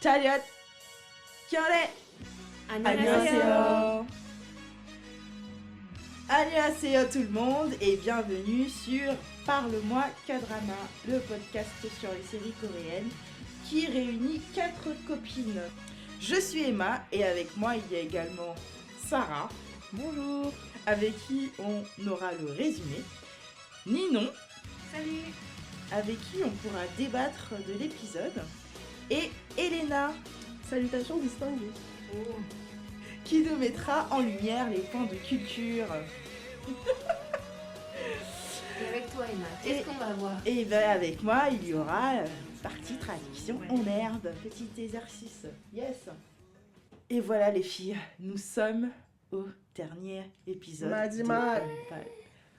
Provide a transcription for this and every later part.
Chariot Kyore Annyeonghaseyo Annyeonghaseyo tout le monde et bienvenue sur Parle-moi K-drama, le podcast sur les séries coréennes qui réunit 4 copines. Je suis Emma et avec moi il y a également Sarah. Bonjour. Avec qui on aura le résumé. Ninon. Salut. Avec qui on pourra débattre de l'épisode. Et Elena. Salutations distinguées. Qui nous mettra en lumière les points de culture. Et avec toi Emma, qu'est-ce qu'on va voir? Et bien avec moi il y aura partie traduction en herbe. Petit exercice. Yes. Et voilà les filles, nous sommes au dernier épisode.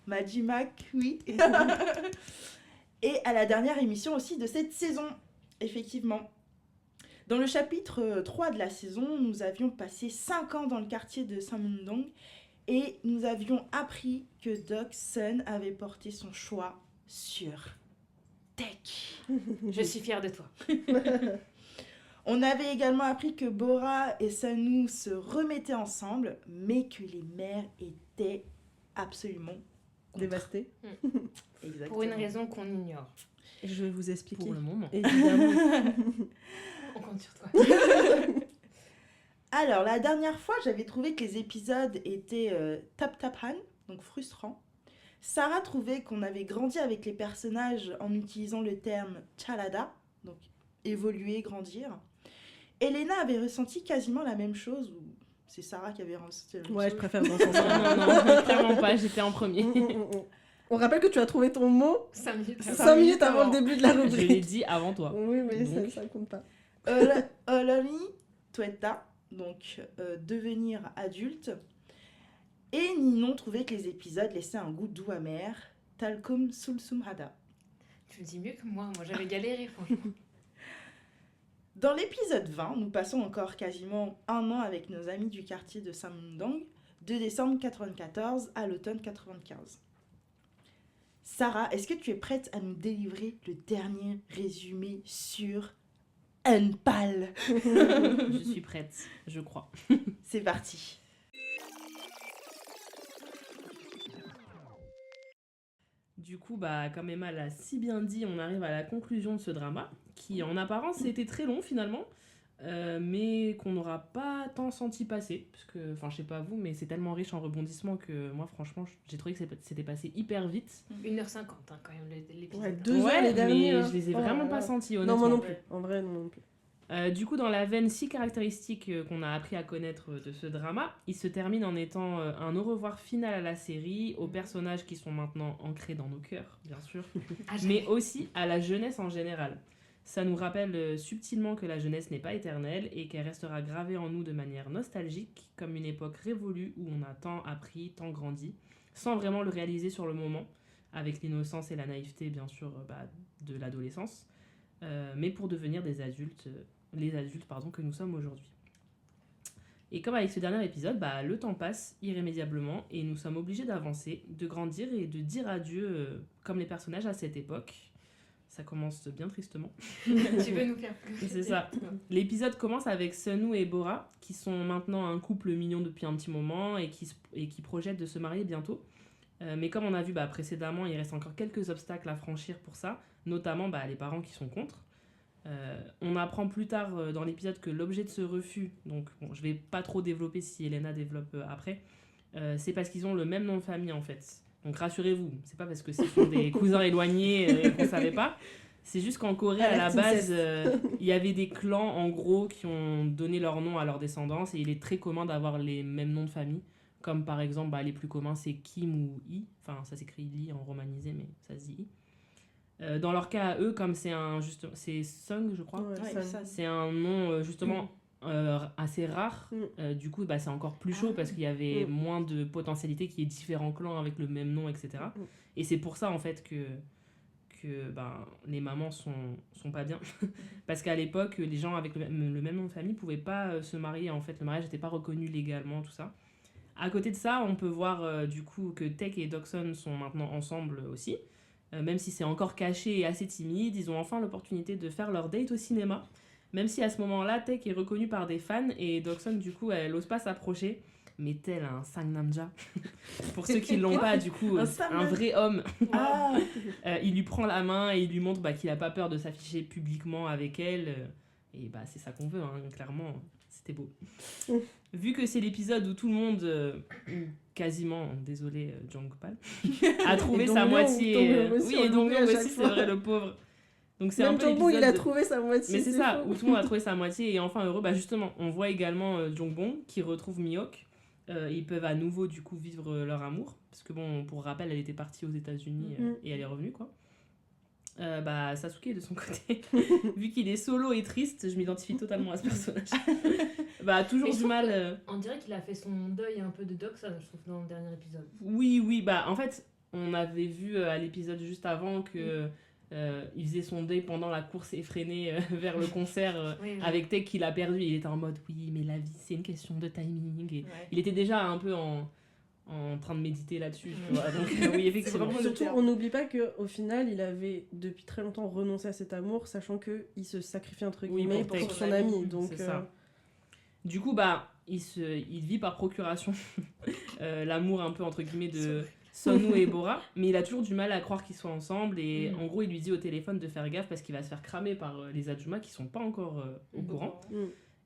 Majimak, oui. Et à la dernière émission aussi de cette saison, effectivement. Dans le chapitre 3 de la saison, nous avions passé 5 ans dans le quartier de Samundong et nous avions appris que Doksun avait porté son choix sur Taek. Je suis fière de toi. On avait également appris que Bora et Sunwoo se remettaient ensemble, mais que les mères étaient absolument dévastées. Exactement. Pour une raison qu'on ignore. Je vais vous expliquer. Pour le moment. Évidemment. On compte sur toi. Alors, la dernière fois, j'avais trouvé que les épisodes étaient tap-tap-han, donc frustrants. Sarah trouvait qu'on avait grandi avec les personnages en utilisant le terme chalada, donc évoluer, grandir. Elena avait ressenti quasiment la même chose, ou c'est Sarah qui avait ressenti la même chose. Ouais, je préfère dans ce sens-là. Non, clairement pas, j'étais en premier. On rappelle que tu as trouvé ton mot 5 minutes. 5 minutes avant le début de la Je l'ai rubrique. dit avant toi. Oui, mais Donc. ça compte pas. Oloni Tueta, donc devenir adulte. Et Ninon trouvait que les épisodes laissaient un goût doux amer, talcum sulsumhada. Tu le dis mieux que moi j'avais galéré franchement. Dans l'épisode 20, nous passons encore quasiment un an avec nos amis du quartier de Samundong, de décembre 94 à l'automne 95. Sarah, est-ce que tu es prête à nous délivrer le dernier résumé sur Unpal? Je suis prête, je crois. C'est parti. Du coup, comme Emma l'a si bien dit, on arrive à la conclusion de ce drama, qui en apparence était très long finalement, mais qu'on n'aura pas tant senti passer, parce que, enfin je sais pas vous, mais c'est tellement riche en rebondissements que moi franchement j'ai trouvé que c'était passé hyper vite. 1h50 quand même l'épisode. Ouais, 2 heures les mais derniers. Hein. je les ai Oh vraiment là pas là. sentis Non, honnêtement. moi non plus. En vrai, non plus. Du coup, dans la veine si caractéristique qu'on a appris à connaître de ce drama, il se termine en étant un au revoir final à la série, aux personnages qui sont maintenant ancrés dans nos cœurs, bien sûr, mais aussi à la jeunesse en général. Ça nous rappelle subtilement que la jeunesse n'est pas éternelle et qu'elle restera gravée en nous de manière nostalgique, comme une époque révolue où on a tant appris, tant grandi, sans vraiment le réaliser sur le moment, avec l'innocence et la naïveté, bien sûr, de l'adolescence, mais pour devenir des adultes... les adultes que nous sommes aujourd'hui. Et comme avec ce dernier épisode, le temps passe irrémédiablement et nous sommes obligés d'avancer, de grandir et de dire adieu comme les personnages à cette époque. Ça commence bien tristement. Tu veux nous faire plus? C'est ça. L'épisode commence avec Sunwoo et Bora, qui sont maintenant un couple mignon depuis un petit moment et qui projettent de se marier bientôt. Mais comme on a vu précédemment, il reste encore quelques obstacles à franchir pour ça, notamment les parents qui sont contre. On apprend plus tard dans l'épisode que l'objet de ce refus, donc bon, je vais pas trop développer si Elena développe après, c'est parce qu'ils ont le même nom de famille en fait. Donc rassurez-vous, c'est pas parce que ce sont des cousins éloignés qu'on savait pas. C'est juste qu'en Corée, à la base, il y avait des clans en gros qui ont donné leur nom à leur descendance et il est très commun d'avoir les mêmes noms de famille. Comme par exemple, les plus communs c'est Kim ou I, enfin ça s'écrit Lee en romanisé mais ça se dit I. Dans leur cas à eux, comme c'est Sung, je crois, Ouais, ça, c'est un nom justement assez rare. Du coup, c'est encore plus chaud parce qu'il y avait moins de potentialité qu'il y ait différents clans avec le même nom, etc. Et c'est pour ça en fait que les mamans sont pas bien. Parce qu'à l'époque, les gens avec le même nom de famille pouvaient pas se marier. En fait, le mariage n'était pas reconnu légalement, tout ça. À côté de ça, on peut voir du coup que Taek et Doksun sont maintenant ensemble aussi. Même si c'est encore caché et assez timide, ils ont enfin l'opportunité de faire leur date au cinéma. Même si à ce moment-là, Tech est reconnue par des fans et Doksun, du coup, elle n'ose pas s'approcher. Mais tel un Sangnamja, pour ceux qui l'ont pas, du coup, un vrai homme, Ah, il lui prend la main et il lui montre qu'il a pas peur de s'afficher publiquement avec elle. Et bah, c'est ça qu'on veut, hein, clairement. C'était beau. Vu que c'est l'épisode où tout le monde, ou quasiment, désolé Jungkook, a trouvé sa moitié. Oui, et Donghyun aussi, c'est vrai, le pauvre. Donc c'est Même un peu Jongbong, l'épisode. il a trouvé sa moitié. Mais c'est ça, fou. où tout le monde a trouvé sa moitié et enfin heureux. Bah justement, on voit également Jongbong qui retrouve Miok. Ils peuvent à nouveau du coup vivre leur amour. Parce que bon, pour rappel, elle était partie aux États-Unis et elle est revenue quoi. Bah Sasuke de son côté, vu qu'il est solo et triste, je m'identifie totalement à ce personnage. Bah toujours Mais je du trouve mal. On dirait qu'il a fait son deuil un peu de Doksun, je trouve, dans le dernier épisode. Oui, bah en fait, on avait vu à l'épisode juste avant que il faisait son deuil pendant la course effrénée vers le concert Oui. avec Tech qu'il a perdu. Il était en mode oui, mais la vie c'est une question de timing. Et ouais. il était déjà un peu en train de méditer là-dessus, tu vois. Donc oui, effectivement. vraiment le Surtout, terme. on n'oublie pas qu'au final, il avait depuis très longtemps renoncé à cet amour, sachant qu'il se sacrifie entre Oui, guillemets pour pour Tech. son ami. Donc, C'est ça. Du coup, bah, il vit par procuration l'amour un peu entre guillemets de Sunwoo et Bora, mais il a toujours du mal à croire qu'ils soient ensemble et en gros, il lui dit au téléphone de faire gaffe parce qu'il va se faire cramer par les Ajuma qui sont pas encore au courant.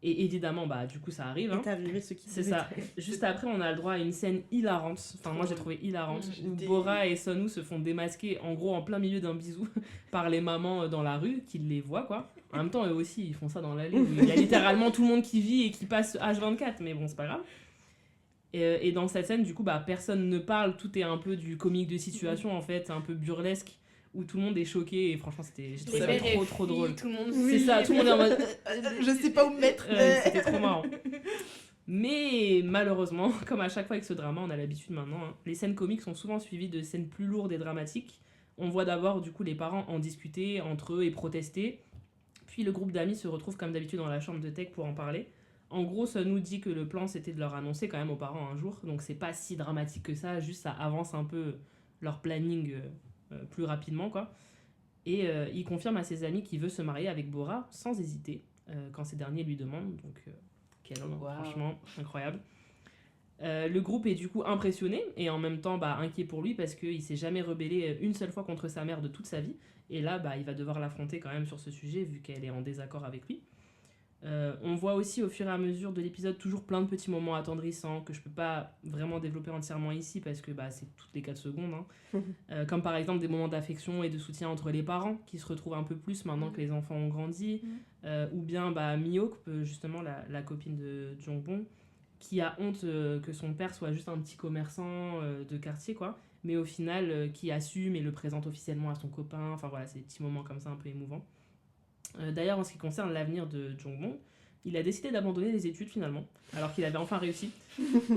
Et évidemment, bah, du coup, ça arrive. Hein. est arrivé ce qui C'est devait ça. être. Juste après, on a le droit à une scène hilarante. Enfin, moi, j'ai trouvé hilarante. Où J'étais- Bora et Sunwoo se font démasquer, en gros, en plein milieu d'un bisou, par les mamans dans la rue, qui les voient, quoi. En même temps, eux aussi, ils font ça dans l'allée, où il y a littéralement tout le monde qui vit et qui passe H24, mais bon, c'est pas grave. Et dans cette scène, du coup, bah, personne ne parle. Tout est un peu du comique de situation, en fait, un peu burlesque, où tout le monde est choqué. Et franchement, j'ai trouvé ça mères et trop filles, drôle. Tout le monde. C'est ça, tout le monde est en mode... Je sais pas où me mettre. C'était trop marrant. Mais malheureusement, comme à chaque fois avec ce drama, on a l'habitude maintenant, hein, les scènes comiques sont souvent suivies de scènes plus lourdes et dramatiques. On voit d'abord du coup les parents en discuter entre eux et protester. Puis le groupe d'amis se retrouve comme d'habitude dans la chambre de Tech pour en parler. En gros, ça nous dit que le plan c'était de leur annoncer quand même aux parents un jour. Donc c'est pas si dramatique que ça, juste ça avance un peu leur planning plus rapidement quoi. Et il confirme à ses amis qu'il veut se marier avec Bora sans hésiter quand ces derniers lui demandent. Donc quel homme, Wow. franchement incroyable. Le groupe est du coup impressionné et en même temps inquiet pour lui parce qu'il s'est jamais rebellé une seule fois contre sa mère de toute sa vie. Et là, il va devoir l'affronter quand même sur ce sujet vu qu'elle est en désaccord avec lui. On voit aussi au fur et à mesure de l'épisode toujours plein de petits moments attendrissants que je peux pas vraiment développer entièrement ici parce que c'est toutes les 4 secondes. Hein. Comme par exemple des moments d'affection et de soutien entre les parents qui se retrouvent un peu plus maintenant que les enfants ont grandi. Ou bien Miok, justement la copine de Jongbong, qui a honte que son père soit juste un petit commerçant de quartier quoi. Mais au final qui assume et le présente officiellement à son copain. Enfin voilà, c'est des petits moments comme ça un peu émouvants. D'ailleurs, en ce qui concerne l'avenir de Jongbong, il a décidé d'abandonner les études finalement, alors qu'il avait enfin réussi,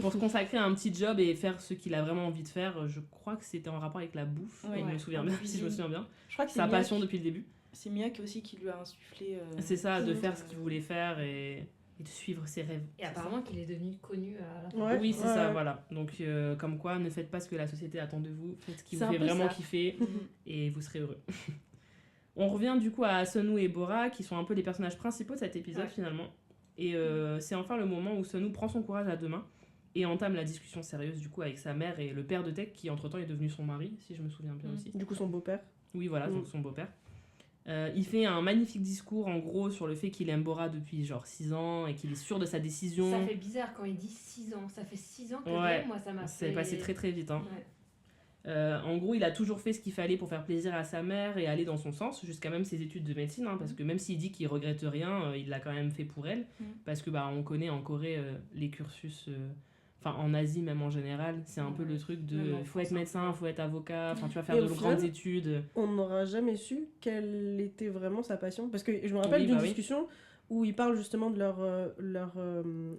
pour se consacrer à un petit job et faire ce qu'il a vraiment envie de faire. Je crois que c'était en rapport avec la bouffe, Ouais, je me souviens en bien, cuisine. si je me souviens bien. Je crois que c'est Sa Miak- passion depuis le début. C'est Miak aussi qui lui a insufflé. C'est ça, de faire ce qu'il voulait faire et de suivre ses rêves. Et apparemment qu'il est devenu connu à la fin. Ouais. Oui, c'est ça, voilà. Donc, comme quoi, ne faites pas ce que la société attend de vous, faites ce qui C'est vous un fait peu vraiment ça. kiffer et vous serez heureux. On revient du coup à Sunwoo et Bora, qui sont un peu les personnages principaux de cet épisode Ouais. finalement. Et c'est enfin le moment où Sunwoo prend son courage à deux mains et entame la discussion sérieuse du coup avec sa mère et le père de Tech, qui entre-temps est devenu son mari, si je me souviens bien aussi. Du coup, son beau-père. Oui, voilà, donc son beau-père. Il fait un magnifique discours en gros sur le fait qu'il aime Bora depuis genre 6 ans et qu'il est sûr de sa décision. Ça fait bizarre quand il dit 6 ans. Ça fait 6 ans que Ouais. moi ça m'a C'est fait... passé très très vite. Hein. Ouais. En gros, il a toujours fait ce qu'il fallait pour faire plaisir à sa mère et aller dans son sens, jusqu'à même ses études de médecine, hein, parce que même s'il dit qu'il regrette rien, il l'a quand même fait pour elle, parce que on connaît en Corée les cursus, enfin en Asie même en général, c'est un peu le truc de Même en faut être France, médecin, faut être avocat, enfin tu vas faire Et de au grandes final, études. On n'aura jamais su quelle était vraiment sa passion. Parce que je me rappelle Oui, d'une oui. discussion où ils parlent justement de leur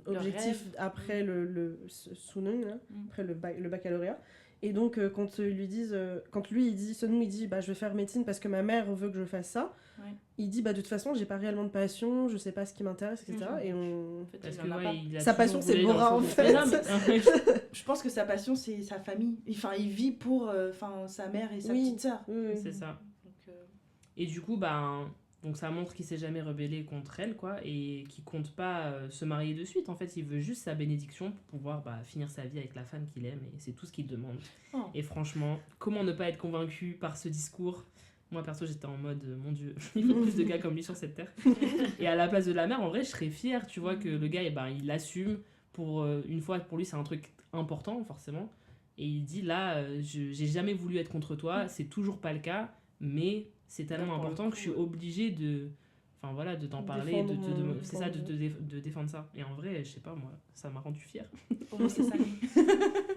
objectif rêve. après le Sunung, là, après le baccalauréat. Et donc, quand ils lui disent, quand lui il dit, Sunung il dit, je vais faire médecine parce que ma mère veut que je fasse ça. Ouais. Il dit, de toute façon, j'ai pas réellement de passion, je sais pas ce qui m'intéresse, etc. Et on. En fait, Parce il que en a pas. il a Sa toujours passion, c'est voulu Bora, dans en le fait. fond. Mais non, Je pense que sa passion, c'est sa famille. Enfin, il vit pour sa mère et sa Oui. petite sœur. Oui, oui. c'est ça. Donc, Et du coup, Donc ça montre qu'il s'est jamais rebellé contre elle, quoi, et qu'il compte pas se marier de suite. En fait, il veut juste sa bénédiction pour pouvoir finir sa vie avec la femme qu'il aime, et c'est tout ce qu'il demande. Oh. Et franchement, comment ne pas être convaincu par ce discours? Moi, perso, j'étais en mode, mon Dieu, il faut plus de gars comme lui sur cette terre. Et à la place de la mère, en vrai, je serais fière, tu vois, que le gars, il assume. Pour une fois, pour lui, c'est un truc important, forcément. Et il dit, là, j'ai jamais voulu être contre toi, c'est toujours pas le cas, mais c'est tellement Là, pour le important coup, que je suis obligée de... Enfin voilà, de t'en parler, Défendre c'est ça, de défendre ça. Et en vrai, je sais pas, moi, ça m'a rendu fière. Pour moi, c'est ça.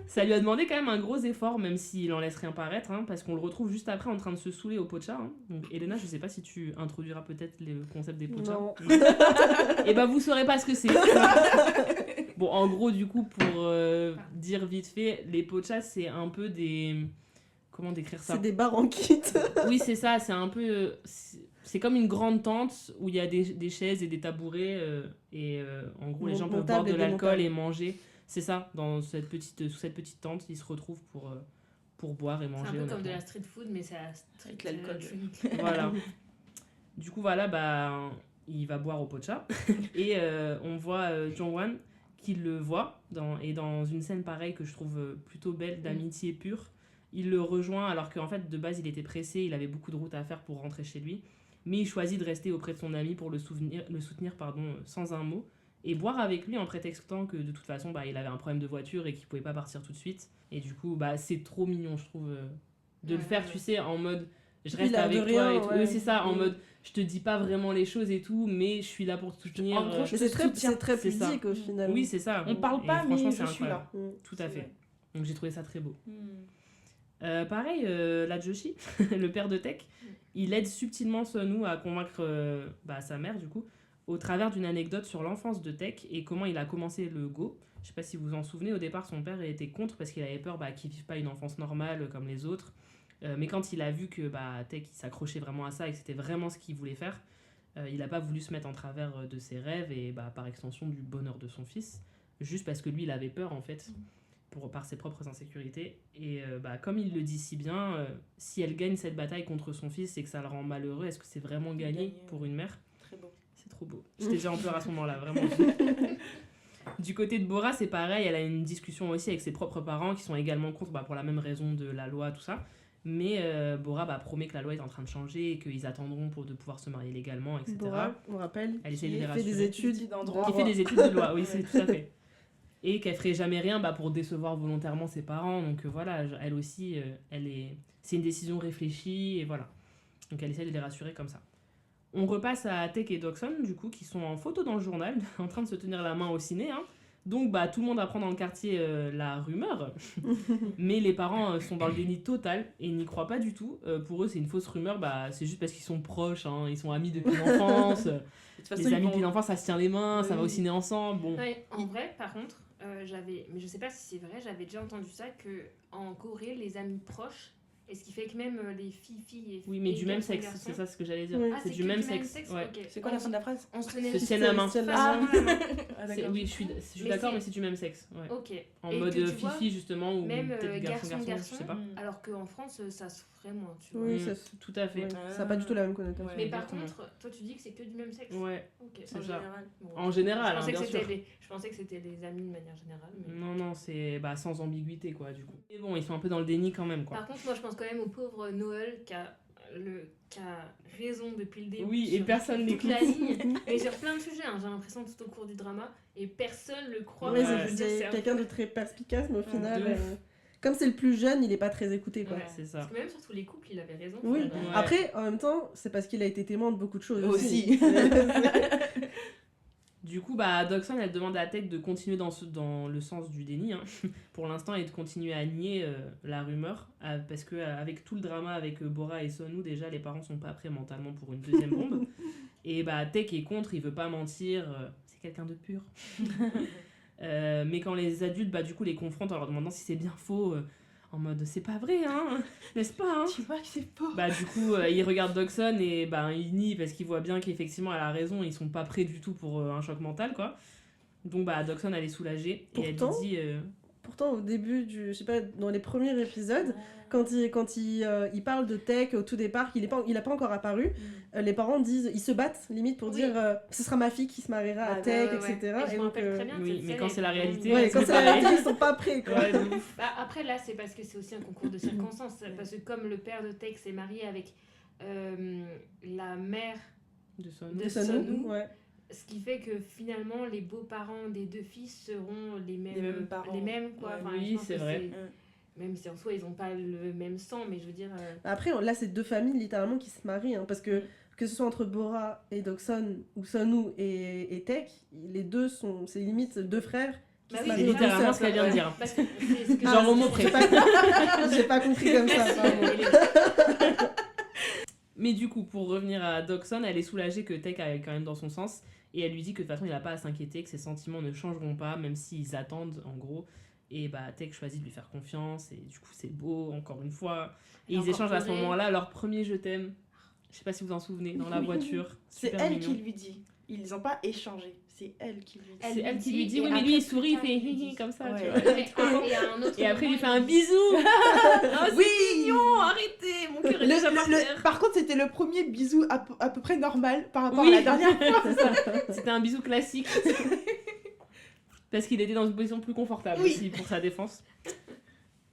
Ça lui a demandé quand même un gros effort, même s'il en laisse rien paraître, hein, parce qu'on le retrouve juste après en train de se saouler au pocha. Hein. Donc, Elena, je sais pas si tu introduiras peut-être le concept des pochas. Non. Et bah, vous saurez pas ce que c'est. Bon, en gros, du coup, pour dire vite fait, les pochas, c'est un peu des... Comment décrire ça? C'est des bars en kit. Oui, c'est ça, c'est un peu... C'est comme une grande tente où il y a des chaises et des tabourets en gros les gens peuvent boire de l'alcool et manger. C'est ça, sous cette petite tente, ils se retrouvent pour boire et manger. C'est un peu comme de la street food, mais c'est la street l'alcool. Voilà. Du coup, voilà, il va boire au pocha. Et on voit Jongwon qui le voit, et dans une scène pareille que je trouve plutôt belle, d'amitié pure, il le rejoint alors qu'en fait, de base, il était pressé, il avait beaucoup de route à faire pour rentrer chez lui. Mais il choisit de rester auprès de son ami pour le soutenir sans un mot, et boire avec lui en prétextant que de toute façon, il avait un problème de voiture et qu'il pouvait pas partir tout de suite. Et du coup, c'est trop mignon, je trouve, de le faire, tu sais, en mode... Je reste avec toi et tout. Oui, c'est ça, en mode je te dis pas vraiment les choses et tout, mais je suis là pour te soutenir. En gros, c'est très pudique au final. Oui, c'est ça. On parle pas, mais franchement, je suis là. Tout à fait. Donc j'ai trouvé ça très beau. Pareil, la Joshi, le père de Tech, il aide subtilement Sunwoo à convaincre sa mère, du coup, au travers d'une anecdote sur l'enfance de Tech et comment il a commencé le Go. Je sais pas si vous vous en souvenez, au départ, son père était contre parce qu'il avait peur qu'il vive pas une enfance normale comme les autres. Mais quand il a vu que Tech il s'accrochait vraiment à ça et que c'était vraiment ce qu'il voulait faire, il n'a pas voulu se mettre en travers de ses rêves et par extension du bonheur de son fils, juste parce que lui, il avait peur, en fait. Par ses propres insécurités. Et comme il le dit si bien, si elle gagne cette bataille contre son fils et que ça le rend malheureux, est-ce que c'est vraiment gagné pour une mère? Très beau. C'est trop beau. J'étais déjà en pleurs à ce moment-là, vraiment. Du côté de Bora, c'est pareil, elle a une discussion aussi avec ses propres parents qui sont également contre pour la même raison de la loi, tout ça. Mais Bora promet que la loi est en train de changer et qu'ils attendront de pouvoir se marier légalement, etc. Bora, on rappelle, elle essaie de les fait rassurer. des études Qui fait des études de loi, oui, c'est tout à fait. Et qu'elle ferait jamais rien pour décevoir volontairement ses parents. Donc voilà, elle aussi, c'est une décision réfléchie, et voilà. Donc elle essaie de les rassurer comme ça. On repasse à Tech et Doksun, du coup, qui sont en photo dans le journal, en train de se tenir la main au ciné. Hein. Donc tout le monde apprend dans le quartier la rumeur. Mais les parents sont dans le déni total et n'y croient pas du tout. Pour eux, c'est une fausse rumeur. C'est juste parce qu'ils sont proches, hein, ils sont amis depuis l'enfance. Les amis depuis l'enfance, ça se tient les mains, ça va au ciné ensemble. Bon. Ouais, en vrai, par contre, mais je sais pas si c'est vrai, j'avais déjà entendu ça, que en Corée, les amis proches, et ce qui fait que même les filles et oui, mais du même garçons, sexe, c'est ça ce que j'allais dire. Oui. C'est du même sexe. Ouais. Okay. C'est quoi la fin de la phrase? On se tenait Se tiennent la main. Oui, je suis d'accord, mais c'est du même sexe. Ouais. Ok. En et mode vois, fifi justement, ou même peut-être garçon, garçon, je sais pas. Alors qu'en France, ça se ferait moins, tu vois. Oui, tout à fait. Ouais, ça n'a pas du tout la même connotation. Mais par exactement. contre, toi tu dis que c'est que du même sexe. Ouais, Ok. c'est En ça. général. Bon, En général, je pensais, bien sûr. je pensais que c'était des amis de manière générale. Mais... Non, c'est sans ambiguïté, quoi, du coup. Mais bon, ils sont un peu dans le déni quand même, quoi. Par contre, moi, je pense quand même au pauvre Noël qui a raison depuis le début. Oui, et personne toute l'écoute. la ligne. Et sur plein de sujets, hein, j'ai l'impression tout au cours du drama, et personne le croit. Ouais, Ouais. c'est quelqu'un de très perspicace, mais au final, de ouf. comme c'est le plus jeune, il est pas très écouté, quoi. Ouais. C'est ça. Parce que même sur tous les couples, il avait raison. Oui, finalement. Ouais. après, en même temps, c'est parce qu'il a été témoin de beaucoup de choses Aussi. Du coup, Doksun, elle demande à Tech de continuer dans le sens du déni, hein, pour l'instant, et de continuer à nier la rumeur, parce que avec tout le drama avec Bora et Sunwoo, déjà, les parents sont pas prêts mentalement pour une deuxième bombe. Et Tech est contre, il veut pas mentir, c'est quelqu'un de pur. Mais quand les adultes, du coup, les confrontent en leur demandant si c'est bien faux, en mode c'est pas vrai, hein, n'est-ce pas, hein? Tu vois que c'est faux. Du coup, il regarde Doksun et il nie parce qu'il voit bien qu'effectivement elle a raison, ils sont pas prêts du tout pour un choc mental, quoi. Donc Doksun, elle est soulagée. Pourtant, et elle lui dit Pourtant, au début je sais pas, dans les premiers épisodes, quand il parle de Tech au tout départ, qu'il a pas encore apparu, les parents disent, ils se battent limite pour dire ce sera ma fille qui se mariera à Tech, etc. Et je me rappelle très bien de Oui, cette mais scène quand c'est la réalité, Ouais, quand c'est la réalité, ils sont pas prêts, quoi. Ouais, de ouf. Bah, après, là, c'est parce que c'est aussi un concours de circonstances. Parce que comme le père de Tech s'est marié avec la mère De son de Sonu, Sonu, ouais. ce qui fait que finalement, les beaux-parents des deux fils seront les mêmes parents. les mêmes, quoi. Ouais, Enfin, oui, je pense c'est que vrai. Même si en soi, ils n'ont pas le même sang, mais je veux dire... Après, là, c'est deux familles littéralement qui se marient, hein, parce que ce soit entre Bora et Dokson ou Sonu et Tech, les deux c'est limite deux frères qui se marient. littéralement ce qu'elle vient de dire. Parce que c'est ce que Genre je- au mot près. J'ai pas compris comme ça. pardon. Mais du coup, pour revenir à Dokson, elle est soulagée que Tech aille quand même dans son sens. Et elle lui dit que de toute façon, il n'a pas à s'inquiéter, que ses sentiments ne changeront pas, même s'ils attendent, en gros. Et bah, Tech choisit de lui faire confiance. Et du coup, c'est beau, encore une fois. Et ils encore échangent à ce pleuré. moment-là leur premier je t'aime. Je sais pas si vous en souvenez, dans la voiture. C'est Super elle mignon. qui lui dit. Ils n'ont pas échangé. C'est elle qui lui dit. Elle C'est lui elle qui dit, lui dit, et oui, mais après, lui il plus sourit, il tard, fait il lui hihi dit. comme ça, Ouais. tu vois. Et à un autre Et après, il lui moment, fait un bisou. Ah, c'est Oui. mignon, arrêtez, mon cœur est déjà par terre. Par contre, c'était le premier bisou à peu près normal par rapport Oui. à la dernière fois. C'est ça. C'était un bisou classique. Parce qu'il était dans une position plus confortable Oui. aussi pour sa défense.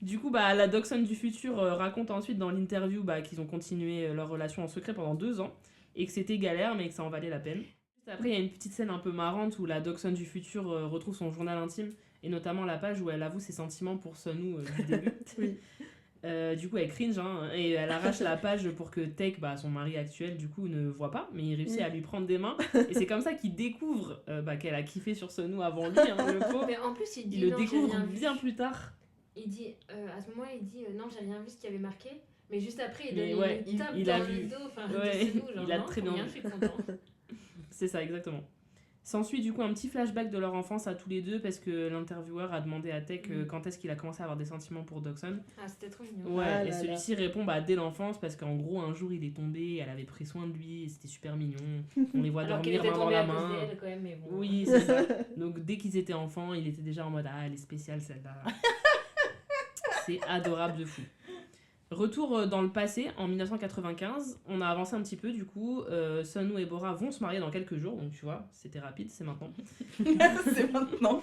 Du coup, bah, la Dokson du futur raconte ensuite dans l'interview qu'ils ont continué leur relation en secret pendant 2 ans et que c'était galère mais que ça en valait la peine. Après, il y a une petite scène un peu marrante où la Dokson du futur retrouve son journal intime et notamment la page où elle avoue ses sentiments pour Sonu du début. Oui. Du coup, elle cringe et elle arrache la page pour que Tech, son mari actuel, du coup, ne voit pas, mais il réussit à lui prendre des mains. Et c'est comme ça qu'il découvre qu'elle a kiffé sur Sonu avant lui, le pauvre. Mais en plus, il dit Il le non, j'ai découvre rien vu. bien plus tard. Il dit, à ce moment, il dit non, j'ai rien vu ce qu'il avait marqué. Mais juste après, il Mais donne ouais, une tape il dans a le vu. dos. Enfin, Ouais, de Sonu, genre, il a non, très trop bien je vu. suis content. C'est ça, exactement. S'ensuit du coup un petit flashback de leur enfance à tous les deux parce que l'intervieweur a demandé à Tech quand est-ce qu'il a commencé à avoir des sentiments pour Dokson. Ah, c'était trop mignon. Ouais, Ah et là celui-ci répond dès l'enfance parce qu'en gros un jour il est tombé, elle avait pris soin de lui et c'était super mignon. On les voit Alors qu'il dormir était main dans tombé la à cause main. d'elle, quand même, mais bon. Oui, c'est ça. Donc dès qu'ils étaient enfants, il était déjà en mode ah elle est spéciale celle-là. C'est adorable de fou. Retour dans le passé, en 1995, on a avancé un petit peu du coup, Sonu et Bora vont se marier dans quelques jours, donc tu vois, c'était rapide, c'est maintenant. C'est maintenant.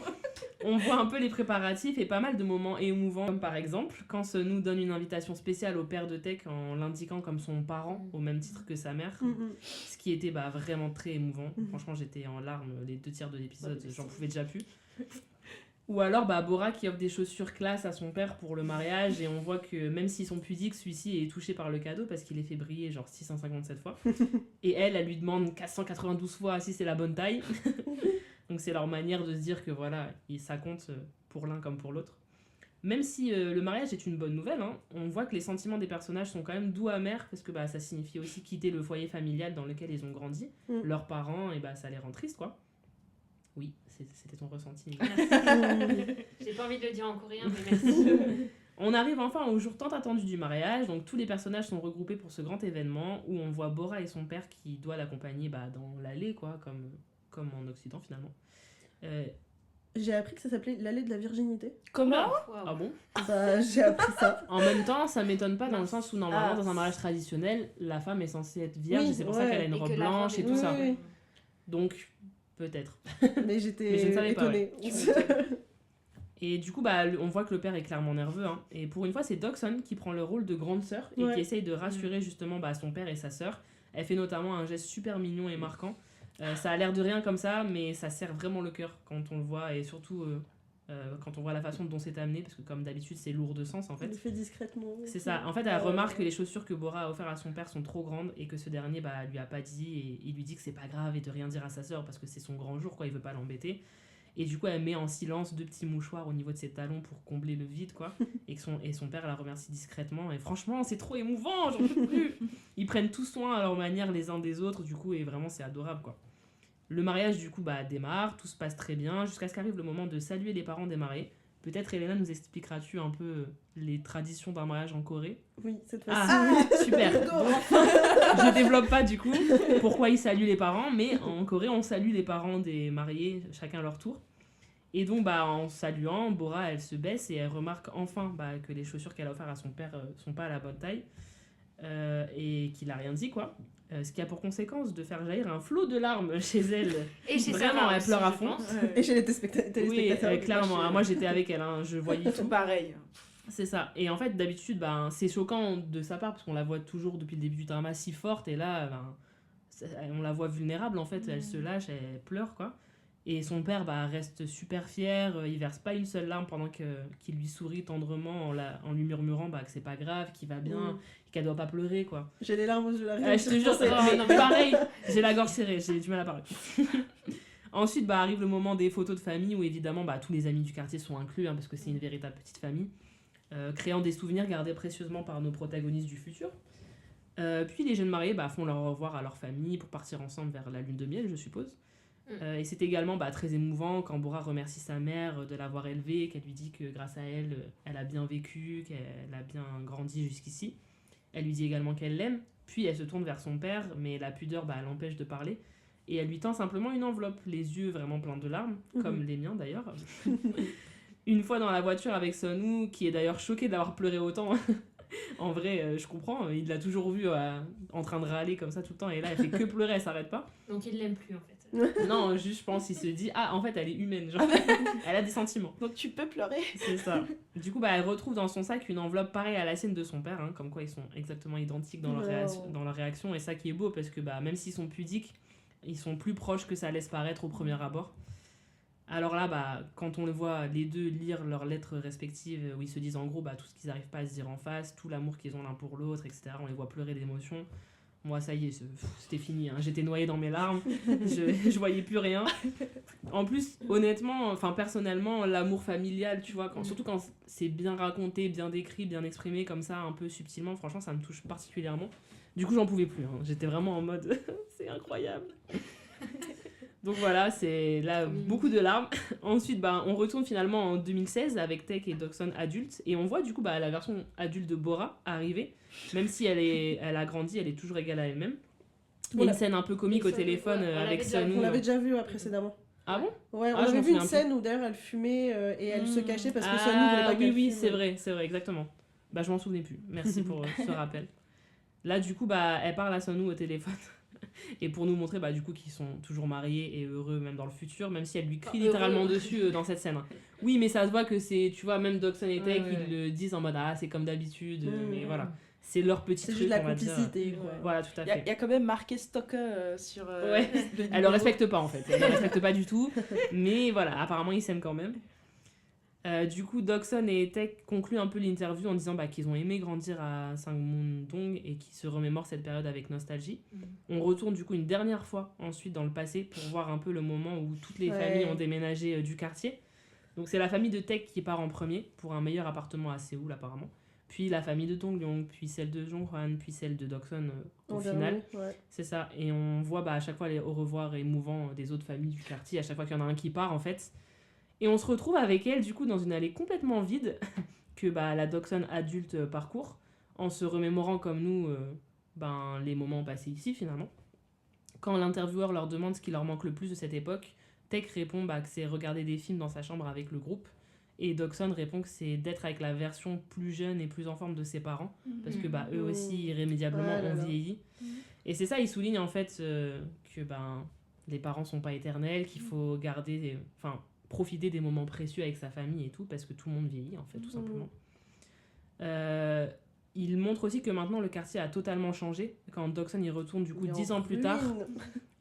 On voit un peu les préparatifs et pas mal de moments émouvants, comme par exemple quand Sonu donne une invitation spéciale au père de Tech en l'indiquant comme son parent, au même titre que sa mère, ce qui était vraiment très émouvant. Franchement, j'étais en larmes les 2 tiers de l'épisode, j'en pouvais déjà plus. Ou alors Bora qui offre des chaussures classe à son père pour le mariage et on voit que même s'ils sont pudiques, celui-ci est touché par le cadeau parce qu'il les fait briller genre 657 fois. Et elle lui demande 492 fois si c'est la bonne taille. Donc c'est leur manière de se dire que voilà, ça compte pour l'un comme pour l'autre. Même si le mariage est une bonne nouvelle, on voit que les sentiments des personnages sont quand même doux amers parce que ça signifie aussi quitter le foyer familial dans lequel ils ont grandi. Leurs parents, et ça les rend tristes quoi. Oui, c'était ton ressenti. J'ai pas envie de le dire en coréen, mais merci. On arrive enfin au jour tant attendu du mariage, donc tous les personnages sont regroupés pour ce grand événement où on voit Bora et son père qui doit l'accompagner dans l'allée, quoi, comme en Occident finalement. J'ai appris que ça s'appelait l'allée de la virginité. Comment? Waouh. Ah bon? Bah, j'ai appris ça. En même temps, ça m'étonne pas dans le sens où normalement, Ah. dans un mariage traditionnel, la femme est censée être vierge Oui, et c'est pour ça ouais. qu'elle a une Et robe que la blanche robe et est- tout ça. Oui, oui. Donc, peut-être. Mais j'étais Mais je ne savais pas, étonnée. Et du coup, on voit que le père est clairement nerveux. Et pour une fois, c'est Dokson qui prend le rôle de grande sœur et Ouais. qui essaye de rassurer justement son père et sa sœur. Elle fait notamment un geste super mignon et marquant. Ça a l'air de rien comme ça, mais ça serre vraiment le cœur quand on le voit et surtout quand on voit la façon dont c'est amené, parce que comme d'habitude, c'est lourd de sens en Elle le fait. fait discrètement. C'est ça. En fait, elle remarque que les chaussures que Bora a offertes à son père sont trop grandes et que ce dernier lui a pas dit et il lui dit que c'est pas grave et de rien dire à sa sœur parce que c'est son grand jour, quoi. Il veut pas l'embêter. Et du coup, elle met en silence 2 petits mouchoirs au niveau de ses talons pour combler le vide, quoi. Et son père la remercie discrètement. Et franchement, c'est trop émouvant, j'en peux plus. Ils prennent tout soin à leur manière les uns des autres, du coup, et vraiment, c'est adorable, quoi. Le mariage, du coup, démarre, tout se passe très bien, jusqu'à ce qu'arrive le moment de saluer les parents des mariés. Peut-être, Elena, nous expliqueras-tu un peu les traditions d'un mariage en Corée? Oui, cette fois-ci. Ah, super. Je développe pas du coup pourquoi ils saluent les parents, mais en Corée on salue les parents des mariés chacun à leur tour. Et donc, en saluant, Bora, elle se baisse et elle remarque enfin que les chaussures qu'elle a offertes à son père sont pas à la bonne taille et qu'il a rien dit, quoi. Ce qui a pour conséquence de faire jaillir un flot de larmes chez elle. Et chez Vraiment, Sarah elle aussi, pleure à je fond. pense. Et chez les téléspectateurs. Oui, clairement. Moi, j'étais avec elle, hein, je voyais Tout tout. pareil. C'est ça. Et en fait, d'habitude, c'est choquant de sa part parce qu'on la voit toujours depuis le début du drama si forte. Et là, on la voit vulnérable, en fait. Elle se lâche, elle pleure, quoi. Et son père reste super fier. Il verse pas une seule larme pendant qu'il lui sourit tendrement en lui murmurant que c'est pas grave, qu'il va bien, qu'elle doit pas pleurer, quoi. J'ai les larmes aux yeux, Je te jure, mais pareil, j'ai la gorge serrée, j'ai du mal à parler. Ensuite, arrive le moment des photos de famille où évidemment tous les amis du quartier sont inclus, hein, parce que c'est une véritable petite famille, créant des souvenirs gardés précieusement par nos protagonistes du futur. Puis les jeunes mariés font leur au revoir à leur famille pour partir ensemble vers la lune de miel, je suppose. Et c'est également très émouvant quand Bora remercie sa mère de l'avoir élevée, qu'elle lui dit que grâce à elle, elle a bien vécu, qu'elle a bien grandi jusqu'ici. Elle lui dit également qu'elle l'aime, puis elle se tourne vers son père, mais la pudeur l'empêche de parler. Et elle lui tend simplement une enveloppe, les yeux vraiment pleins de larmes, comme les miens d'ailleurs. Une fois dans la voiture avec Son-woo, qui est d'ailleurs choqué d'avoir pleuré autant. En vrai, je comprends, il l'a toujours vu en train de râler comme ça tout le temps, et là elle fait que pleurer, elle s'arrête pas. Donc il l'aime plus en fait. Non, juste je pense il se dit en fait elle est humaine, genre elle a des sentiments. Donc tu peux pleurer. C'est ça. Du coup elle retrouve dans son sac une enveloppe pareille à la sienne de son père, hein, comme quoi ils sont exactement identiques dans leur réaction, et ça qui est beau parce que même s'ils sont pudiques, ils sont plus proches que ça laisse paraître au premier abord. Alors là, quand on le voit les deux lire leurs lettres respectives où ils se disent en gros tout ce qu'ils n'arrivent pas à se dire en face, tout l'amour qu'ils ont l'un pour l'autre, etc., on les voit pleurer d'émotion. Moi, ça y est, c'était fini, hein. J'étais noyée dans mes larmes, je voyais plus rien. En plus, honnêtement, personnellement, l'amour familial, tu vois, surtout quand c'est bien raconté, bien décrit, bien exprimé, comme ça, un peu subtilement, franchement, ça me touche particulièrement. Du coup, j'en pouvais plus, hein. J'étais vraiment en mode, c'est incroyable. Donc voilà, c'est là beaucoup de larmes. Ensuite, on retourne finalement en 2016 avec Taek et Doksun adultes. Et on voit du coup la version adulte de Bora arriver. Même si elle a grandi, elle est toujours égale à elle-même. Il y a une scène un peu comique au téléphone avec Sun-woo. On l'avait déjà vu précédemment. Ah bon? Ouais, on avait vu une scène où d'ailleurs elle fumait et elle se cachait parce que Sun-woo voulait pas qu'elle fume. Oui, c'est vrai, exactement. Je m'en souvenais plus. Merci pour ce rappel. Là, du coup, elle parle à Sun-woo au téléphone. Et pour nous montrer du coup qu'ils sont toujours mariés et heureux même dans le futur, même si elle lui crie littéralement dessus dans cette scène. Oui, mais ça se voit que c'est, tu vois, même Doksun et Taek ils le disent en mode c'est comme d'habitude, mais voilà, c'est leur petit truc, juste la on va dire. complicité, quoi. Voilà, tout à fait. Il y a quand même marqué stalker sur elle le respecte pas en fait, elle le respecte pas du tout, mais voilà, apparemment ils s'aiment quand même. Du coup, Doksun et Taek concluent un peu l'interview en disant qu'ils ont aimé grandir à Sangmun-dong et qu'ils se remémorent cette période avec nostalgie. On retourne du coup une dernière fois ensuite dans le passé pour voir un peu le moment où toutes les familles ont déménagé du quartier. Donc c'est la famille de Taek qui part en premier pour un meilleur appartement à Séoul apparemment. Puis la famille de Dong-ryong, puis celle de Jong-hwan, puis celle de Doksun au final. C'est ça. Et on voit à chaque fois les au revoir émouvants des autres familles du quartier, à chaque fois qu'il y en a un qui part en fait. Et on se retrouve avec elle, du coup, dans une allée complètement vide que la Doksun adulte parcourt, en se remémorant comme nous les moments passés ici, finalement. Quand l'intervieweur leur demande ce qui leur manque le plus de cette époque, Taek répond que c'est regarder des films dans sa chambre avec le groupe. Et Doksun répond que c'est d'être avec la version plus jeune et plus en forme de ses parents, parce que eux aussi, irrémédiablement, ont vieilli. Et c'est ça, il souligne en fait que les parents sont pas éternels, qu'il faut garder... profiter des moments précieux avec sa famille et tout, parce que tout le monde vieillit, en fait, tout simplement. Il montre aussi que maintenant, le quartier a totalement changé. Quand Doksun y retourne, du coup, 10 ans plus tard,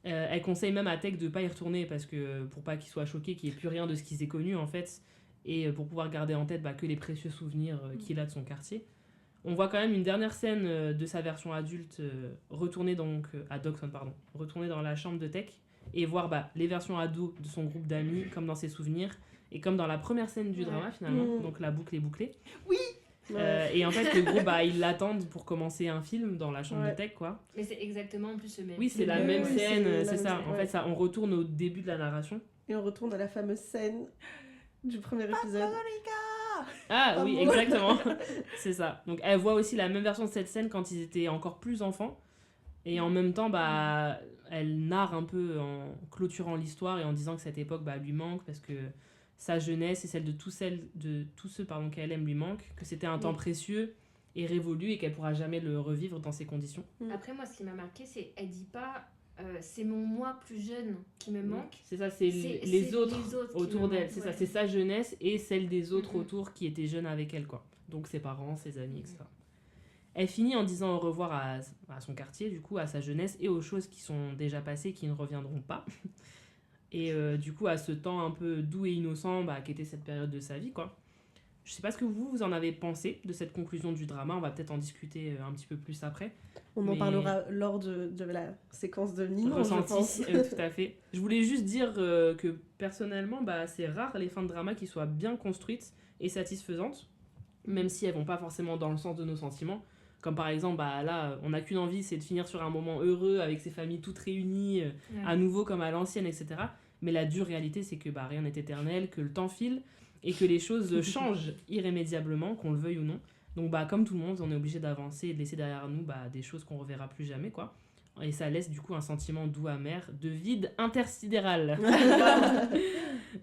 elle conseille même à Taek de pas y retourner, parce que pour pas qu'il soit choqué, qu'il n'y ait plus rien de ce qu'ils aient connu, en fait, et pour pouvoir garder en tête que les précieux souvenirs qu'il a de son quartier. On voit quand même une dernière scène de sa version adulte retourner dans la chambre de Taek, et voir les versions ados de son groupe d'amis, comme dans ses souvenirs, et comme dans la première scène du drama, finalement, donc la boucle est bouclée. Oui. Et en fait, le groupe, ils l'attendent pour commencer un film dans la chambre de Taek, quoi. Mais c'est exactement en plus le même. Oui, c'est la même scène, c'est ça. En fait, on retourne au début de la narration. Et on retourne à la fameuse scène du premier épisode. Ah oui, exactement. C'est ça. Donc, elle voit aussi la même version de cette scène quand ils étaient encore plus enfants. Et en même temps, elle narre un peu en clôturant l'histoire et en disant que cette époque lui manque parce que sa jeunesse et celle de tous ceux qu'elle aime lui manquent, que c'était un temps précieux et révolu et qu'elle pourra jamais le revivre dans ces conditions. Après, moi, ce qui m'a marqué, c'est elle dit pas c'est mon moi plus jeune qui me manque. C'est ça, c'est les autres autour d'elle. C'est ça, c'est sa jeunesse et celle des autres autour qui étaient jeunes avec elle, quoi. Donc ses parents, ses amis, etc. Elle finit en disant au revoir à son quartier, du coup, à sa jeunesse et aux choses qui sont déjà passées, qui ne reviendront pas. Et du coup, à ce temps un peu doux et innocent qu'était cette période de sa vie, quoi. Je sais pas ce que vous en avez pensé de cette conclusion du drama. On va peut-être en discuter un petit peu plus après. On en parlera lors de la séquence de Ninon, je pense. Tout à fait. Je voulais juste dire que personnellement, c'est rare les fins de drama qui soient bien construites et satisfaisantes, même si elles vont pas forcément dans le sens de nos sentiments. Comme par exemple, là, on n'a qu'une envie, c'est de finir sur un moment heureux avec ses familles toutes réunies, à nouveau comme à l'ancienne, etc. Mais la dure réalité, c'est que rien n'est éternel, que le temps file et que les choses changent irrémédiablement, qu'on le veuille ou non. Donc, comme tout le monde, on est obligé d'avancer et de laisser derrière nous des choses qu'on reverra plus jamais, quoi. Et ça laisse du coup un sentiment doux amer, de vide intersidéral.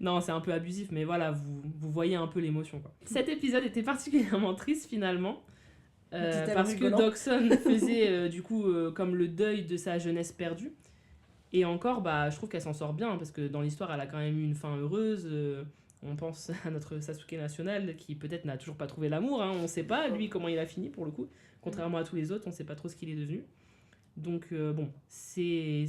Non, c'est un peu abusif, mais voilà, vous voyez un peu l'émotion, quoi. Cet épisode était particulièrement triste, finalement. Parce que Dawson faisait du coup comme le deuil de sa jeunesse perdue. Et encore, je trouve qu'elle s'en sort bien, parce que dans l'histoire, elle a quand même eu une fin heureuse. On pense à notre Sasuke national, qui peut-être n'a toujours pas trouvé l'amour, hein, on sait pas, lui, comment il a fini, pour le coup. Contrairement à tous les autres, on sait pas trop ce qu'il est devenu. Donc, c'est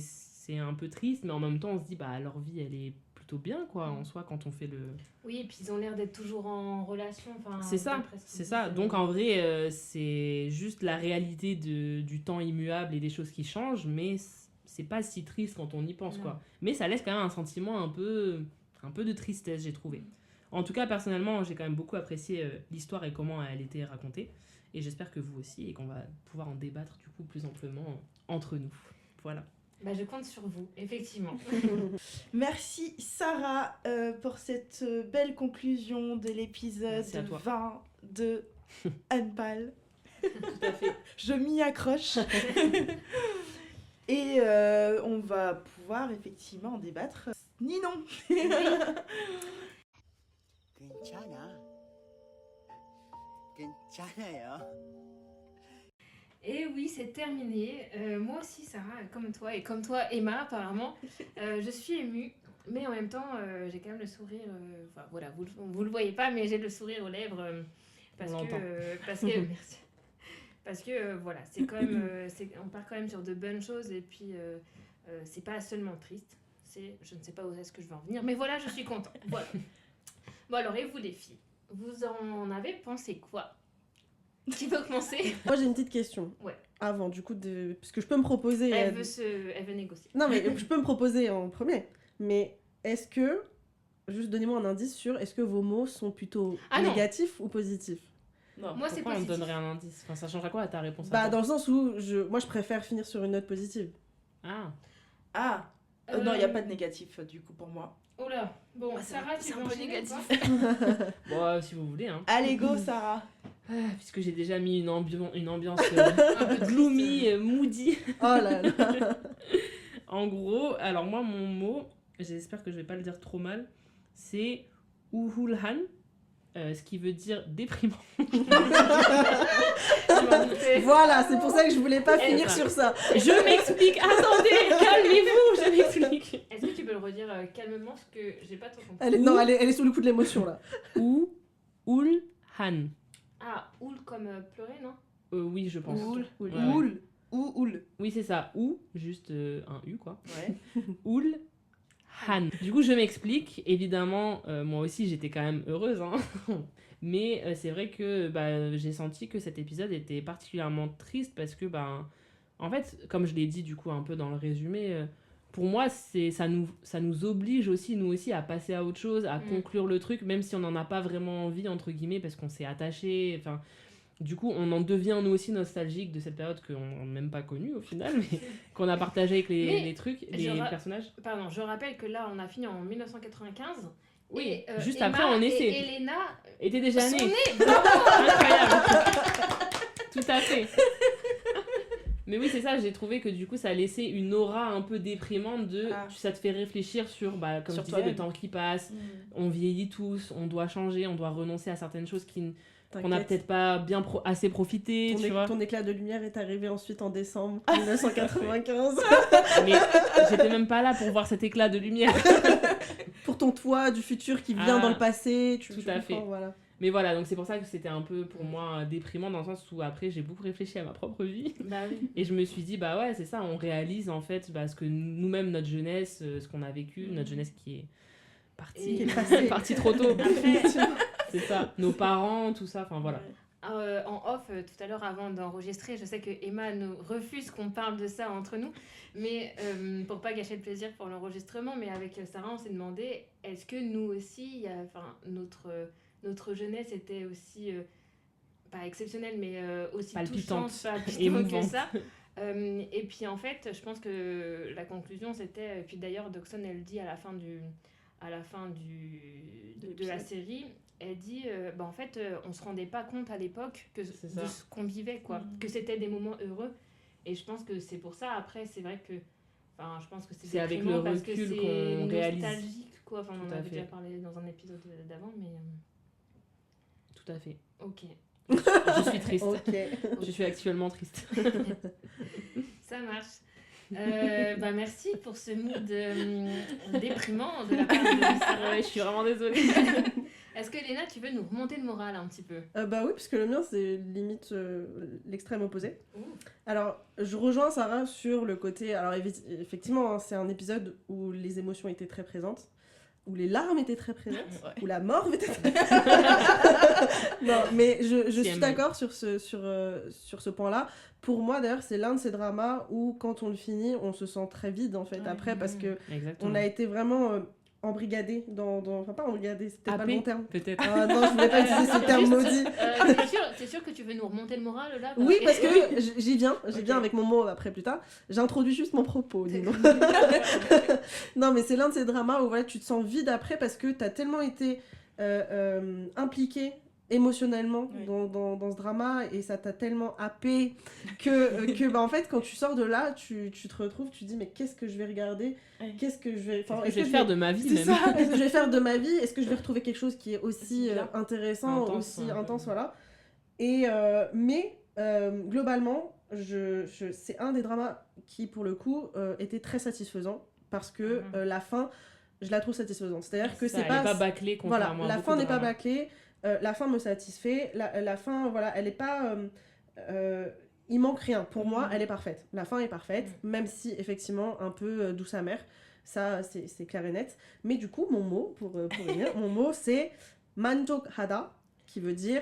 un peu triste, mais en même temps, on se dit, leur vie, elle est plutôt bien, quoi, en soi, quand on fait le... Oui, et puis ils ont l'air d'être toujours en relation. C'est ça. Donc, en vrai, c'est juste la réalité du temps immuable et des choses qui changent, mais c'est pas si triste quand on y pense, quoi. Mais ça laisse quand même un sentiment un peu de tristesse, j'ai trouvé. En tout cas, personnellement, j'ai quand même beaucoup apprécié l'histoire et comment elle était racontée. Et j'espère que vous aussi, et qu'on va pouvoir en débattre du coup plus amplement entre nous. Voilà. Je compte sur vous, effectivement. Merci Sarah pour cette belle conclusion de l'épisode 20 de Anpal. Tout à fait. Je m'y accroche. Et on va pouvoir effectivement en débattre. Ninon. Et oui, c'est terminé. Moi aussi, Sarah, comme toi, et comme toi, Emma, apparemment, je suis émue. Mais en même temps, j'ai quand même le sourire... voilà, vous le voyez pas, mais j'ai le sourire aux lèvres. Parce que merci. Parce que, voilà, c'est quand même... on part quand même sur de bonnes choses. Et puis, c'est pas seulement triste. Je ne sais pas où est-ce que je vais en venir. Mais voilà, je suis contente. Voilà. Bon, alors, et vous, les filles, vous en avez pensé quoi? Qui peut commencer? Moi, j'ai une petite question. Ouais. Avant, du coup, parce que je peux me proposer... Elle veut négocier. Non, mais je peux me proposer en premier. Mais est-ce que... Juste donnez-moi un indice sur... Est-ce que vos mots sont plutôt négatifs ou positifs? Non, moi, c'est pourquoi on positif. me donnerait un indice? Enfin, ça changerait quoi à ta réponse? Dans le sens où moi, je préfère finir sur une note positive. Non, il n'y a pas de négatif, du coup, pour moi. Oh là. Bon, Sarah, tu veux enchaîner ou pas? Bon, si vous voulez. Hein. Allez, go, Sarah. Puisque j'ai déjà mis une ambiance un peu gloomy, moody. Oh là là. En gros, alors moi, mon mot, j'espère que je vais pas le dire trop mal, c'est Uhulhan, ce qui veut dire déprimant. Voilà, c'est pour ça que je voulais pas finir sur ça. Je m'explique, attendez, calmez-vous, je m'explique. Est-ce que tu peux le redire calmement, parce que j'ai pas trop compris. Elle est sous le coup de l'émotion, là. Uhulhan. Ah, oul comme pleurer, non? Oui, je pense. Oul. Oui, c'est ça. Ou, juste un U, quoi. Ouais. Oul. Han. Du coup, je m'explique. Évidemment, moi aussi, j'étais quand même heureuse. Hein. Mais c'est vrai que j'ai senti que cet épisode était particulièrement triste parce que, en fait, comme je l'ai dit du coup un peu dans le résumé, pour moi, ça nous oblige aussi, nous aussi, à passer à autre chose, à conclure le truc, même si on n'en a pas vraiment envie, entre guillemets, parce qu'on s'est attaché. Enfin, du coup, on en devient nous aussi nostalgique de cette période qu'on n'a même pas connue au final, mais qu'on a partagé avec les trucs, les personnages. Pardon, je rappelle que là, on a fini en 1995. Oui, et, juste Emma après, on essaie. Et Elena était déjà sont née. Bravo. Incroyable. Tout à fait. Mais oui, c'est ça, j'ai trouvé que du coup, ça laissait une aura un peu déprimante ça te fait réfléchir sur, comme Sur tu disais, le toi-même. temps qui passe, on vieillit tous, on doit changer, on doit renoncer à certaines choses qu'on n'a T'inquiète. peut-être pas assez profité, tu vois. Ton éclat de lumière est arrivé ensuite en décembre 1995. Mais j'étais même pas là pour voir cet éclat de lumière. Pour ton toi du futur qui vient dans le passé. Tu tout à fait. Voilà. Mais voilà, donc c'est pour ça que c'était un peu pour moi déprimant dans le sens où après j'ai beaucoup réfléchi à ma propre vie. Bah oui. Et je me suis dit, bah ouais, c'est ça, on réalise en fait ce que nous-mêmes, notre jeunesse, ce qu'on a vécu, notre jeunesse qui est partie, Et- partie trop tôt. Après, C'est ça, nos parents, tout ça, enfin voilà. en off, tout à l'heure, avant d'enregistrer, je sais que Emma nous refuse qu'on parle de ça entre nous, mais pour pas gâcher le plaisir pour l'enregistrement, mais avec Sarah, on s'est demandé, est-ce que nous aussi, notre jeunesse était aussi, pas exceptionnelle, mais aussi Palpitante, touchante, palpitante que émouvante. ça. Et puis en fait, je pense que la conclusion c'était, et puis d'ailleurs Doxon elle dit à la fin de la série, elle dit en fait on se rendait pas compte à l'époque de ce qu'on vivait quoi, que c'était des moments heureux, et je pense que c'est pour ça. Après c'est vrai que je pense que c'est avec le parce que recul c'est qu'on réalise. nostalgique quoi, on en Tout à avait fait. déjà parlé dans un épisode d'avant, mais Tout à fait. ok. Je suis triste. Ok. Je suis actuellement triste. Ça marche. Merci pour ce mood déprimant de la part de Je suis vraiment désolée. Est-ce que Léna, tu veux nous remonter le moral un petit peu? Bah oui, parce que le mien, c'est limite l'extrême opposé. Ouh. Alors, je rejoins Sarah sur le côté... Alors, effectivement, hein, c'est un épisode où les émotions étaient très présentes, où les larmes étaient très présentes, où la mort était très présente. Non, mais je suis d'accord sur ce point-là. Pour moi, d'ailleurs, c'est l'un de ces dramas où, quand on le finit, on se sent très vide, en fait, après, parce que Exactement. on a été vraiment... embrigadé enfin pas embrigadé, c'était pas le bon terme. Peut-être. Ah non, je voulais pas utiliser ce terme maudit. T'es sûr que tu veux nous remonter le moral là? Oui, parce que j'y viens avec mon mot après plus tard. J'introduis juste mon propos, dis donc. Non, mais c'est l'un de ces dramas où voilà, tu te sens vide après parce que t'as tellement été impliqué émotionnellement dans ce drama, et ça t'a tellement happé que en fait quand tu sors de là tu te retrouves, tu te dis mais qu'est-ce que je vais regarder, qu'est-ce que je vais faire de ma vie c'est même. ça, qu'est-ce que je vais faire de ma vie, est-ce que je vais retrouver quelque chose qui est aussi intéressant, Intense, aussi intense, voilà. Et mais globalement c'est un des dramas qui pour le coup était très satisfaisant parce que la fin je la trouve satisfaisante, c'est-à-dire que c'est pas bâclée, contrairement voilà, à la beaucoup fin de n'est pas dramas. bâclée, la fin me satisfait, la fin voilà, elle est pas il manque rien pour moi, elle est parfaite, la fin est parfaite, même si effectivement un peu douce amère, ça c'est clair et net. Mais du coup mon mot pour finir, mon mot c'est manjokhada, qui veut dire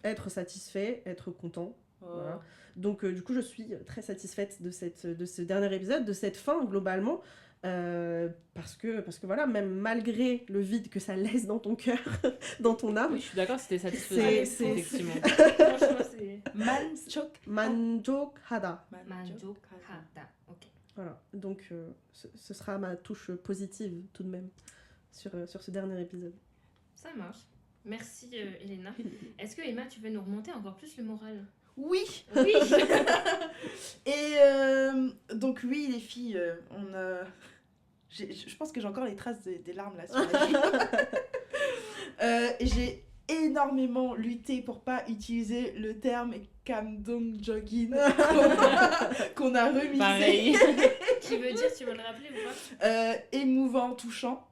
être satisfait, être content. Voilà. Donc du coup je suis très satisfaite de ce dernier épisode, de cette fin globalement, parce que voilà, même malgré le vide que ça laisse dans ton cœur, dans ton âme. Oui, je suis d'accord, c'était satisfaisant, c'est effectivement. Franchement, c'est manjokhada. Manjokhada. Ok. Voilà, donc ce sera ma touche positive tout de même sur ce dernier épisode. Ça marche. Merci Elena. Est-ce que Emma, tu veux nous remonter encore plus le moral? Oui. Oui. Et donc oui les filles, je pense que j'ai encore les traces des larmes là sur la joue. J'ai énormément lutté pour pas utiliser le terme kamdongjogin qu'on a remisé. Pareil. Tu veux le rappeler ou pas? Émouvant, touchant.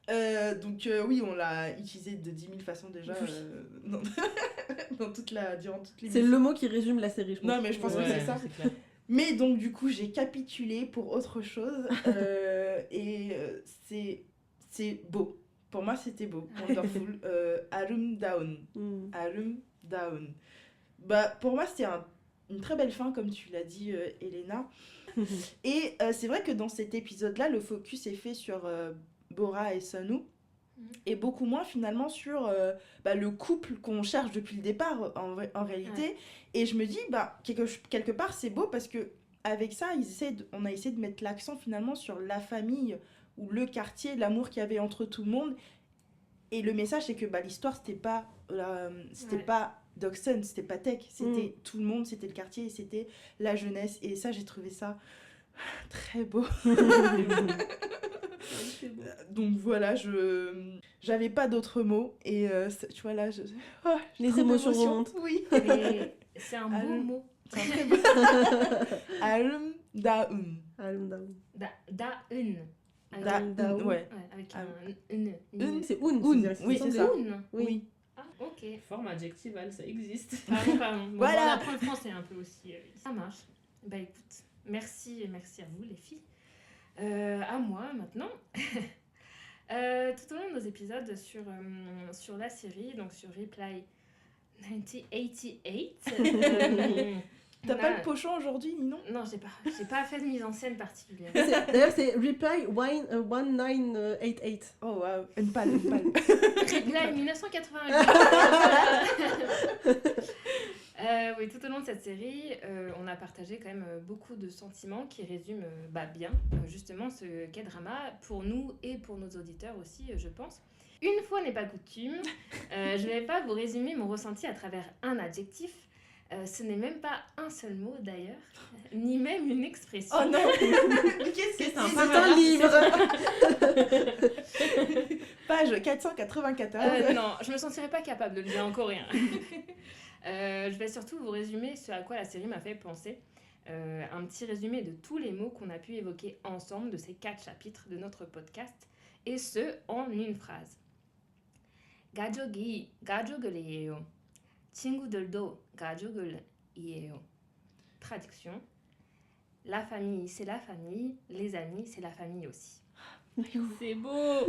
Donc oui, on l'a utilisé de 10 000 façons déjà durant toute l'émission. C'est le mot qui résume la série, je pense. Non mais je pense que c'est ça. Clair. Mais donc du coup j'ai capitulé pour autre chose c'est beau. Pour moi c'était beau. Wonderful. Arum Down. Arum Down. Bah pour moi c'était une très belle fin comme tu l'as dit Elena. Et c'est vrai que dans cet épisode là le focus est fait sur Bora et Sunwoo, et beaucoup moins finalement sur le couple qu'on cherche depuis le départ en réalité. Ouais. Et je me dis quelque part c'est beau parce que avec ça on a essayé de mettre l'accent finalement sur la famille ou le quartier, l'amour qu'il y avait entre tout le monde, et le message c'est que l'histoire c'était pas Dawson, c'était pas tech, c'était tout le monde, c'était le quartier, c'était la jeunesse. Et ça, j'ai trouvé ça très beau. Donc voilà, j'avais pas d'autres mots. Et tu vois là, Les trop émotions d'émotions. remontent. Oui. Mais c'est un beau Allô. mot. C'est un très beau. Alm Daum. Da-un. Da-un, ouais. Ouais, avec un un. C'est un. Un, c'est-à-dire que oui, c'est c'est ça. ça. Un. Oui. Ah, ok. Forme adjectivale, ça existe. Pardon. Bon, Voilà. on apprend le français un peu aussi. Ça marche. Bah écoute, merci à vous les filles. À moi maintenant. Tout au long de nos épisodes sur la série, donc sur Reply 1988. T'as pas le pochon aujourd'hui, non? Non, j'ai pas fait de mise en scène particulière. D'ailleurs, c'est Reply 1988. Oh waouh, une palme. Reply 1988. Oui, tout au long de cette série, on a partagé quand même beaucoup de sentiments qui résument bien justement ce K-drama pour nous et pour nos auditeurs aussi, je pense. Une fois n'est pas coutume, je vais pas vous résumer mon ressenti à travers un adjectif. Ce n'est même pas un seul mot d'ailleurs, ni même une expression. Oh non. Qu'est-ce que c'est? C'est un livre. Page 494. Non, je me sentirais pas capable de le dire en coréen. Je vais surtout vous résumer ce à quoi la série m'a fait penser. Un petit résumé de tous les mots qu'on a pu évoquer ensemble de ces 4 chapitres de notre podcast, et ce en une phrase. 가족이 가족을이에요. 친구들도 가족을이에요. Traduction. La famille, c'est la famille. Les amis, c'est la famille aussi. C'est beau.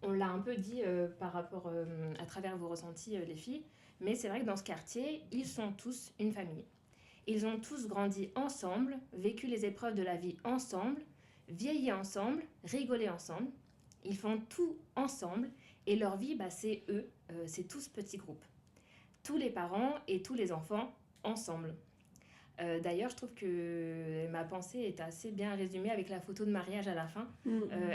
On l'a un peu dit par rapport à travers vos ressentis, les filles, mais c'est vrai que dans ce quartier, ils sont tous une famille. Ils ont tous grandi ensemble, vécu les épreuves de la vie ensemble, vieilli ensemble, rigolé ensemble. Ils font tout ensemble et leur vie, c'est eux, c'est tout ce petit groupe. Tous les parents et tous les enfants ensemble. D'ailleurs, je trouve que ma pensée est assez bien résumée avec la photo de mariage à la fin.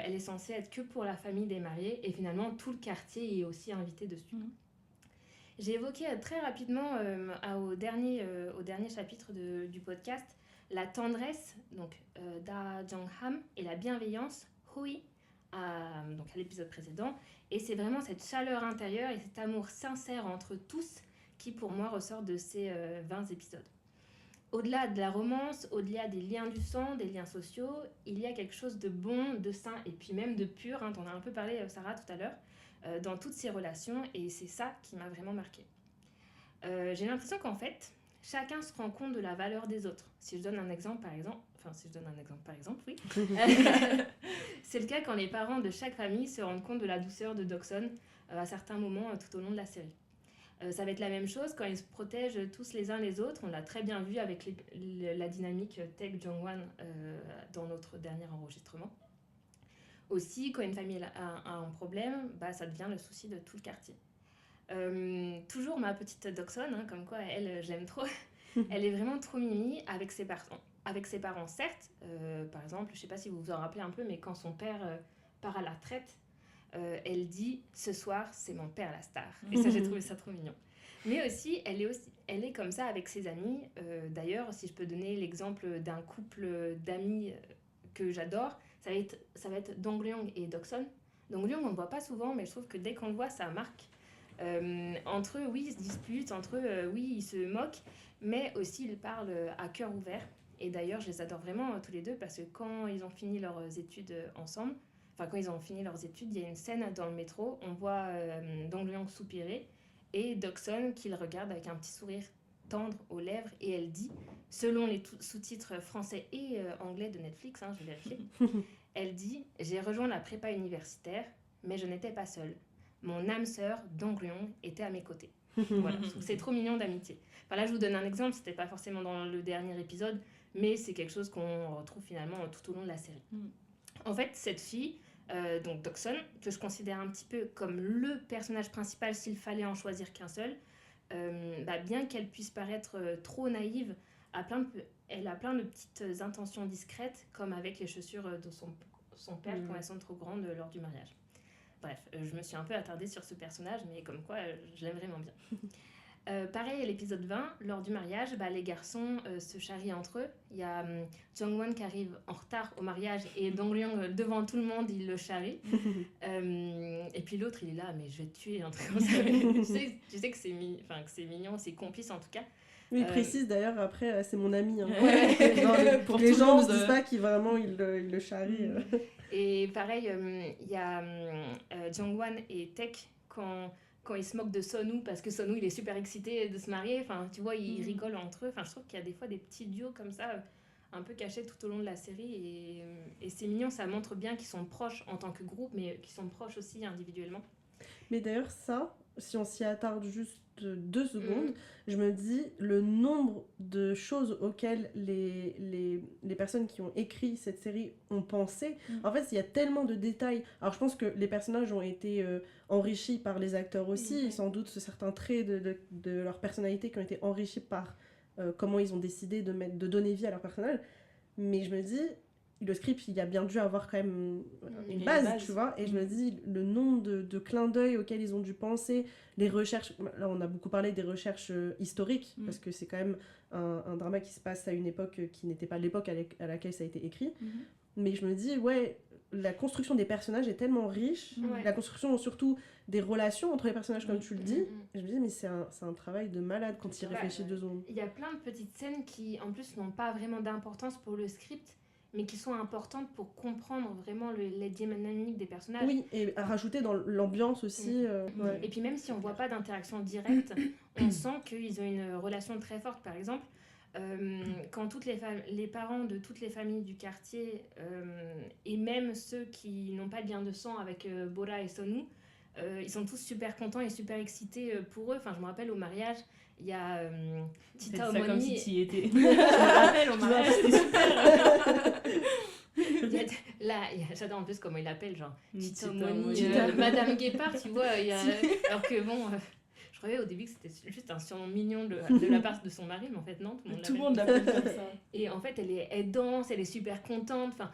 Elle est censée être que pour la famille des mariés et finalement tout le quartier est aussi invité dessus. J'ai évoqué très rapidement au dernier chapitre du podcast la tendresse donc Da Jong-ham et la bienveillance Hui donc à l'épisode précédent, et c'est vraiment cette chaleur intérieure et cet amour sincère entre tous qui pour moi ressort de ces 20 épisodes. Au-delà de la romance, au-delà des liens du sang, des liens sociaux, il y a quelque chose de bon, de sain et puis même de pur, t'en as un peu parlé Sarah tout à l'heure, dans toutes ces relations, et c'est ça qui m'a vraiment marquée. J'ai l'impression qu'en fait, chacun se rend compte de la valeur des autres. Si je donne un exemple par exemple, oui. C'est le cas quand les parents de chaque famille se rendent compte de la douceur de Dawson à certains moments tout au long de la série. Ça va être la même chose quand ils se protègent tous les uns les autres. On l'a très bien vu avec la dynamique Taek Jong-wan dans notre dernier enregistrement. Aussi, quand une famille a un problème, ça devient le souci de tout le quartier. Toujours ma petite Dawson, comme quoi elle, j'aime trop. Elle est vraiment trop mimi avec ses parents, certes. Par exemple, je sais pas si vous vous en rappelez un peu, mais quand son père part à la retraite, elle dit « Ce soir, c'est mon père la star ». Et ça, j'ai trouvé ça trop mignon. Mais aussi, elle est comme ça avec ses amis. D'ailleurs, si je peux donner l'exemple d'un couple d'amis que j'adore, ça va être Dong Ryung et Dawson. Dong Ryung, on ne le voit pas souvent, mais je trouve que dès qu'on le voit, ça marque. Entre eux, oui, ils se disputent, entre eux, oui, ils se moquent, mais aussi ils parlent à cœur ouvert. Et d'ailleurs, je les adore vraiment tous les deux parce que quand ils ont fini leurs études ensemble, quand ils ont fini leurs études, il y a une scène dans le métro, on voit Dong Ryung soupirer et Dawson qui le regarde avec un petit sourire tendre aux lèvres, et elle dit, selon les sous-titres français et anglais de Netflix, j'ai vérifié, elle dit « J'ai rejoint la prépa universitaire, mais je n'étais pas seule. Mon âme sœur, Dong Ryung, était à mes côtés. » Voilà, c'est trop mignon d'amitié. Là, je vous donne un exemple, c'était pas forcément dans le dernier épisode, mais c'est quelque chose qu'on retrouve finalement tout au long de la série. En fait, cette fille, donc Dawson, que je considère un petit peu comme le personnage principal s'il fallait en choisir qu'un seul, bien qu'elle puisse paraître trop naïve, elle a plein de petites intentions discrètes, comme avec les chaussures de son père quand elles sont trop grandes lors du mariage. bref, je me suis un peu attardée sur ce personnage, mais comme quoi, je l'aime vraiment bien. Pareil, à l'épisode 20, lors du mariage, les garçons se charrient entre eux. Il y a Jongwon qui arrive en retard au mariage et Dongryung, devant tout le monde, il le charrie. Et puis l'autre, il est là, mais je vais te tuer, un truc comme ça. tu sais que c'est mignon, c'est complice en tout cas. Oui, il précise d'ailleurs, après, c'est mon ami. Hein. Ouais. Genre, Pour les tout gens le ne se monde. disent pas qu'il vraiment il le charrie. Et pareil, il y a Jongwon et Taek quand ils se moquent de Sonu, parce que Sonu, il est super excité de se marier. Enfin, tu vois, ils rigolent entre eux. Enfin, je trouve qu'il y a des fois des petits duos comme ça, un peu cachés tout au long de la série. Et c'est mignon, ça montre bien qu'ils sont proches en tant que groupe, mais qu'ils sont proches aussi individuellement. Mais d'ailleurs, ça, si on s'y attarde juste 2 secondes, je me dis le nombre de choses auxquelles les personnes qui ont écrit cette série ont pensé. En fait, il y a tellement de détails. Alors, je pense que les personnages ont été enrichis par les acteurs aussi, sans doute certains traits de leur personnalité qui ont été enrichis par comment ils ont décidé de donner vie à leur personnage. Mais je me dis, le script, il a bien dû avoir quand même une base, tu vois, et je me dis, le nombre de clins d'œil auxquels ils ont dû penser, les recherches, là on a beaucoup parlé des recherches historiques, parce que c'est quand même un drama qui se passe à une époque qui n'était pas l'époque à laquelle ça a été écrit, mais je me dis, ouais, la construction des personnages est tellement riche, la construction surtout des relations entre les personnages, comme tu le dis, je me dis, mais c'est un travail de malade quand il réfléchit 2 secondes. Il y a plein de petites scènes qui, en plus, n'ont pas vraiment d'importance pour le script, mais qui sont importantes pour comprendre vraiment les dynamiques des personnages. Oui, et à rajouter dans l'ambiance aussi. Ouais. Et puis même si on voit pas d'interaction directe, on sent qu'ils ont une relation très forte. Par exemple, quand les parents de toutes les familles du quartier, et même ceux qui n'ont pas de lien de sang avec Bora et Sonu, ils sont tous super contents et super excités pour eux. Enfin, je me rappelle au mariage, il y a Tita C'est ça comme Omoni. si tu y étais. Je me rappelle au mariage, c'était super. Là, j'adore en plus comment il l'appelle, genre Tita Omoni, Madame Guépard, tu vois. Alors que bon, je croyais au début que c'était juste un surnom mignon de la part de son mari, mais en fait non, Tout le monde l'appelle comme ça. Et en fait, elle danse, elle est super contente. Enfin,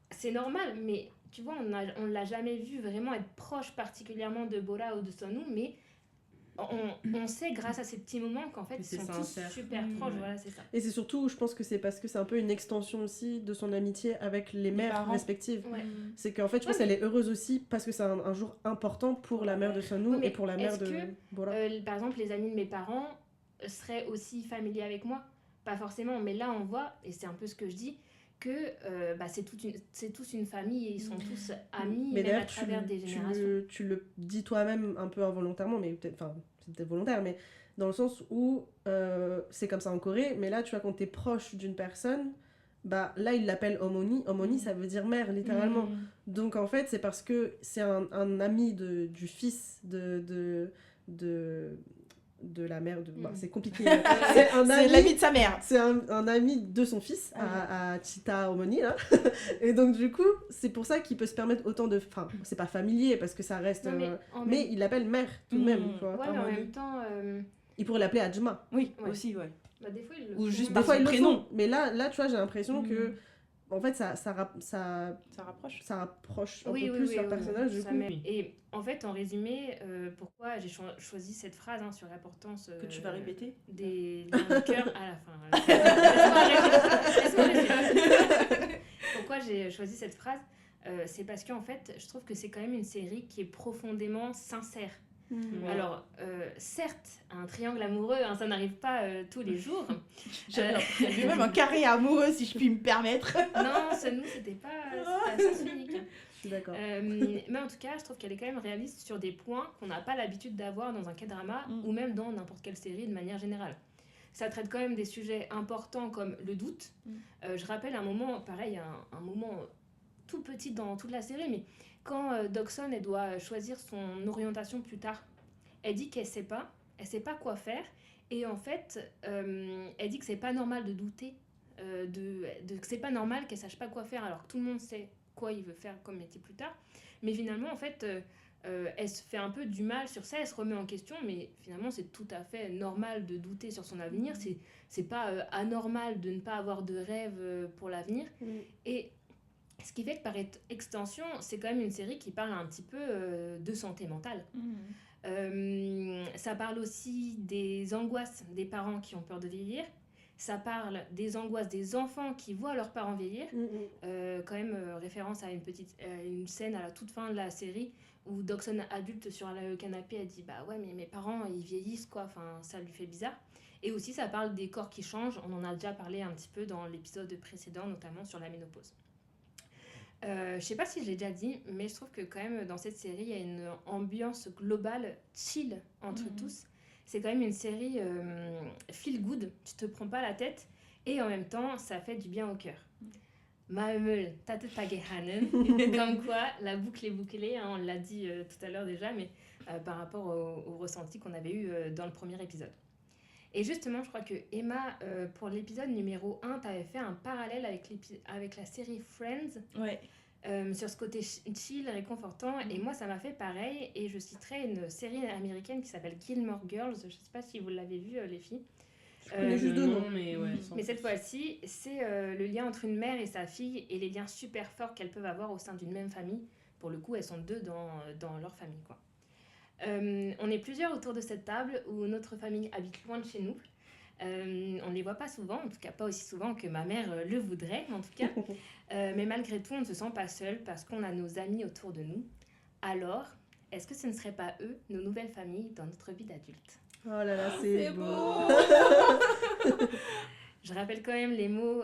c'est normal, mais tu vois, on l'a jamais vu vraiment être proche particulièrement de Bora ou de Sonu, mais on sait grâce à ces petits moments qu'en fait, ils sont tous super proches. Voilà, c'est ça. Et c'est surtout, je pense que c'est parce que c'est un peu une extension aussi de son amitié avec les mères respectives. Ouais. C'est qu'en fait, je pense qu'elle est heureuse aussi parce que c'est un jour important pour la mère de Sonu et pour la mère de Bora. Par exemple, les amis de mes parents seraient aussi familiers avec moi. Pas forcément, mais là, on voit, et c'est un peu ce que je dis, que c'est tous une famille et ils sont tous amis, mais même à travers des générations. Tu le dis toi-même un peu involontairement, mais c'est peut-être volontaire, mais dans le sens où c'est comme ça en Corée, mais là, tu vois, quand t'es proche d'une personne, là, il l'appelle Omoni. Omoni, ça veut dire mère, littéralement. Donc, en fait, c'est parce que c'est un ami du fils de la mère de... c'est compliqué. C'est l'ami de sa mère. C'est un ami de son fils, à Chita Omoni, là. Et donc, du coup, c'est pour ça qu'il peut se permettre autant de... Enfin, c'est pas familier, parce que ça reste... Non, mais il l'appelle mère, tout de même, tu vois. Ouais, mais en même temps... Il pourrait l'appeler Adjma. Oui, aussi, ouais. Des fois, Ou juste des fois, il le prénom. font. Mais là, tu vois, j'ai l'impression que... En fait, ça rapproche. Ça rapproche un peu plus leur personnage, du coup. Et en fait, en résumé, pourquoi j'ai choisi cette phrase sur l'importance... que tu vas répéter des liens de cœur à la fin. Laisse-moi réfléchir. Pourquoi j'ai choisi cette phrase c'est parce qu'en fait, je trouve que c'est quand même une série qui est profondément sincère. Alors, certes, un triangle amoureux, ça n'arrive pas tous les jours. J'ai même un carré amoureux, si je puis me permettre. Non, nous, c'était pas à sens unique. Je suis d'accord. Mais en tout cas, je trouve qu'elle est quand même réaliste sur des points qu'on n'a pas l'habitude d'avoir dans un K-drama ou même dans n'importe quelle série de manière générale. Ça traite quand même des sujets importants comme le doute. Je rappelle un moment, pareil, un moment tout petit dans toute la série, mais quand Doksun, elle doit choisir son orientation plus tard, elle dit qu'elle sait pas quoi faire, et en fait, elle dit que c'est pas normal de douter, que c'est pas normal qu'elle sache pas quoi faire, alors que tout le monde sait quoi il veut faire comme métier plus tard, mais finalement, en fait, elle se fait un peu du mal sur ça, elle se remet en question, mais finalement, c'est tout à fait normal de douter sur son avenir, c'est pas anormal de ne pas avoir de rêve pour l'avenir, et Ce qui fait que par extension, c'est quand même une série qui parle un petit peu de santé mentale. Ça parle aussi des angoisses des parents qui ont peur de vieillir. Ça parle des angoisses des enfants qui voient leurs parents vieillir. Quand même, référence à une scène à la toute fin de la série où Dawson, adulte sur le canapé, a dit bah ouais, mais mes parents ils vieillissent quoi, enfin ça lui fait bizarre. Et aussi, ça parle des corps qui changent. On en a déjà parlé un petit peu dans l'épisode précédent, notamment sur la ménopause. Je sais pas si j'ai déjà dit, mais je trouve que quand même dans cette série, il y a une ambiance globale chill entre tous. C'est quand même une série feel good, tu te prends pas la tête, et en même temps, ça fait du bien au cœur. Maemel tatetagehanen, comme quoi la boucle est bouclée, hein, on l'a dit tout à l'heure déjà, mais par rapport au ressenti qu'on avait eu dans le premier épisode. Et justement, je crois que Emma, pour l'épisode numéro 1, tu avais fait un parallèle avec la série Friends, sur ce côté chill, réconfortant. Et moi, ça m'a fait pareil. Et je citerai une série américaine qui s'appelle Gilmore Girls. Je ne sais pas si vous l'avez vue, les filles. Je connais juste deux noms. Mais cette fois-ci, c'est le lien entre une mère et sa fille et les liens super forts qu'elles peuvent avoir au sein d'une même famille. Pour le coup, elles sont deux dans leur famille, quoi. On est plusieurs autour de cette table où notre famille habite loin de chez nous. On ne les voit pas souvent, en tout cas pas aussi souvent que ma mère le voudrait, en tout cas. Mais malgré tout, on ne se sent pas seul parce qu'on a nos amis autour de nous. Alors, est-ce que ce ne serait pas eux, nos nouvelles familles, dans notre vie d'adulte ? Oh là là, c'est beau. Je rappelle quand même les mots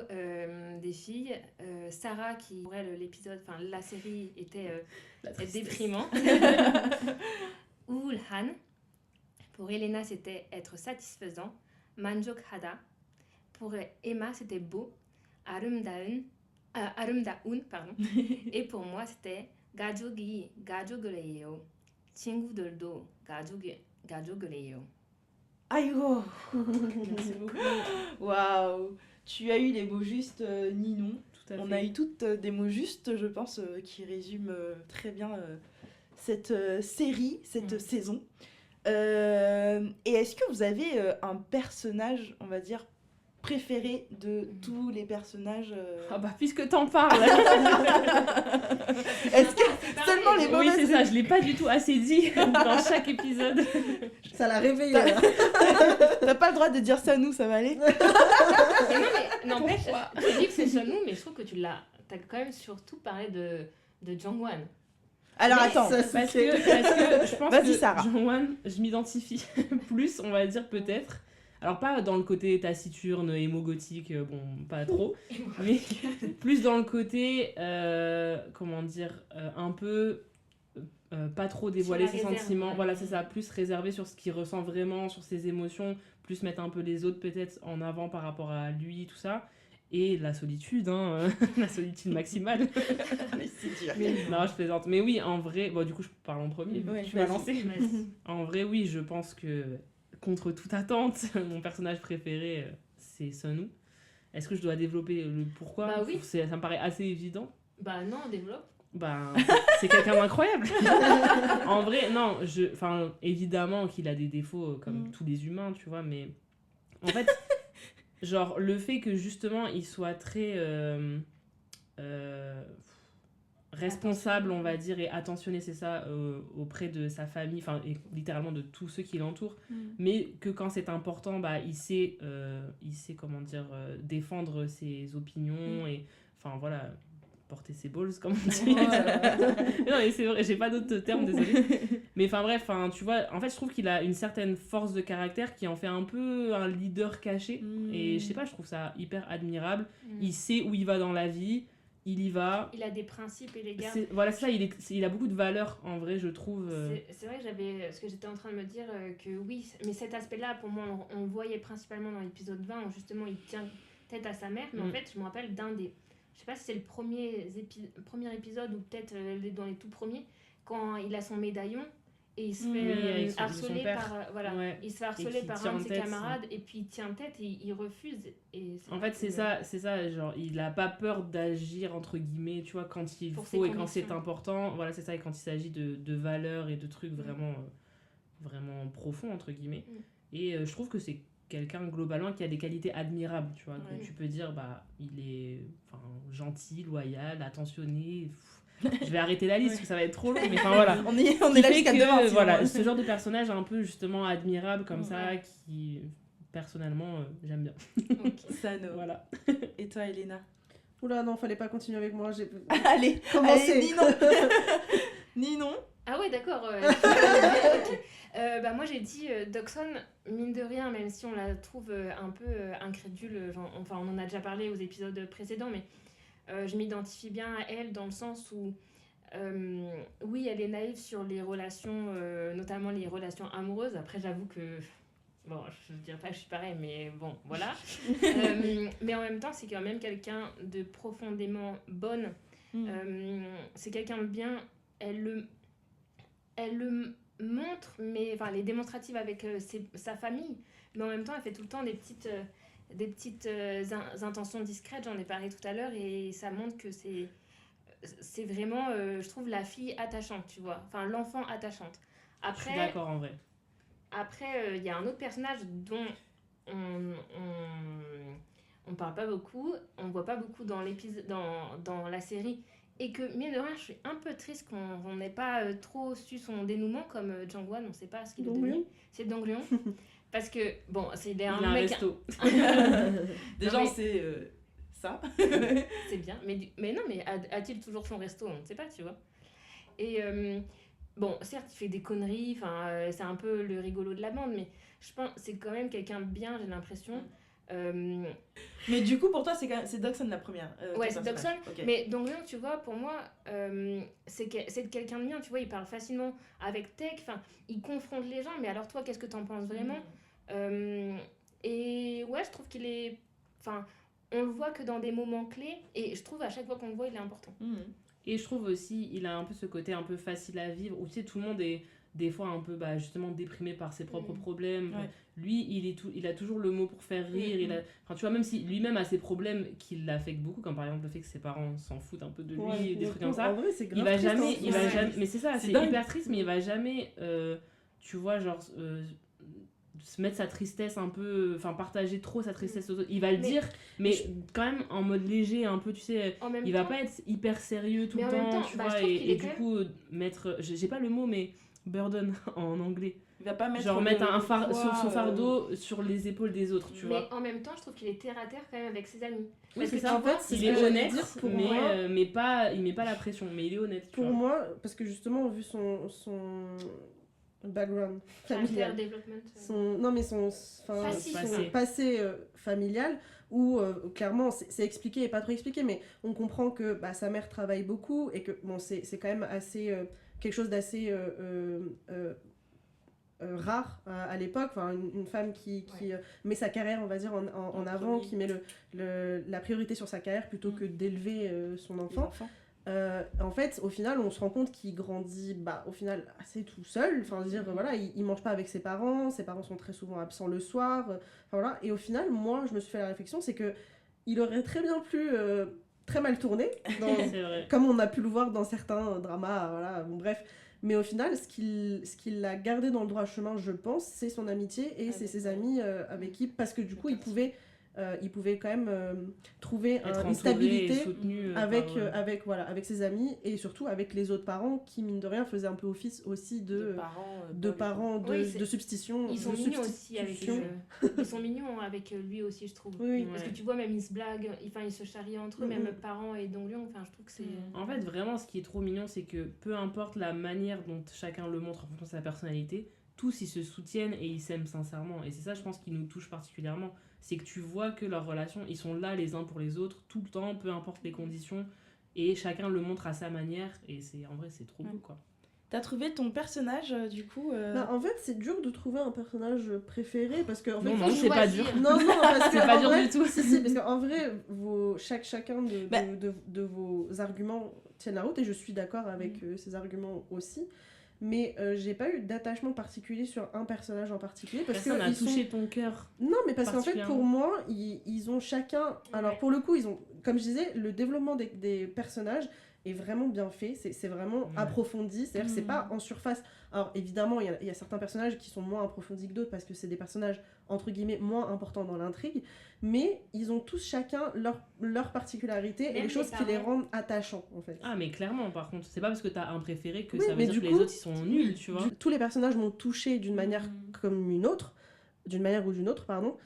des filles. Sarah, qui pour elle, la série était déprimant. Ulhan. Pour Elena, c'était être satisfaisant. Manjok Hada. Pour Emma, c'était beau. Arumdaun, pardon. Et pour moi, c'était Gajogi, Gajogureo. Chinguderdo, Gajogureo. Aïe-oh. Merci beaucoup. Waouh. Tu as eu les mots justes, Ninon. Tout à fait. On a eu toutes des mots justes, je pense, qui résument très bien cette série, cette saison. Et est-ce que vous avez un personnage, on va dire, préféré de tous les personnages Ah bah puisque t'en parles. Est-ce que seulement les mauvaises... Oui c'est ça, je l'ai pas du tout assez dit dans chaque épisode. Ça l'a réveillé là. T'as pas le droit de dire ça nous, ça va aller. Mais n'empêche, tu dis que c'est Sonu, mais je trouve que t'as quand même surtout parlé de Jongwon. Alors Mais attends, Parce que je pense Vas-y, que Sarah. Jongwon, je m'identifie plus, on va dire peut-être. Alors pas dans le côté taciturne, émo-gothique, bon, pas trop, mais plus dans le côté, comment dire, un peu pas trop dévoiler Sur la ses réserve, sentiments. ouais. Voilà, c'est ça, plus réservé sur ce qu'il ressent vraiment, sur ses émotions, plus mettre un peu les autres peut-être en avant par rapport à lui, tout ça. Et la solitude, hein, la solitude maximale. Mais c'est dur. Non, je plaisante. Mais oui, en vrai, bon, du coup, je parle en premier. Ouais, Tu m'as vas-y. lancé. En vrai, oui, je pense que, contre toute attente, mon personnage préféré, c'est Sonu. Est-ce que je dois développer le pourquoi ? Bah oui. Ça me paraît assez évident. Bah non, développe. Bah, c'est quelqu'un d'incroyable. En vrai, non, évidemment qu'il a des défauts comme tous les humains, tu vois, mais en fait, genre, le fait que justement il soit très responsable, on va dire, et attentionné, c'est ça, auprès de sa famille, enfin, et littéralement de tous ceux qui l'entourent, mais que quand c'est important, bah, il sait comment dire, défendre ses opinions et, enfin, voilà, porter ses balls, comme on dit. Non, mais c'est vrai, j'ai pas d'autres termes, désolé. Mais enfin, bref, tu vois, en fait, je trouve qu'il a une certaine force de caractère qui en fait un peu un leader caché. Et je sais pas, je trouve ça hyper admirable. Il sait où il va dans la vie. Il y va. Il a des principes et les garde. Voilà, c'est ça, il a beaucoup de valeurs, en vrai, je trouve. C'est vrai que parce que j'étais en train de me dire que oui, mais cet aspect-là, pour moi, on le voyait principalement dans l'épisode 20, où justement il tient tête à sa mère. Mais en fait, je me rappelle d'un des... Je sais pas si c'est le premier épisode ou peut-être dans les tout premiers, quand il a son médaillon et il se fait harceler par... il se fait harceler par un de ses camarades et puis il tient tête et il refuse. Et en fait, c'est ça, genre, il a pas peur d'agir, entre guillemets, tu vois, quand il faut et quand c'est important. Voilà, c'est ça, et quand il s'agit de valeurs et de trucs vraiment, vraiment profonds, entre guillemets. Et je trouve que c'est quelqu'un globalement qui a des qualités admirables, tu vois, Ouais. que tu peux dire, bah, il est gentil, loyal, attentionné. Je vais arrêter la liste, parce que ça va être trop long, mais enfin voilà. On est Qui là fait jusqu'à que, demain. sinon. voilà, ce genre de personnage un peu justement admirable comme ça, Ouais. qui personnellement j'aime bien. Ok. Sano. Voilà. Et toi, Elena? Oula, non, fallait pas continuer avec moi. J'ai Allez, commencé. allez, Ninon. Ninon. Ah ouais, d'accord. Ok. Bah, moi, j'ai dit Dawson, mine de rien, même si on la trouve un peu incrédule, enfin, on en a déjà parlé aux épisodes précédents, mais je m'identifie bien à elle dans le sens où, oui, elle est naïve sur les relations, notamment les relations amoureuses. Après, j'avoue que, bon, je ne dirais pas que je suis pareille, mais bon, voilà. Mais en même temps, c'est quand même quelqu'un de profondément bonne. C'est quelqu'un de bien. Elle le montre, mais enfin, elle est démonstrative avec sa famille, mais en même temps, elle fait tout le temps des petites intentions discrètes. J'en ai parlé tout à l'heure, et ça montre que c'est vraiment, je trouve, la fille attachante, tu vois, enfin l'enfant attachante. Je suis d'accord en vrai. Après, il y a un autre personnage dont on parle pas beaucoup, on voit pas beaucoup dans la série, et que, mine de rien, je suis un peu triste qu'on n'ait pas trop su son dénouement, comme Jang-Won, on sait pas ce qu'il est devenu. C'est Dong-ryun. Parce que, bon, il est Il un a un mec... resto. Déjà, mais- c'est ça. C'est bien, mais non, mais a-t-il toujours son resto? On ne sait pas, tu vois. Et bon, certes, il fait des conneries, c'est un peu le rigolo de la bande, mais je pense que c'est quand même quelqu'un de bien, j'ai l'impression. Mais du coup, pour toi, c'est Dawson la première. Ouais, ton c'est personnage. Dawson, Ok. mais Dong-ryun, tu vois, pour moi, c'est quelqu'un de bien, tu vois, il parle facilement avec Taek, il confronte les gens, mais alors toi, qu'est-ce que t'en penses vraiment? Et ouais, je trouve qu'il est... on le voit que dans des moments clés, et je trouve à chaque fois qu'on le voit, il est important. Et je trouve aussi, il a un peu ce côté un peu facile à vivre, où tu sais, tout le monde est des fois un peu justement déprimé par ses propres problèmes. Ouais. Lui, il a toujours le mot pour faire rire. Tu vois, même si lui-même a ses problèmes qui l'affectent beaucoup, comme par exemple le fait que ses parents s'en foutent un peu de lui, des trucs comme ça. En vrai, c'est grave Il va triste, jamais, hein. il va Ouais. jamais, mais c'est ça, C'est c'est dingue. hyper triste, mais il va jamais, tu vois, genre, se mettre sa tristesse un peu, partager trop sa tristesse aux autres. Il va le Mais dire, mais quand même en mode léger, un peu, tu sais, En même il va temps, pas être hyper sérieux tout Mais le en même temps, temps, tu je vois, trouve qu'il et est du quand coup, mettre, j'ai pas le mot, mais burden en anglais. Il va pas mettre Genre mettre le son poids, fardeau sur les épaules des autres, tu vois. mais en même temps, je trouve qu'il est terre à terre quand même avec ses amis. Oui, Parce c'est que ça. tu En vois, fait, c'est Il ce est que j'allais honnête, dire pour mais, moi. il met pas la pression, mais il est honnête, tu Pour vois. moi, parce que justement, vu son background familial, development. non mais son passé familial, où clairement c'est expliqué et pas trop expliqué, mais on comprend que sa mère travaille beaucoup et que bon, c'est quand même assez quelque chose d'assez rare à l'époque, une femme qui met sa carrière, on va dire, en avant, qui met la priorité sur sa carrière plutôt que d'élever son les enfant. enfants. En fait, au final, on se rend compte qu'il grandit au final assez tout seul. Enfin, je veux dire, voilà, il mange pas avec ses parents sont très souvent absents le soir. Voilà. Et au final, moi, je me suis fait la réflexion, c'est que il aurait très bien pu très mal tourner, C'est vrai. comme on a pu le voir dans certains dramas, voilà, bon, bref. Mais au final, ce qu'il a gardé dans le droit chemin, je pense, c'est son amitié et c'est ses amis avec qui, parce que du coup, il pouvait quand même trouver Être une entouré et stabilité soutenu avec ses amis et surtout avec les autres parents qui, mine de rien, faisaient un peu office aussi de parents Oui, de substitution. Ils sont de mignons aussi avec substitution. ils sont mignons avec lui aussi, je trouve. Oui. Parce que tu vois, même ils se blaguent, ils se charrient entre eux, même parents et Dong-ryun, je trouve que c'est... En fait, vraiment, ce qui est trop mignon, c'est que peu importe la manière dont chacun le montre en fonction de sa personnalité, tous ils se soutiennent et ils s'aiment sincèrement. Et c'est ça, je pense, qui nous touche particulièrement. C'est que tu vois que leurs relations, ils sont là les uns pour les autres, tout le temps, peu importe les conditions. Et chacun le montre à sa manière. Et en vrai, c'est trop beau, quoi. T'as trouvé ton personnage, du coup En fait, c'est dur de trouver un personnage préféré parce que en fait, Non, c'est pas dur. Non, parce que C'est pas en dur vrai, du tout. si, parce qu'en vrai, chacun de vos arguments tiennent la route et je suis d'accord avec ces arguments aussi. Mais j'ai pas eu d'attachement particulier sur un personnage en particulier parce Personne n'a que touché ton cœur. non, mais parce qu'en fait, pour moi, ils ont chacun. Alors, pour le coup, ils ont comme je disais, le développement des personnages est vraiment bien fait, c'est vraiment approfondi, c'est-à-dire que c'est pas en surface. Alors évidemment, il y a certains personnages qui sont moins approfondis que d'autres parce que c'est des personnages entre guillemets moins importants dans l'intrigue, mais ils ont tous chacun leur particularité et Même les choses les qui les parents. rendent attachants en fait. Ah, mais clairement, par contre, c'est pas parce que t'as un préféré que Oui, ça veut mais dire du que coup, les autres ils sont nuls, tu vois. Tous les personnages m'ont touché d'une manière comme une autre, d'une manière ou d'une autre, pardon.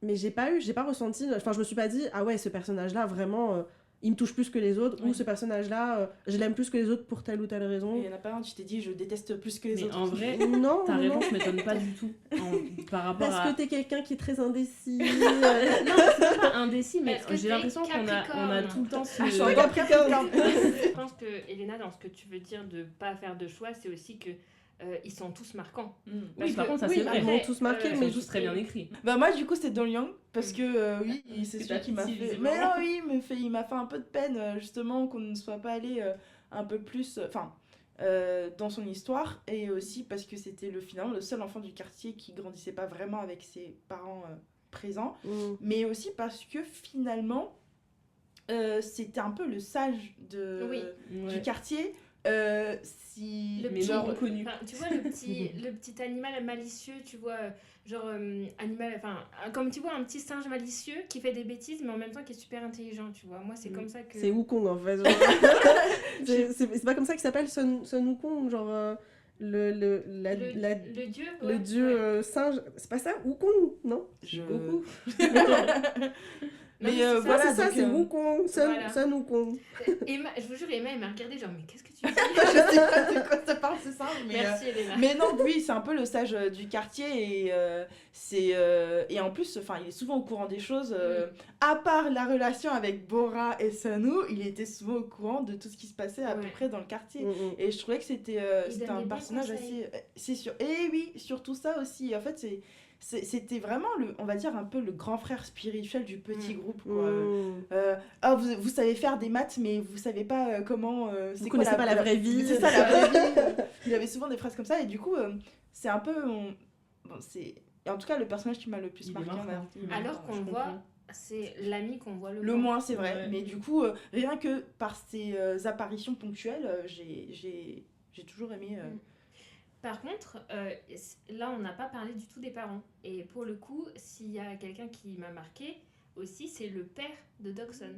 Mais j'ai pas ressenti, enfin je me suis pas dit ah ouais ce personnage là vraiment il me touche plus que les autres, ou ce personnage là je l'aime plus que les autres pour telle ou telle raison. Il y en a pas un, tu t'es dit je déteste plus que les Mais autres. en vrai, Non, ta non, réponse m'étonne pas du tout. Par rapport parce à. que t'es quelqu'un qui est très indécis. Non, c'est même pas indécis, mais Parce que j'ai t'es l'impression qu'on a tout le temps ce. Je suis encore Capricorne. Je pense que, Elena, dans ce que tu veux dire de pas faire de choix, c'est aussi que ils sont tous marquants. Oui, par contre, ça oui, c'est vrai. ils m'ont tous marqué, Ils mais sont tous très bien écrits. Bah moi du coup c'est Don Young parce que oui c'est Que celui t'as qui m'a pitié, fait visiblement. mais non oui il m'a fait un peu de peine justement qu'on ne soit pas allé un peu plus dans son histoire et aussi parce que c'était finalement le seul enfant du quartier qui grandissait pas vraiment avec ses parents présents, mais aussi parce que finalement c'était un peu le sage Oui. du quartier si Le Mais petit- non reconnu. Enfin, tu vois le petit animal malicieux, tu vois, genre animal, enfin, comme tu vois un petit singe malicieux qui fait des bêtises, mais en même temps qui est super intelligent, tu vois. Moi, c'est comme ça que. c'est Wukong en fait. Genre. c'est pas comme ça qu'il s'appelle Sun Wukong, genre Le dieu. le ouais, dieu ouais. singe, c'est pas ça Wukong, non? Goku. mais Non, mais c'est voilà c'est ça, donc, c'est Wukong, Voilà. Sun Wukong. Emma, je vous jure, Emma, elle m'a regardé genre, mais qu'est-ce que tu dis? je sais pas de quoi ça parle c'est simple mais Merci, Elena. mais non, oui, c'est un peu le sage du quartier et et en plus, enfin, il est souvent au courant des choses. À part la relation avec Bora et Sanu, il était souvent au courant de tout ce qui se passait à peu Ouais. près dans le quartier. Mm. Et je trouvais que c'était Il donne un des bons personnage conseils. assez, c'est sûr. Et oui, surtout ça aussi. En fait, c'était vraiment on va dire un peu le grand frère spirituel du petit groupe quoi. Ah, vous savez faire des maths mais vous savez pas comment c'est Vous quoi connaissez pas la vraie vie. c'est ça la vraie vie. Il avait souvent des phrases comme ça et du coup c'est un peu bon, c'est et en tout cas le personnage qui m'a le plus Il est marqué marquant. Alors qu'on Je voit, comprends. c'est l'ami qu'on voit le moins c'est vrai Ouais. mais du coup rien que par ses apparitions ponctuelles j'ai toujours aimé Par contre, là, on n'a pas parlé du tout des parents. Et pour le coup, s'il y a quelqu'un qui m'a marqué aussi, c'est le père de Dawson.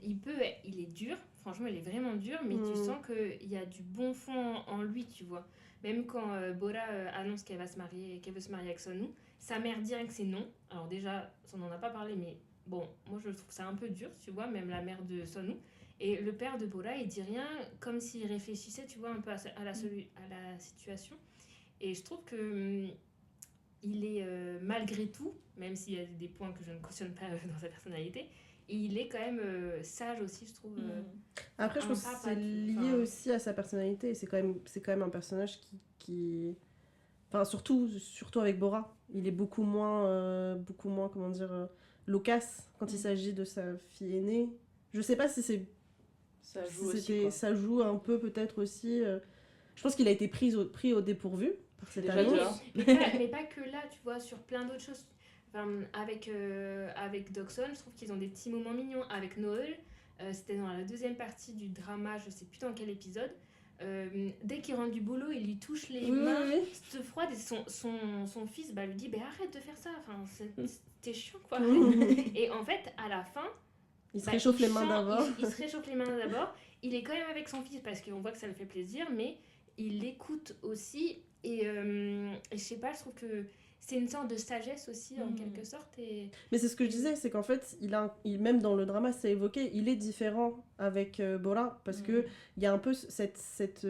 Il est dur, franchement, il est vraiment dur, mais tu sens qu'il y a du bon fond en lui, tu vois. Même quand Bora annonce qu'elle veut se marier avec Sonu, sa mère dit que c'est non. Alors déjà, on n'en a pas parlé, mais bon, moi je trouve ça un peu dur, tu vois, même la mère de Sonu. Et le père de Bora, il dit rien, comme s'il réfléchissait, tu vois, un peu à la situation. Et je trouve que il est, malgré tout, même s'il y a des points que je ne cautionne pas dans sa personnalité, il est quand même sage aussi, je trouve. Après, je pense que papa c'est qui- lié enfin- aussi à sa personnalité. C'est quand même un personnage qui... Enfin, surtout avec Bora. Il est beaucoup moins comment dire, loquace quand il s'agit de sa fille aînée. Je sais pas si c'est... ça joue aussi quoi. Ça joue un peu peut-être aussi... Je pense qu'il a été pris au dépourvu par cette Déjà, annonce. déjà. mais pas que là, tu vois, sur plein d'autres choses. Enfin, avec Dawson, je trouve qu'ils ont des petits moments mignons. Avec Noël, c'était dans la deuxième partie du drama, je sais plus dans quel épisode. Dès qu'il rentre du boulot, il lui touche les mains, Oui. se froide, et son fils lui dit arrête de faire ça, enfin, t'es chiant quoi. Et en fait, à la fin, Il se réchauffe les mains chante, d'abord. il se réchauffe les mains d'abord. Il est quand même avec son fils parce qu'on voit que ça le fait plaisir, mais il l'écoute aussi. Et je sais pas, je trouve que c'est une sorte de sagesse aussi en quelque sorte. Et... Mais c'est ce que je disais, c'est qu'en fait, même dans le drama, c'est évoqué, il est différent avec Bora, parce que il y a un peu cette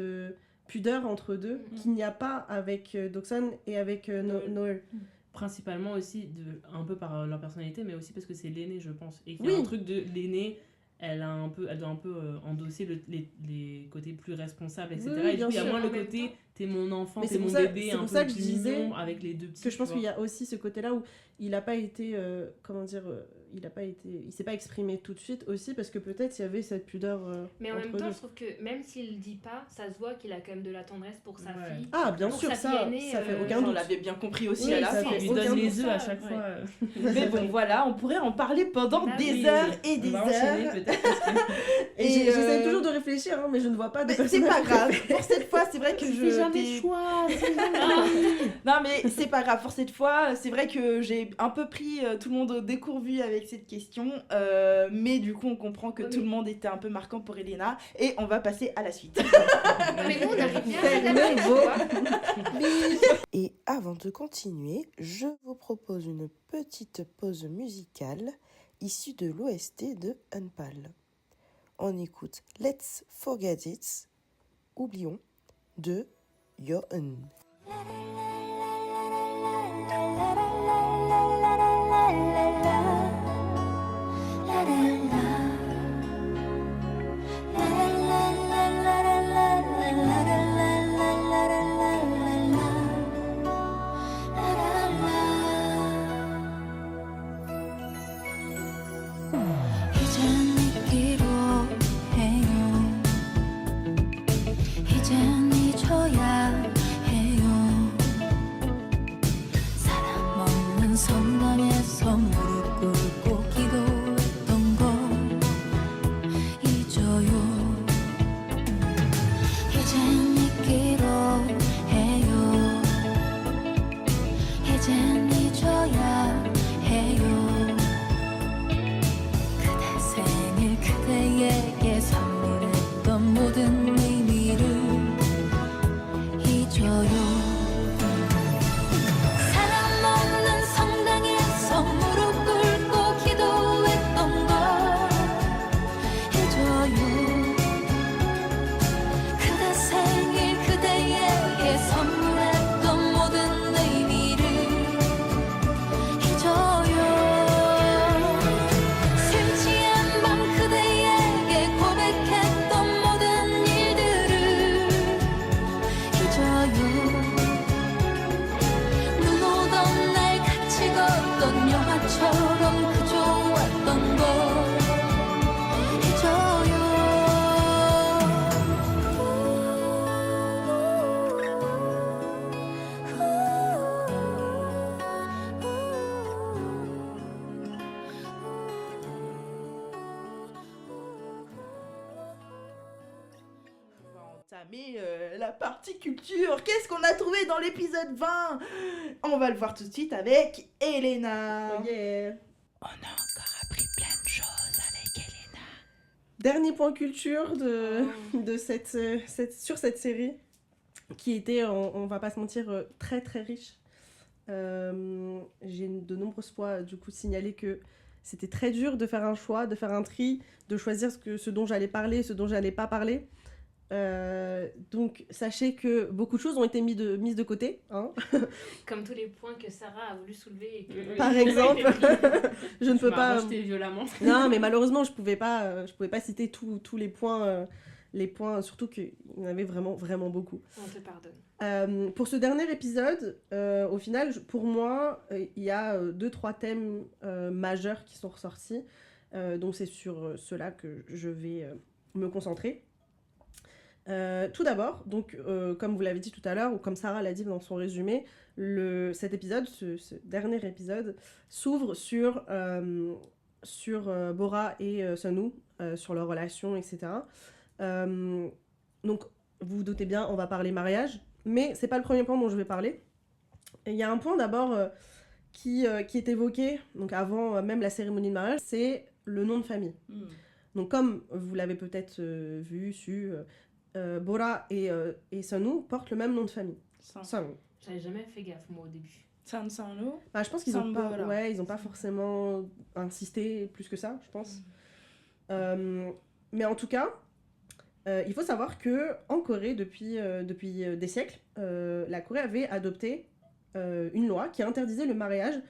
pudeur entre deux qu'il n'y a pas avec Dawson et avec Noël. Principalement aussi, un peu par leur personnalité, mais aussi parce que c'est l'aîné, je pense. Et qu'il y Oui. a un truc de l'aîné, elle doit un peu endosser les côtés plus responsables, etc. Oui, et du coup, il y a bien moins sûr. le En même côté, temps. t'es mon enfant, Mais t'es c'est mon pour ça- bébé, c'est un pour peu ça que plus je disais mignon avec les deux petits. Que je pense tu qu'il y vois. a aussi ce côté-là où il n'a pas été, comment dire, il s'est pas exprimé tout de suite aussi parce que peut-être il y avait cette pudeur. Mais en entre même temps, deux. je trouve que même s'il le dit pas, ça se voit qu'il a quand même de la tendresse pour sa Ouais. fille. Ah, bien Pour sûr, sa ça, fille aînée, ça fait aucun On doute. l'avait bien compris aussi Oui, à la ça fin. fait Il lui aucun donne doute. les œufs à Ça, chaque ouais. fois. Mais bon, voilà, on pourrait en parler pendant Ah des oui. heures et des On va enchaîner heures. peut-être. Parce que... Et Et, j'essaie toujours de réfléchir, hein, mais je ne vois pas de Mais c'est pas personnage. grave. Pour cette fois, c'est vrai que je. Fais jamais t'ai- de choix. Non, mais c'est pas grave. Pour cette fois, c'est vrai que j'ai un peu pris tout le monde au dépourvu avec cette question. Mais du coup, on comprend que Ouais, tout mais- le monde était un peu marquant pour Elena. Et on va passer à la suite. Mais nous, on arrive bien à C'est s'adapter, tu nouveau. vois. Et avant de continuer, je vous propose une petite pause musicale issue de l'OST de Unpal. On écoute Let's Forget It, oublions, de Yoon. 이젠 잊기로 해요. 이젠 잊어야 해요. 사람 없는 성당에서 무릎 꿇고 기도했던 거 잊어요. 이젠 잊기로 해요. 이젠 잊어야 해요. 그대 생일 그대에게 선물했던 모든 의미를 잊어요. 사람 없는 성당에서 무릎 꿇고 기도했던 걸 잊어요. 그대 생일 그대에게 선물했던 모든 의미를 잊어요. 술 취한 밤 그대에게 고백했던 모든 일들을 잊어요. 눈 오던 날 같이 걷던 영화처럼 그 좋았던 걸 On va entamer la partie culture. Qu'est-ce qu'on a trouvé dans l'épisode 20? On va le voir tout de suite avec Elena. Oh yeah. On a encore appris plein de choses avec Elena. Dernier point culture de sur cette série, qui était, on va pas se mentir, très très riche. J'ai de nombreuses fois du coup signalé que c'était très dur de faire un choix, de faire un tri, de choisir ce dont j'allais parler, ce dont j'allais pas parler. Donc sachez que beaucoup de choses ont été mises de côté, hein. Comme tous les points que Sarah a voulu soulever. Et que... Par exemple. Je ne peux pas. rejeté violemment. Non, mais malheureusement, je pouvais pas citer tous les points, surtout qu'il y en avait vraiment, vraiment beaucoup. On te pardonne. Pour ce dernier épisode, au final, pour moi, il y a 2-3 thèmes majeurs qui sont ressortis. Donc c'est sur cela que je vais me concentrer. Tout d'abord, donc comme vous l'avez dit tout à l'heure, ou comme Sarah l'a dit dans son résumé, cet épisode, ce dernier épisode, s'ouvre sur Bora et Sunwoo, sur leur relation, etc. Donc, vous vous doutez bien, on va parler mariage, mais c'est pas le premier point dont je vais parler. Il y a un point d'abord qui est évoqué, donc avant même la cérémonie de mariage, c'est le nom de famille. Donc, comme vous l'avez peut-être vu, su, Bora et Sunwoo portent le même nom de famille. Sunwoo. J'avais jamais fait gaffe, moi, au début. Sansanlo. Bah, je pense qu'ils ont pas, Sambora. ils ont pas forcément insisté plus que ça, je pense. Mais en tout cas, il faut savoir que en Corée, depuis des siècles, la Corée avait adopté une loi qui interdisait le mariage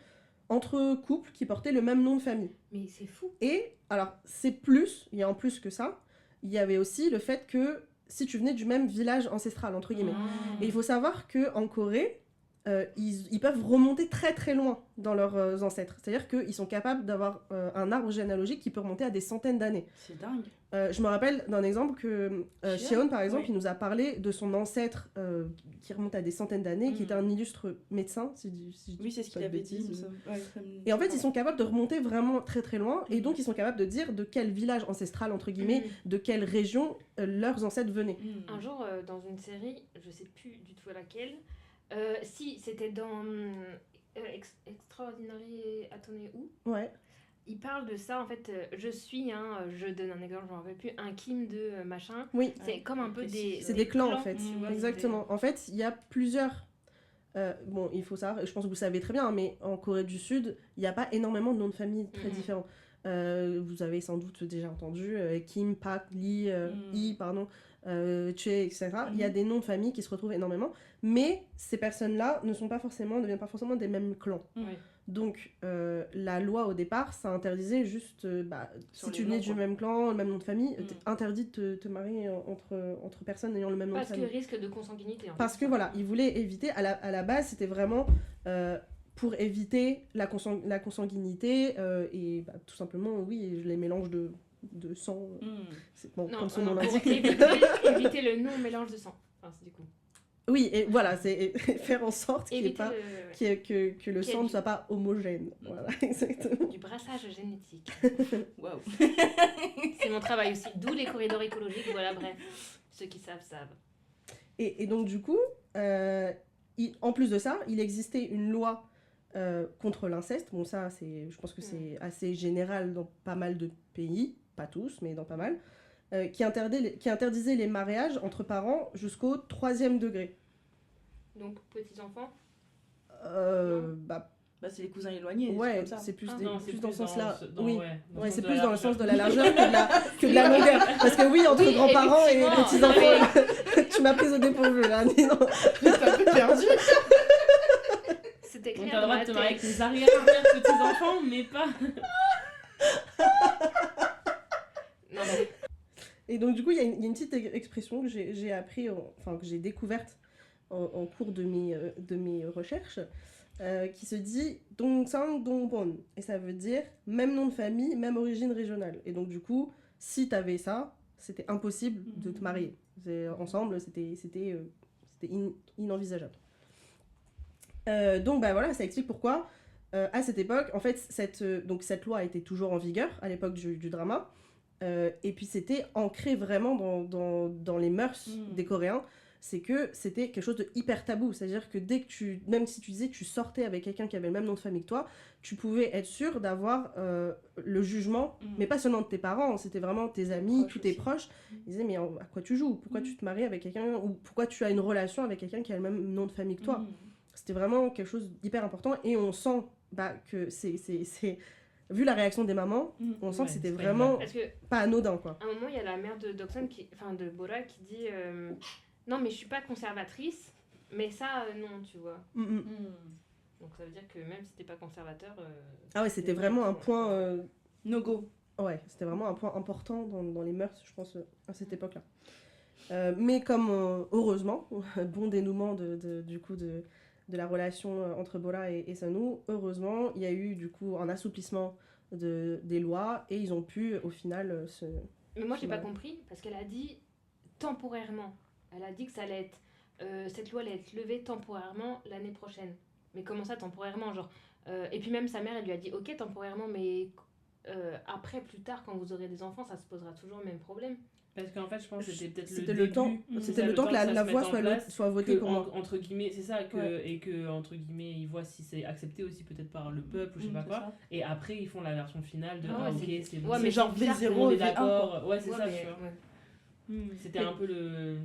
entre couples qui portaient le même nom de famille. Mais c'est fou. Et alors, il y a en plus que ça, il y avait aussi le fait que si tu venais du même village ancestral, entre guillemets. Ah. Et il faut savoir qu'en Corée, ils peuvent remonter très très loin dans leurs ancêtres. C'est-à-dire qu'ils sont capables d'avoir un arbre généalogique qui peut remonter à des centaines d'années. C'est dingue. Je me rappelle d'un exemple que Shion, par exemple, Ouais. il nous a parlé de son ancêtre qui remonte à des centaines d'années, qui Mhm. était un illustre médecin, si je dis Oui, c'est ce pas qu'il de avait dit. bêtises. il me semble. Ouais, ça me- Et en fait, ils sont capables de remonter vraiment très très loin, et Mhm. donc ils sont capables de dire de quel village ancestral, entre guillemets, Mhm. de quelle région leurs ancêtres venaient. Mm. Un jour, dans une série, je sais plus du tout laquelle, si c'était dans Extraordinary Attorney Who, Ouais. il parle de ça en fait. Je suis, je donne un exemple, je m'en rappelle plus, un Kim de machin. Oui, C'est Ouais, comme un peu précise. des. c'est des clans en fait. tu vois, Exactement. En fait, il y a plusieurs. Bon, il faut savoir, je pense que vous savez très bien, hein, mais en Corée du Sud, il n'y a pas énormément de noms de famille très Mhm. différents. Vous avez sans doute déjà entendu Kim, Park, Lee, Lee, pardon, Che, etc. Il y a des noms de famille qui se retrouvent énormément, mais ces personnes-là ne deviennent pas forcément des mêmes clans. Ouais. Donc, la loi au départ, ça interdisait juste, Sur si les tu venais noms, du quoi. même clan, le même nom de famille, Mm. t'es interdit de te marier entre personnes ayant le même nom Parce de que famille. risque de consanguinité. En Parce fait. que voilà, ils voulaient éviter, à la base, c'était vraiment pour éviter la consanguinité et tout simplement, oui, les mélanges de sang. Mm. C'est, bon, Non, comme son non, nom pour l'indique. éviter le non-mélange de sang. Enfin, c'est du coup. Oui, et voilà, c'est faire en sorte qu'il y ait Éviter pas, le... que le qu'il y ait sang ne du- soit pas homogène. Voilà, exactement. du brassage génétique. Waouh. C'est mon travail aussi. D'où les corridors écologiques. Voilà, bref. Ceux qui savent, savent. Et donc, du coup, en plus de ça, il existait une loi contre l'inceste. Bon, ça, je pense que c'est assez général dans pas mal de pays, pas tous, mais dans pas mal, qui interdisait les mariages entre parents jusqu'au 3e degré. Donc, petits-enfants. Bah, Bah, c'est les cousins éloignés. ouais, comme ça. c'est plus, Ah, des- Non, plus c'est dans ce sens-là. Oui. dans Ouais, le c'est sens de plus la dans le sens de la largeur. largeur que de la longueur. Parce que oui, entre Oui, grands-parents et effectivement. petits-enfants, tu m'as prise au dépourvu là. Dis non. J'étais un peu perdue. C'était Donc clair t'as le dans droit ma de te marier tête. avec tes arrière-arrière petits-enfants, mais pas... Non, non. Et donc, du coup, il y a une petite expression que j'ai appris, enfin, que j'ai découverte en cours de mes recherches, qui se dit Dongsang Dongbon. Et ça veut dire même nom de famille, même origine régionale. Et donc, du coup, si t'avais ça, c'était impossible de te marier. Ensemble, c'était inenvisageable. Donc, bah voilà, ça explique pourquoi, à cette époque, en fait, cette loi était toujours en vigueur à l'époque du drama. Et puis c'était ancré vraiment dans les mœurs des Coréens, c'est que c'était quelque chose de hyper tabou, c'est-à-dire que dès que même si tu disais que tu sortais avec quelqu'un qui avait le même nom de famille que toi, tu pouvais être sûr d'avoir le jugement, mais pas seulement de tes parents, c'était vraiment tes amis, proches tous tes aussi. proches, ils disaient mais à quoi tu joues, pourquoi tu te maries avec quelqu'un, ou pourquoi tu as une relation avec quelqu'un qui a le même nom de famille que toi. C'était vraiment quelque chose d'hyper important, et on sent que c'est vu la réaction des mamans, on sent Ouais, que c'était c'est pas vraiment Parce que pas anodin, quoi. à un moment, il y a la mère de Doksan, de Bora, qui dit non, mais je suis pas conservatrice, mais ça, non, tu vois. Donc ça veut dire que même si t'es pas conservateur. Ah ouais, c'était vraiment un point... No go. Ouais, c'était vraiment un point important dans les mœurs, je pense, à cette époque-là. Mais comme, heureusement, bon dénouement du coup de la relation entre Bora et Sanu, heureusement, il y a eu du coup un assouplissement des lois, et ils ont pu, au final, se... Mais moi, j'ai pas Ouais. compris, parce qu'elle a dit temporairement. Elle a dit que ça allait être. Cette loi allait être levée temporairement l'année prochaine. Mais comment ça, temporairement, genre et puis même sa mère, elle lui a dit ok, temporairement, mais après, plus tard, quand vous aurez des enfants, ça se posera toujours le même problème. Parce qu'en fait, je pense que c'était peut-être C'était le le temps, début. c'était le temps que ça la se voix mette en place, soit votée que, pour moi. entre guillemets, c'est ça, Ouais. et que, entre guillemets, ils voient si c'est accepté aussi peut-être par le peuple ou je sais pas quoi. Et après, ils font la version finale de Ah ah, ouais, ok, c'est bon. ouais, C'est mais genre c'est bizarre, V0 tout le monde et est V1, quoi. d'accord. Ouais, c'est Ouais, ça, mais- tu vois. ouais. C'était un peu le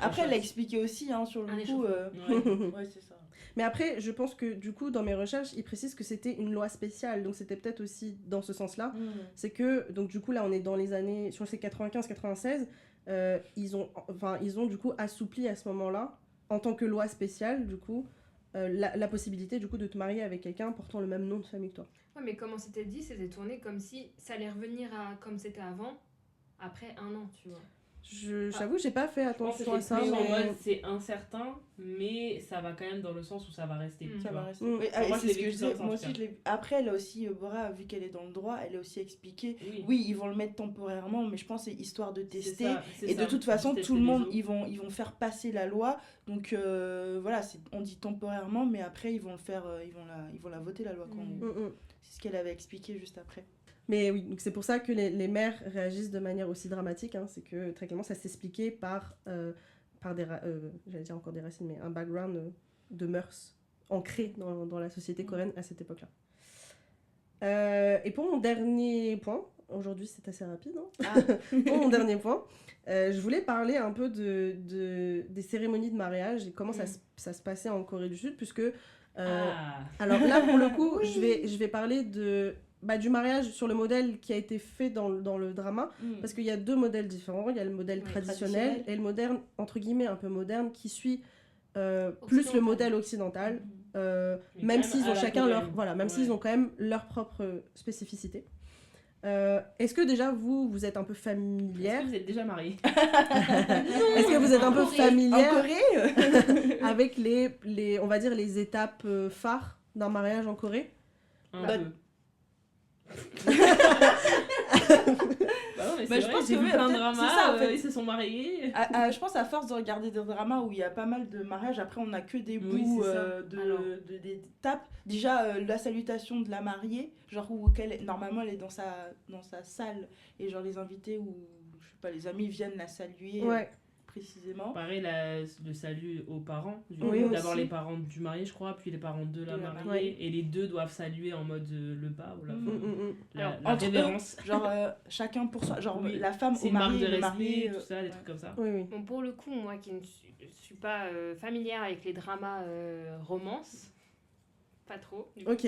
Après, elle pré-shot. a expliqué aussi, hein, sur le Un coup. Ouais. Ouais, c'est ça. Mais après, je pense que du coup, dans mes recherches, ils précisent que c'était une loi spéciale, donc c'était peut-être aussi dans ce sens-là. C'est que, donc du coup, là, on est dans les années, je crois que c'est 95-96, ils ont du coup assoupli à ce moment-là, en tant que loi spéciale, du coup, la possibilité du coup de te marier avec quelqu'un portant le même nom de famille que toi. Ouais, mais comment c'était dit, c'était tourné comme si ça allait revenir à comme c'était avant, après un an, tu vois. J'avoue, j'ai pas fait Je pense que attention à c'est ça. plus en mais- mode c'est incertain, mais ça va quand même dans le sens où ça va rester. tu Ça vois. va rester. Mm. Oui, Enfin, moi, c'est je l'ai ce que je vécu dans disais. ce Moi sens, aussi, je l'ai. Après, elle a aussi, Bora, vu qu'elle est dans le droit, elle a aussi expliqué. Oui, ils vont le mettre temporairement, mais je pense que c'est histoire de C'est tester. ça, c'est Et ça. de toute façon, Tester tout le les monde, eaux. ils vont faire passer la loi. Donc voilà, on dit temporairement, mais après, ils vont le faire, ils vont la voter, la loi. Quand C'est ce qu'elle avait expliqué juste après. Mais oui, donc c'est pour ça que les mères réagissent de manière aussi dramatique. Hein, c'est que très clairement, ça s'expliquait par j'allais dire encore des racines, mais un background de mœurs ancré dans la société coréenne à cette époque-là. Et pour mon dernier point, aujourd'hui c'est assez rapide, hein. Pour mon dernier point, je voulais parler un peu des cérémonies de mariage et comment ça se passait en Corée du Sud, puisque alors là pour le coup, je vais parler du mariage sur le modèle qui a été fait dans le drama, parce qu'il y a deux modèles différents. Il y a le modèle traditionnel et le moderne, entre guillemets, un peu moderne, qui suit plus le modèle occidental, même s'ils ont chacun s'ils ont quand même leur propre spécificité. Est-ce que déjà vous êtes un peu familière? Est-ce que vous êtes déjà mariés? Est-ce que vous êtes un peu En familière Corée avec les, on va dire, les étapes phares d'un mariage en Corée? Un Bah, peu. Bah non, mais Bah, c'est je vrai, pense j'ai que vu oui, plein de peut-être, dramas, c'est ça, en fait. ils se sont mariés. Je pense à force de regarder des dramas où il y a pas mal de mariages, après on a que des Oui, bouts c'est ça. Alors. d'étapes. Déjà la salutation de la mariée, genre où normalement elle est dans sa salle et genre les invités ou je sais pas, les amis viennent la saluer Ouais. précisément. Pareil, le salut aux parents. Oui, D'abord aussi. les parents du marié, je crois, puis les parents de la De la mariée. mariée. Et les deux doivent saluer en mode le pas ou la femme. Alors, La entre eux, révérence. Genre chacun pour soi, genre Oui. la femme C'est au une marque mari, de le mari, respect, tout ça, des trucs comme ça. Oui, oui. Bon, pour le coup, moi qui ne suis pas familière avec les dramas romance, pas trop. Du coup. Ok.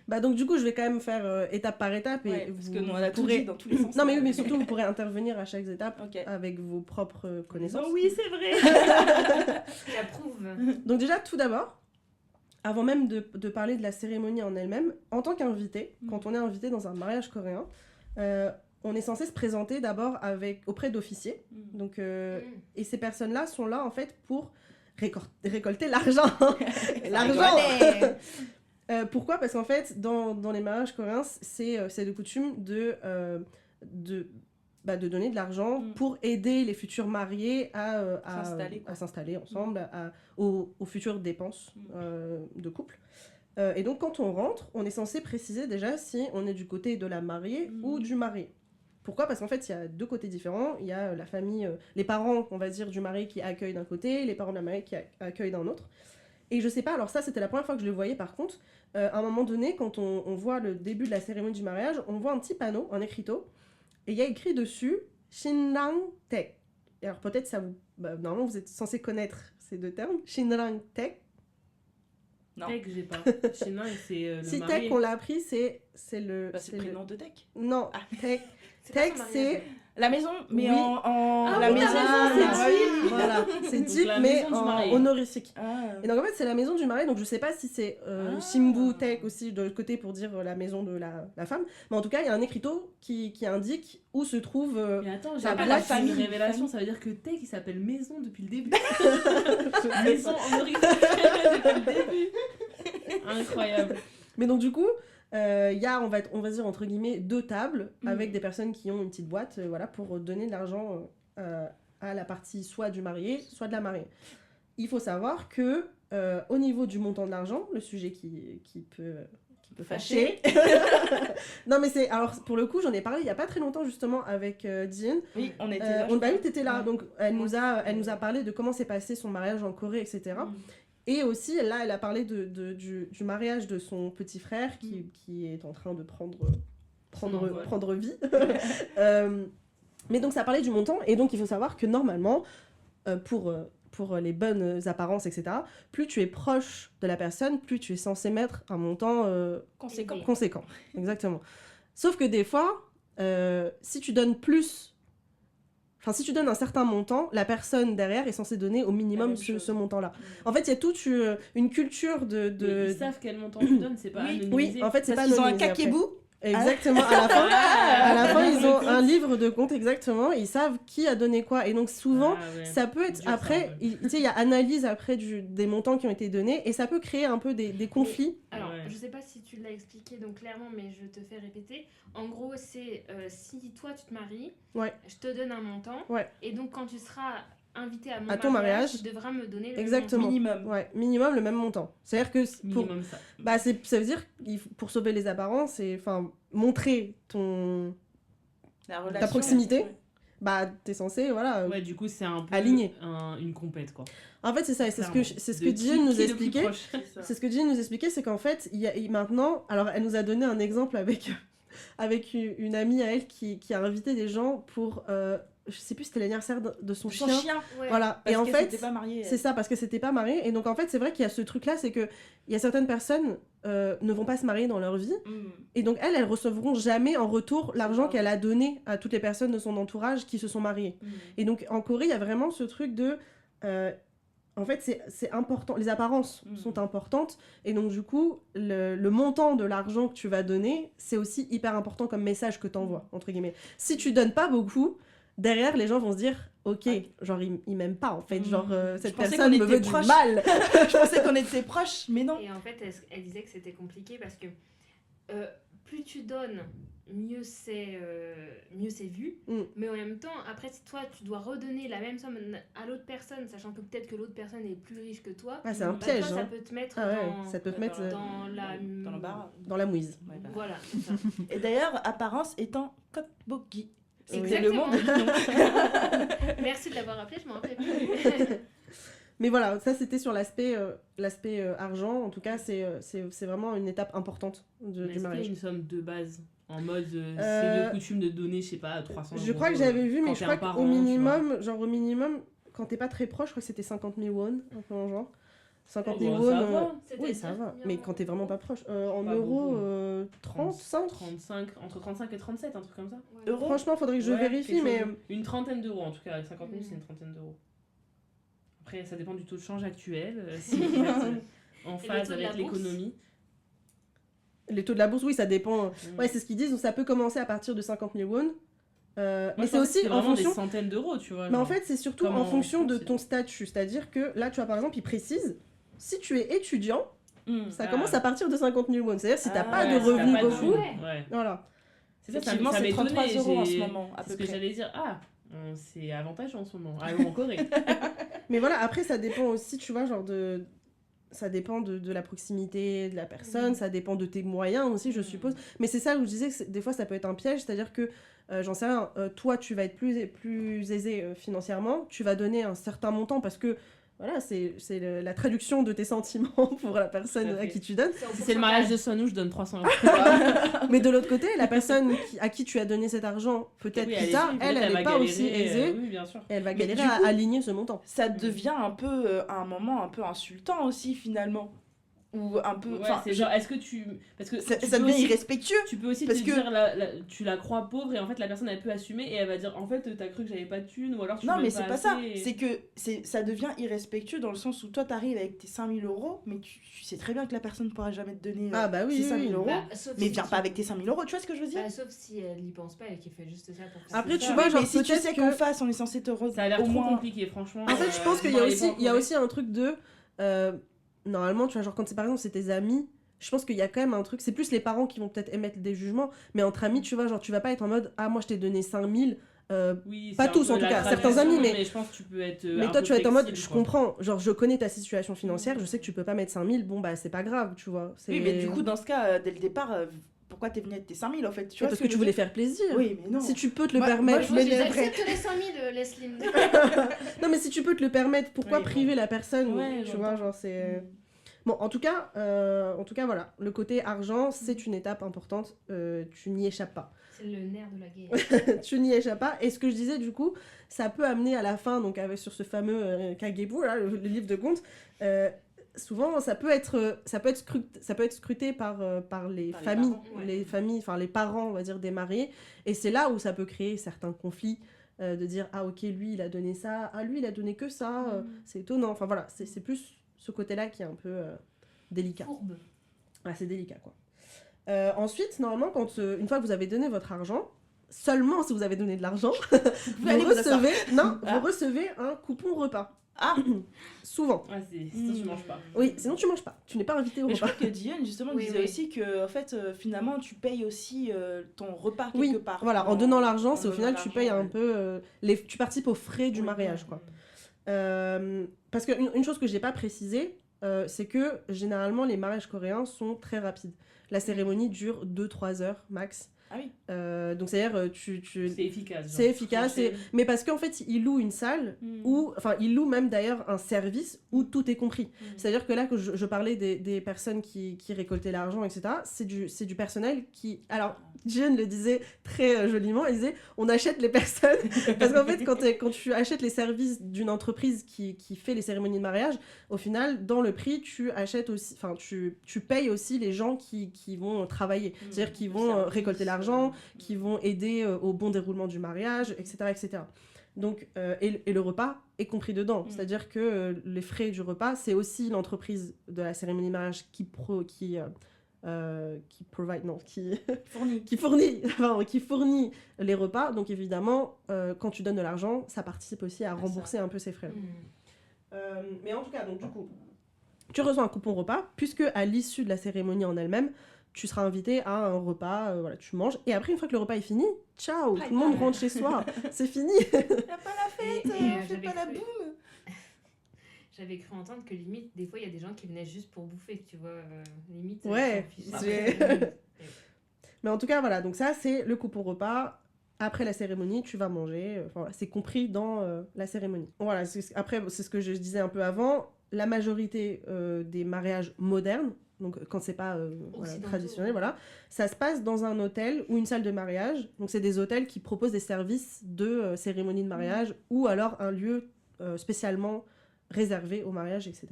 Bah donc du coup, je vais quand même faire étape par étape et Ouais, parce vous que nous on a tout pourrez... dit dans tous les sens. Non mais oui, mais surtout vous pourrez intervenir à chaque étape Ok. avec vos propres connaissances. Oh oui, c'est vrai. J'approuve. Donc déjà, tout d'abord, avant même de parler de la cérémonie en elle-même, en tant qu'invité, quand on est invité dans un mariage coréen, on est censé se présenter d'abord auprès d'officiers. Donc, et ces personnes-là sont là en fait pour récolter l'argent. L'argent. Pourquoi? Parce qu'en fait, dans les mariages coréens, c'est de coutume de donner de l'argent pour aider les futurs mariés à s'installer ensemble, aux futures dépenses de couple. Et donc, quand on rentre, on est censé préciser déjà si on est du côté de la mariée ou du marié. Pourquoi? Parce qu'en fait, il y a deux côtés différents. Il y a la famille, les parents, on va dire, du marié qui accueillent d'un côté, les parents de la mariée qui accueillent d'un autre. Et je sais pas, alors ça, c'était la première fois que je le voyais par contre. À un moment donné, quand on voit le début de la cérémonie du mariage, on voit un petit panneau, un écriteau, et il y a écrit dessus Shinrang Taek. Et alors peut-être ça vous... normalement, vous êtes censé connaître ces deux termes. Shinrang Taek. Non. Tech, j'ai pas. Chinois, c'est le Si marié. Taek, on l'a appris, c'est le... Bah, c'est le prénom de Tech. Non, Taek. C'est pas Taek, son mariage, c'est... ouais. La maison, mais Oui. en La la maison, maison, c'est type. Voilà, c'est Donc, type, la mais maison du en marié. honorifique. Ah. Et donc en fait, c'est la maison du marié, donc je sais pas si c'est Shimbu Taek aussi de l'autre côté pour dire la maison de la femme, mais en tout cas, il y a un écriteau qui indique où se trouve... Mais attends, j'ai La pas blague, la famille. famille. Révélation, ça veut dire que Tech, il s'appelle Maison depuis le début. Maison honorifique depuis le début. Incroyable. Mais donc du coup, il y a, on va dire entre guillemets, deux tables avec des personnes qui ont une petite boîte voilà, pour donner de l'argent à la partie soit du marié, soit de la mariée. Il faut savoir que au niveau du montant de l'argent, le sujet qui peut fâcher. Non mais c'est, alors pour le coup j'en ai parlé il y a pas très longtemps justement avec Jin. Oui, on était là. Bah oui, t'étais là, donc elle nous a parlé de comment s'est passé son mariage en Corée, etc. Et aussi, là, elle a parlé du mariage de son petit frère qui est en train de prendre vie. Mais donc, ça parlait du montant. Et donc, il faut savoir que normalement, pour les bonnes apparences, etc., plus tu es proche de la personne, plus tu es censé mettre un montant conséquent. Exactement. Sauf que des fois, si tu donnes plus... Enfin, si tu donnes un certain montant, la personne derrière est censée donner au minimum ce montant-là. En fait, il y a toute une culture de... Mais ils savent quel montant tu donnes, c'est pas anonymisé. Oui, en fait, c'est pas Parce qu'ils ont un anonymisé après. kakebou. Exactement, à la fin, ils ont un livre de compte, exactement. Ils savent qui a donné quoi. Et donc, souvent, Ah, ouais. ça peut être... Dur, ça, après, un peu. tu sais, il y a analyse après des montants qui ont été donnés. Et ça peut créer un peu des conflits. Alors, Ouais. je sais pas si tu l'as expliqué donc clairement, mais je te fais répéter. En gros, c'est si toi tu te maries, Ouais. je te donne un montant. Ouais. Et donc, quand tu seras invité à mon À ton mariage, tu devras me donner le Exactement. Minimum. Ouais, minimum le même montant. C'est-à-dire que pour... Minimum ça. Bah, ça veut dire, pour sauver les apparences, et montrer La relation. ta proximité, Ouais. bah, t'es censé, voilà. Ouais, du coup, c'est un peu Aligné. une compète, quoi. En fait, c'est ça, et c'est ce que Clairement. Jill nous Qui est le plus expliquait. proche. C'est ça. C'est ce que Jill nous expliquait, c'est qu'en fait, maintenant, alors elle nous a donné un exemple avec une amie à elle qui a invité des gens pour, je sais plus, c'était l'anniversaire de son Son chien. chien. Ouais. Voilà, Parce et en qu'elle fait, s'était pas mariée. c'est ça, parce que c'était pas marié. Et donc, en fait, c'est vrai qu'il y a ce truc-là, c'est que il y a certaines personnes ne vont pas se marier dans leur vie. Et donc, elles recevront jamais en retour l'argent ça. qu'elle a donné à toutes les personnes de son entourage qui se sont mariées. Et donc, en Corée, il y a vraiment ce truc de... en fait, c'est important. Les apparences sont importantes. Et donc, du coup, le montant de l'argent que tu vas donner, c'est aussi hyper important comme message que tu envoies, entre guillemets. Si tu donnes pas beaucoup, derrière, les gens vont se dire... Ok, genre, il m'aime pas, en fait. Genre, cette pensais personne qu'on me était veut du proches. mal. Je pensais qu'on était proches, mais non. Et en fait, elle disait que c'était compliqué parce que plus tu donnes, mieux c'est vu. Mais en même temps, après, si toi, tu dois redonner la même somme à l'autre personne, sachant que peut-être que l'autre personne est plus riche que toi, Ah, c'est un bah, piège, toi, ça hein. peut te mettre Ah ouais, dans, ça peut te mettre dans le bar. dans la mouise. Ouais, bah. Voilà, c'est ça. Et d'ailleurs, apparence étant Kokbogi. C'était Exactement. le monde. Merci de l'avoir rappelé, je m'en rappelais plus. Mais voilà, ça c'était sur l'aspect argent. En tout cas, c'est vraiment une étape importante Mais du est-ce qu'il y a mariage. une somme de base en mode Euh, c'est de coutume de donner, je sais pas, 300 Je crois que j'avais vu, mais je crois qu'au minimum minimum, genre au minimum, quand t'es pas très proche, je crois que c'était 50 000 won, un peu en genre. 50 000 Oh, won. bah, ça va. Oui, ça va. Mais quand t'es vraiment pas proche. En Pas euros, beaucoup. 35. 35, entre 35 et 37, un truc comme ça. Euros. Franchement, faudrait que je Ouais, vérifie, quelque mais. chose Une trentaine d'euros en tout cas, 50 000 c'est une trentaine d'euros. Après, ça dépend du taux de change actuel, si vous êtes en Et le phase taux de la avec bourse l'économie. Les taux de la bourse, oui, ça dépend. Ouais, c'est ce qu'ils disent, donc ça peut commencer à partir de 50 000 won. Mais c'est aussi en fonction. des centaines d'euros, tu vois. Mais en genre. fait, c'est surtout Comme en en fonction France, de c'est- ton statut. C'est-à-dire que là, tu vois, par exemple, il précise, si tu es étudiant, ça Ah. commence à partir de 50 000 won. C'est-à-dire si t'as Ah, pas ouais, de si t'as revenus pas de beaucoup. sous, ouais. Voilà. C'est ça, Effectivement, ça c'est 33 m'étonnait. euros en ce j'ai- moment, à C'est peu ce que près. j'allais dire. Ah, c'est avantageux en ce moment. Ah, en Corée. Mais voilà, après, ça dépend aussi, tu vois, genre de. Ça dépend de la proximité de la personne, ça dépend de tes moyens aussi, je suppose. Mais c'est ça où je disais que des fois, ça peut être un piège, c'est-à-dire que, j'en sais rien, toi, tu vas être plus aisé financièrement, tu vas donner un certain montant parce que, voilà, c'est la traduction de tes sentiments pour la personne Tout à à fait. qui tu donnes. Si c'est le mariage de Sonou, je donne 300 euros. Mais de l'autre côté, la personne à qui tu as donné cet argent, peut-être Oui, plus tard, allez-y, elle peut-être n'est va pas aussi galérer, aisée, oui, bien sûr. et elle va Mais galérer du coup- à aligner ce montant. Ça devient un peu, à un moment, un peu insultant aussi, finalement. Ou un peu. Ouais, Enfin, c'est genre, est-ce que tu. Parce que ça tu ça peux devient aussi- irrespectueux. Tu peux aussi Parce te que- dire, tu la crois pauvre et en fait la personne elle peut assumer et elle va dire en fait t'as cru que j'avais pas de thunes ou alors tu Non, m'aimes mais c'est pas ça. assez et- C'est que ça devient irrespectueux dans le sens où toi, t'arrives avec tes 5 000 euros, mais tu sais très bien que la personne ne pourra jamais te donner Ah bah oui, ces oui, 5 000 oui. euros. Sauf Mais si viens tu- pas avec tes 5 000 euros, tu vois ce que je veux dire? Bah, sauf si elle n'y pense pas et qu'elle fait juste ça pour faire Après, ça. tu vois, genre, mais si tu peut-être sais que- qu'en face, on est censé te Ça a l'air au trop moins. compliqué franchement. En fait, je pense qu'il y vous a m'auriez aussi, pas il y a encouragé. aussi un truc de. Normalement, tu vois, genre, quand c'est par exemple, c'est tes amis, je pense qu'il y a quand même un truc. C'est plus les parents qui vont peut-être émettre des jugements, mais entre amis, tu vois, genre, tu vas pas être en mode ah, moi je t'ai donné 5 000. Oui, Pas c'est un tous, peu en tout la cas, tradition, certains amis, mais- je pense que tu peux être Mais un toi, peu tu vas être en mode flexible, je quoi. comprends, genre, je connais ta situation financière, je sais que tu peux pas mettre 5 000, bon, bah, c'est pas grave, tu vois. Oui, mais du coup, dans ce cas, dès le départ, pourquoi t'es venu avec tes 5 000 en fait? Tu vois parce ce que tu je veux voulais dire? faire plaisir. Oui, mais non. Si tu peux te le Moi- permettre. moi, Moi, m'énerverais. j'accepte les 5000, Leslie. Non, mais si tu peux te le permettre, pourquoi Oui, bon. priver la personne Ouais, tu vois, j'entends. genre, c'est. Bon, en tout cas, voilà, le côté argent, c'est une étape importante, tu n'y échappes pas. C'est le nerf de la guerre. Tu n'y échappes pas. Et ce que je disais, du coup, ça peut amener à la fin, donc sur ce fameux Kagebu, là, le livre de contes, souvent, ça peut être scruté par les Par les familles, parents, ouais. les familles, enfin les parents, on va dire, des mariés. Et c'est là où ça peut créer certains conflits. De dire, ah ok, lui, il a donné ça, ah lui, il a donné que ça, c'est étonnant. Enfin voilà, c'est plus ce côté-là qui est un peu délicat. Fourbe. Ah, c'est délicat, quoi. Ensuite, normalement, une fois que vous avez donné votre argent, seulement si vous avez donné de l'argent, pouvez aller vous vous asseoir. vous recevez un coupon repas. Ah, Souvent. Ouais, sinon tu manges pas. Oui, sinon tu manges pas. Tu n'es pas invité au mais je repas. crois que Diane justement Oui, disait oui. aussi que en fait finalement tu payes aussi ton repas quelque Oui, part. voilà, en donnant l'argent, c'est au donnant final tu payes l'argent, un ouais. peu tu participes aux frais du mariage, quoi. Parce qu'une chose que j'ai pas précisé, c'est que généralement les mariages coréens sont très rapides. La cérémonie dure 2-3 heures max. Ah oui. Donc c'est-à-dire C'est efficace. c'est efficace, mais parce qu'en fait ils louent une salle où, enfin ils louent même d'ailleurs un service où tout est compris. C'est-à-dire que là que je parlais des personnes qui récoltaient l'argent, etc., c'est du personnel qui... Alors, Jeanne le disait très joliment, elle disait on achète les personnes, parce qu'en fait quand tu achètes les services d'une entreprise qui fait les cérémonies de mariage, au final dans le prix tu achètes aussi, enfin tu payes aussi les gens qui vont travailler, c'est-à-dire qui vont récolter l'argent, qui vont aider au bon déroulement du mariage, etc. etc. Donc, et le repas est compris dedans. C'est-à-dire que les frais du repas, c'est aussi l'entreprise de la cérémonie de mariage qui fournit les repas. Donc évidemment, quand tu donnes de l'argent, ça participe aussi à rembourser un peu ces frais. Mais en tout cas, donc du coup, tu reçois un coupon repas, puisque à l'issue de la cérémonie en elle-même, tu seras invité à un repas, voilà, tu manges, et après, une fois que le repas est fini, ciao, tout le monde rentre chez soi, c'est fini. Y a pas la fête, on fait j'avais pas la cru- boum. J'avais cru entendre que limite, des fois, il y a des gens qui venaient juste pour bouffer, tu vois. Limite. Ouais, ils s'en j'ai- fichent. Mais en tout cas, voilà, donc ça, c'est le coupon repas. Après la cérémonie, tu vas manger, enfin, voilà, c'est compris dans la cérémonie. Voilà, après, c'est ce que je disais un peu avant, la majorité des mariages modernes, donc quand c'est pas voilà, Occidentaux, traditionnel, ouais. voilà, ça se passe dans un hôtel ou une salle de mariage. Donc c'est des hôtels qui proposent des services de cérémonie de mariage ou alors un lieu spécialement réservé au mariage, etc.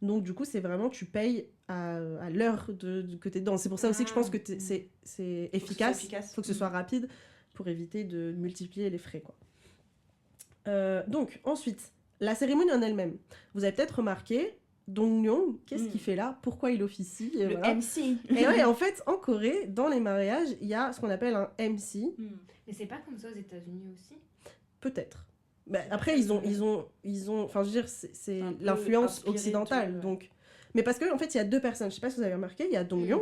Donc du coup, c'est vraiment, tu payes à l'heure que t'es dedans. C'est pour ça aussi que je pense que c'est efficace, faut que ce soit rapide pour éviter de multiplier les frais, quoi. Donc ensuite, la cérémonie en elle-même. Vous avez peut-être remarqué, Dong-Myung, qu'est-ce qu'il fait là? Pourquoi il officie? Le Voilà. MC. Et ouais, en fait, en Corée, dans les mariages, il y a ce qu'on appelle un MC, Mais c'est pas comme ça aux États-Unis aussi. peut-être. Bah, après, ils ont, enfin, je veux dire, c'est Un peu l'influence inspiré occidentale, de- ouais. donc. Mais parce que en fait, il y a deux personnes. Je sais pas si vous avez remarqué, il y a Dong-Myung,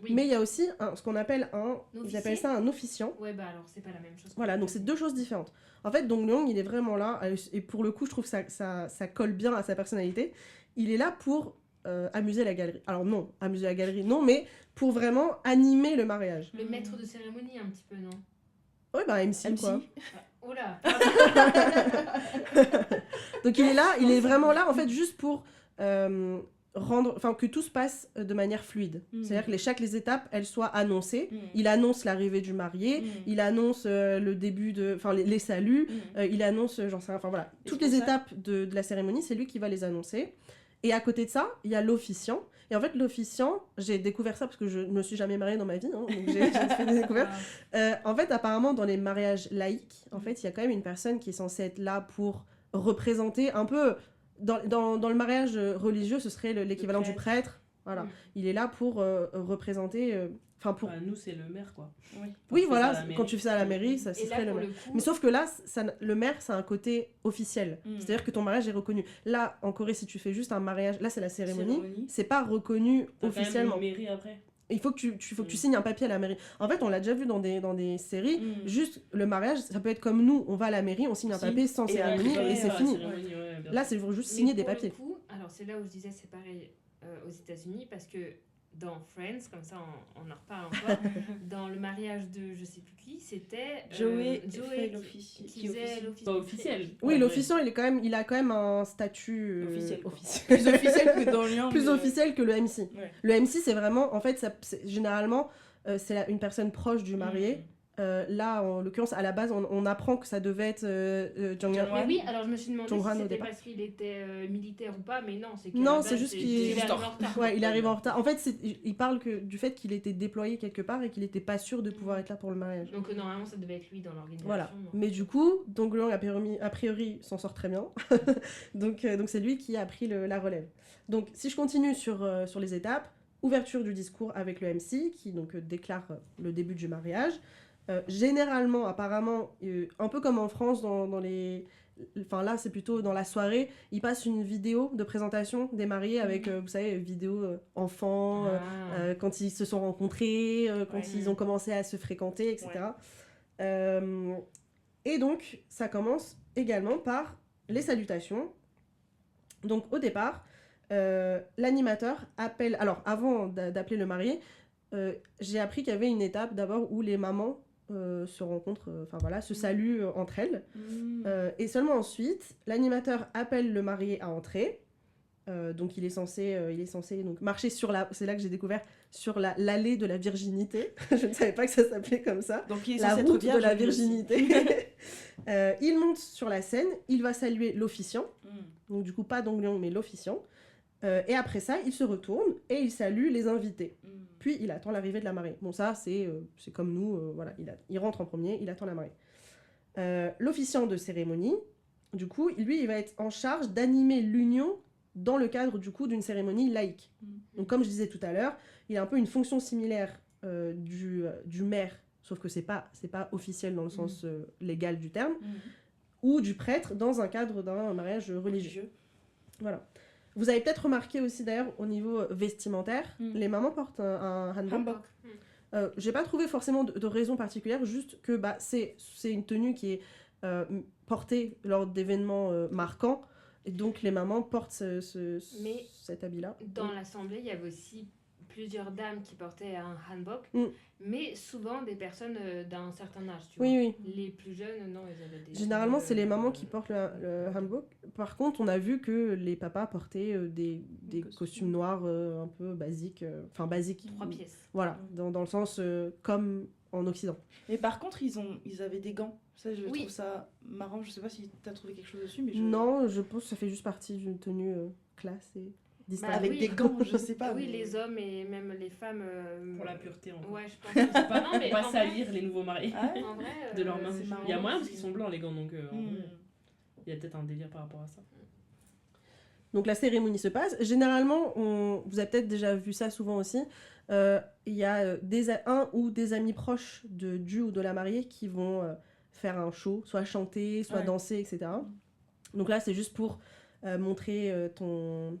Oui. mais il y a aussi ce qu'on appelle ils Officier. appellent ça un officiant. Ouais, bah alors c'est pas la même chose. Voilà, donc c'est deux choses différentes. En fait, Dong-Myung, il est vraiment là, et pour le coup, je trouve que ça colle bien à sa personnalité. Il est là pour amuser la galerie. Alors non, amuser la galerie, non, mais pour vraiment animer le mariage. Le maître de cérémonie, un petit peu, non? Ouais, bah MC, quoi. Oh là. Donc il est là, il est vraiment là, en fait, juste pour enfin que tout se passe de manière fluide. C'est-à-dire que les étapes, elles soient annoncées. Il annonce l'arrivée du marié, il annonce le début enfin les saluts, il annonce, j'en sais rien, enfin voilà, Et toutes c'est les pour ça- étapes de la cérémonie, c'est lui qui va les annoncer. Et à côté de ça, il y a l'officiant. Et en fait, l'officiant, j'ai découvert ça parce que je ne me suis jamais mariée dans ma vie, hein, donc j'ai fait des découvertes. En fait, apparemment, dans les mariages laïques, en fait, il y a quand même une personne qui est censée être là pour représenter un peu... Dans le mariage religieux, ce serait l'équivalent du prêtre. Voilà. Il est là pour représenter... Enfin, pour... Bah, nous, c'est le maire, quoi. Oui, tu fais voilà, ça à la mairie. quand tu fais ça à la mairie, ce Et là, serait le pour maire. le coup, Mais sauf que là, le maire, c'est un côté officiel. C'est-à-dire que ton mariage est reconnu. Là, en Corée, si tu fais juste un mariage, là, c'est la cérémonie, c'est pas reconnu T'as quand même officiellement. une mairie après. Il faut que tu signes un papier à la mairie. En fait, on l'a déjà vu dans des séries, juste le mariage, ça peut être comme nous, on va à la mairie, on signe un papier sans Et cérémonie après, et c'est fini. Là, c'est juste mais signer des pour le papiers. coup, alors c'est là où je disais c'est pareil aux États-Unis parce que dans Friends, comme ça on en reparle encore, dans le mariage de je sais plus qui, c'était Joey Joey l'officier. qui faisait l'office. Pas officiel. Oui, Ouais, l'officiant, il a quand même un statut Officiel, quoi. officiel. Plus officiel que dans Lyon. Plus officiel que le MC. Ouais. Le MC, c'est vraiment, en fait, généralement, c'est une personne proche du marié. Là, en l'occurrence, à la base, on apprend que ça devait être Jung Jung-hwan. Mais oui, alors je me suis demandé Jong-han si au c'était départ. parce qu'il était militaire ou pas, mais non, c'est Non, c'est juste qu'il est est arrivé en retard. Ouais, il arrive en retard. En fait, il parle du fait qu'il était déployé quelque part et qu'il n'était pas sûr de pouvoir être là pour le mariage. Donc normalement ça devait être lui dans l'organisation. Voilà. non. Mais du coup, Dong Leung, a priori, s'en sort très bien. donc c'est lui qui a pris la relève. Donc, si je continue sur les étapes, ouverture du discours avec le MC, qui donc déclare le début du mariage. Généralement, apparemment, un peu comme en France, dans les... Enfin là, c'est plutôt dans la soirée, ils passent une vidéo de présentation des mariés avec, vous savez, vidéo enfants, quand ils se sont rencontrés, quand ils ont commencé à se fréquenter, etc. Et donc, ça commence également par les salutations. Donc, au départ, l'animateur appelle... Alors, avant d'appeler le marié, j'ai appris qu'il y avait une étape d'abord où les mamans se rencontrent, se saluent entre elles. Et seulement ensuite, l'animateur appelle le marié à entrer. Donc il est censé donc marcher sur la... C'est là que j'ai découvert, sur l'allée de la virginité. Je ne savais pas que ça s'appelait comme ça. Donc il est La censé route être de la vierge, lui aussi. virginité. Il monte sur la scène, il va saluer l'officiant. Donc du coup, pas d'onglion, mais l'officiant. Et après ça, il se retourne et il salue les invités. Puis il attend l'arrivée de la mariée. Bon, ça, c'est comme nous, voilà, il rentre en premier, il attend la mariée. L'officiant de cérémonie, du coup, lui, il va être en charge d'animer l'union dans le cadre, du coup, d'une cérémonie laïque. Donc, comme je disais tout à l'heure, il a un peu une fonction similaire du maire, sauf que c'est pas officiel dans le sens légal du terme, ou du prêtre dans un cadre d'un mariage religieux. Voilà. Vous avez peut-être remarqué aussi d'ailleurs au niveau vestimentaire, les mamans portent un hanbok. J'ai pas trouvé forcément de raison particulière, juste que c'est une tenue qui est portée lors d'événements marquants, et donc les mamans portent cet habit-là. Dans l'assemblée, il y avait aussi plusieurs dames qui portaient un hanbok, mais souvent des personnes d'un certain âge, tu vois. Oui. Les plus jeunes, non, ils avaient des... Généralement, c'est les mamans qui portent le hanbok. Par contre, on a vu que les papas portaient des costumes noirs un peu basiques. Basiques. 3 pièces. Voilà, dans le sens comme en Occident. Mais par contre, ils avaient des gants. Ça, je trouve ça marrant. Je sais pas si tu as trouvé quelque chose dessus, mais Non, je pense que ça fait juste partie d'une tenue classe et distinguée. Avec des gants, je sais pas. Oui, mais... les hommes et même les femmes... Pour la pureté, en fait. Ouais, je pense que c'est pas... Non, mais Pour pas en salir les nouveaux mariés Ouais. En vrai, de leurs mains. c'est marrant. Il y a moyen parce qu'ils sont blancs, les gants, donc en Mm. vrai, il y a peut-être un délire par rapport à ça. Donc la cérémonie se passe. Généralement, vous avez peut-être déjà vu ça souvent aussi, il y a un ou des amis proches du ou de la mariée qui vont faire un show, soit chanter, soit danser, etc. Donc là, c'est juste pour montrer ton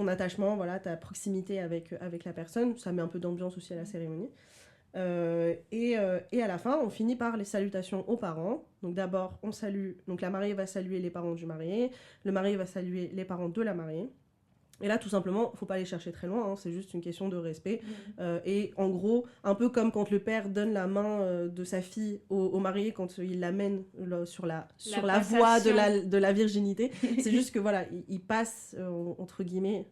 attachement, voilà, ta proximité avec la personne. Ça met un peu d'ambiance aussi à la cérémonie. Et à la fin, on finit par les salutations aux parents. Donc d'abord, on salue, donc la mariée va saluer les parents du marié, le marié va saluer les parents de la mariée. Et là, tout simplement, faut pas aller chercher très loin, hein, c'est juste une question de respect. Et en gros, un peu comme quand le père donne la main de sa fille au marié quand il l'amène sur la voie de la virginité. C'est juste que voilà, il passe, entre guillemets,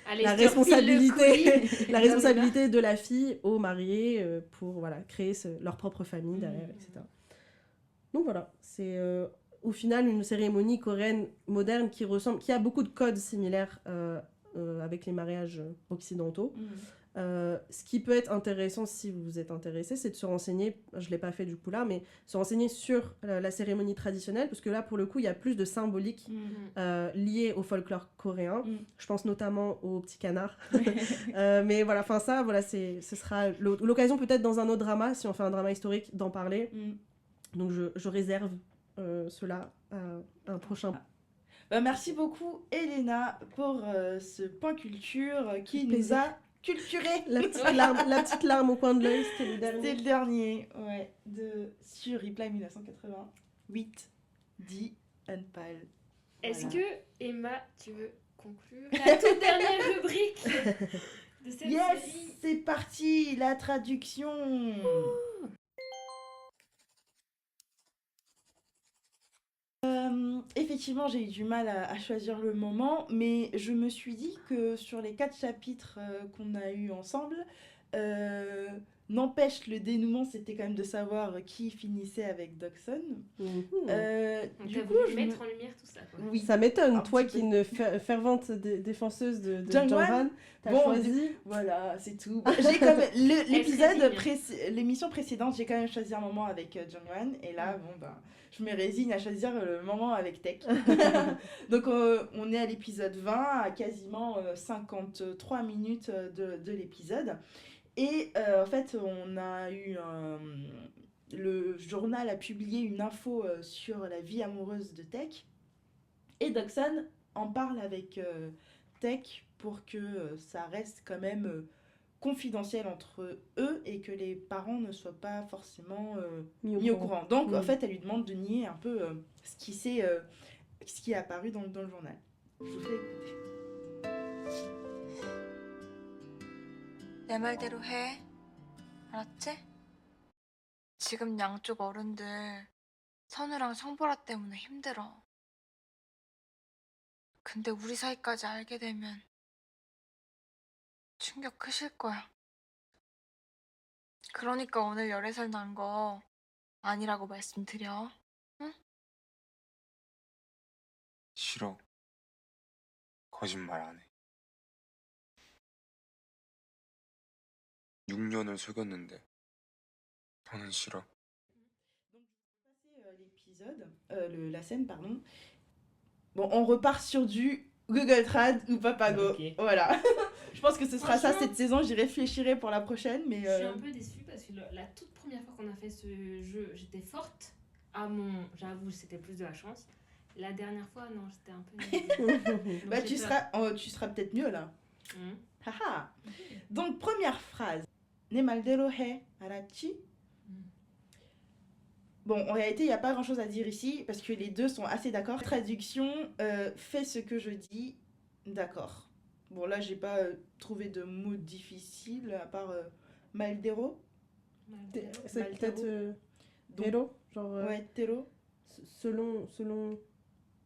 Allez, la je te refile le colis. la responsabilité de la fille au marié pour créer leur propre famille derrière, etc. Donc voilà, c'est au final une cérémonie coréenne moderne qui a beaucoup de codes similaires avec les mariages occidentaux. Ce qui peut être intéressant si vous êtes intéressé, c'est de se renseigner, je ne l'ai pas fait du coup là, mais se renseigner sur la cérémonie traditionnelle, parce que là pour le coup il y a plus de symbolique liée au folklore coréen. Je pense notamment au petit canard. Mais voilà, enfin ça, voilà, ce sera l'occasion peut-être dans un autre drama, si on fait un drama historique, d'en parler. Donc je réserve cela à un prochain. Merci beaucoup Elena pour ce point culture qui nous a culturé. La petite larme au coin de l'œil, c'était le dernier. C'était le dernier, ouais, sur Reply 1988, dit Unpal. Est-ce que, Emma, tu veux conclure la toute dernière rubrique de cette série? C'est parti, la traduction. Effectivement, j'ai eu du mal à choisir le moment, mais je me suis dit que sur les 4 chapitres qu'on a eus ensemble, n'empêche, le dénouement, c'était quand même de savoir qui finissait avec Doksun. On Du t'a coup, voulu mettre en lumière tout ça, quoi. Oui. Ça m'étonne, Un toi petit qui peu. es une fervente défenseuse de Jungwon. Jungwon, t'as Bon, choisi. Voilà, c'est tout. J'ai quand même l'épisode résigne. l'émission précédente, j'ai quand même choisi un moment avec Jungwon, et là, je me résigne à choisir le moment avec Tech. Donc on est à l'épisode 20, à quasiment 53 minutes de l'épisode. Et en fait, le journal a publié une info sur la vie amoureuse de Tech. Et Doksan en parle avec Tech pour que ça reste quand même confidentiel entre eux et que les parents ne soient pas forcément mis au courant. Donc, en fait, elle lui demande de nier un peu ce qui est apparu dans le journal. Je vous fais écouter. 내 말대로 해. 알았지? 지금 양쪽 어른들 선우랑 성보라 때문에 힘들어. 근데 우리 사이까지 알게 되면 충격 크실 거야. 그러니까 오늘 열애설 난 거 아니라고 말씀드려. 응? 싫어. 거짓말 안 해. 6년을 속였는데 너는 싫어. Donc, l'épisode, la scène, pardon. Bon, on repart sur du Google Trad ou Papago. Ok. Voilà. Je pense que ce sera ça Franchement, cette saison. J'y réfléchirai pour la prochaine, mais. Je suis un peu déçue parce que la toute première fois qu'on a fait ce jeu, j'étais forte. J'avoue, c'était plus de la chance. La dernière fois, non, j'étais un peu nulle. Donc, Bah, j'ai tu peur. seras peut-être mieux là. Mhm. Haha. Donc, première phrase. Ne maldero he arachi. Bon, en réalité, il n'y a pas grand-chose à dire ici parce que les deux sont assez d'accord. Traduction, fais ce que je dis, d'accord. Bon, là, j'ai pas trouvé de mots difficiles à part maldero. C'est Maltero. peut-être Donc, Hello, genre ouais, tero. selon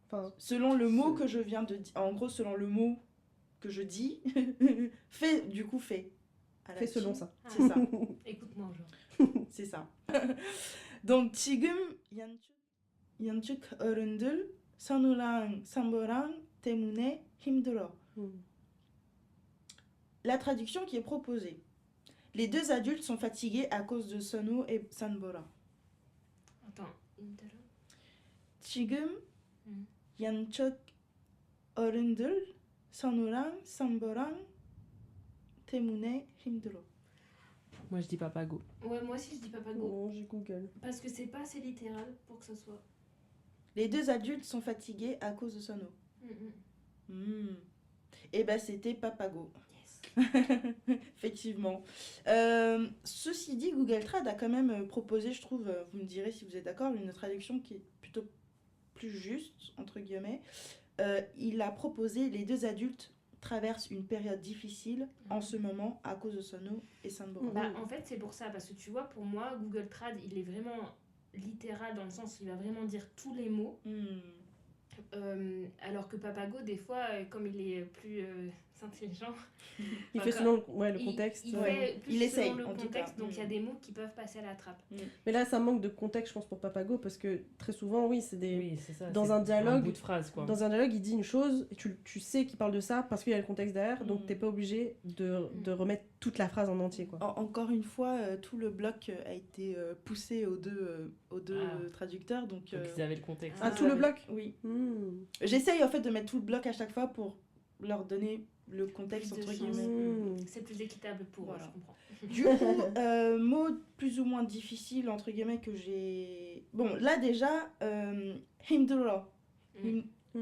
enfin Selon le mot que je viens de dire, en gros, selon le mot que je dis, fais, du coup, fais. fais selon ça. Ah, C'est ça, Écoute-moi, genre. c'est ça. Donc, 지금 양쪽 어른들 선우랑 산보랑 때문에 힘들어. La traduction qui est proposée. Les deux adultes sont fatigués à cause de Sonu et Sanbora. Attends, 힘들어? 지금 음. 양쪽 어른들 선우랑 산보랑 때문에 힘들어. Moi, je dis Papago. Ouais, moi aussi je dis Papago. Non, j'ai Google. Parce que c'est pas assez littéral pour que ce soit. Les deux adultes sont fatigués à cause de Sonu. Et ben c'était Papago. Yes. Effectivement. Ceci dit, Google Trad a quand même proposé, je trouve, vous me direz si vous êtes d'accord, une traduction qui est plutôt plus juste, entre guillemets. Il a proposé les deux adultes traversent une période difficile en ce moment à cause de Sono et Sanbora. Bah, en fait, c'est pour ça, parce que tu vois, pour moi, Google Trad, il est vraiment littéral dans le sens où il va vraiment dire tous les mots. Alors que Papago, des fois, comme il est plus intelligent, Il Enfin, fait selon le contexte. il ouais. fait plus Il selon essaye, le en tout contexte, cas. donc il y a des mots qui peuvent passer à la trappe. Mais là, ça manque de contexte, je pense, pour Papago, parce que très souvent, oui, c'est des. Oui, c'est ça. Dans c'est un dialogue- bout de phrase, quoi. Dans un dialogue, il dit une chose, et tu sais qu'il parle de ça parce qu'il y a le contexte derrière, donc Mm. t'es pas obligé de remettre toute la phrase en entier, quoi. Encore une fois, tout le bloc a été poussé aux deux traducteurs. Donc, Donc, ils avaient le contexte. Ah, tout le bloc Oui. Hmm. J'essaye en fait de mettre tout le bloc à chaque fois pour leur donner le contexte Plus de entre chance. guillemets. Hmm. C'est plus équitable pour eux, Voilà. je comprends. Du coup, mot plus ou moins difficile entre guillemets que j'ai. Bon, là déjà, 힘들어.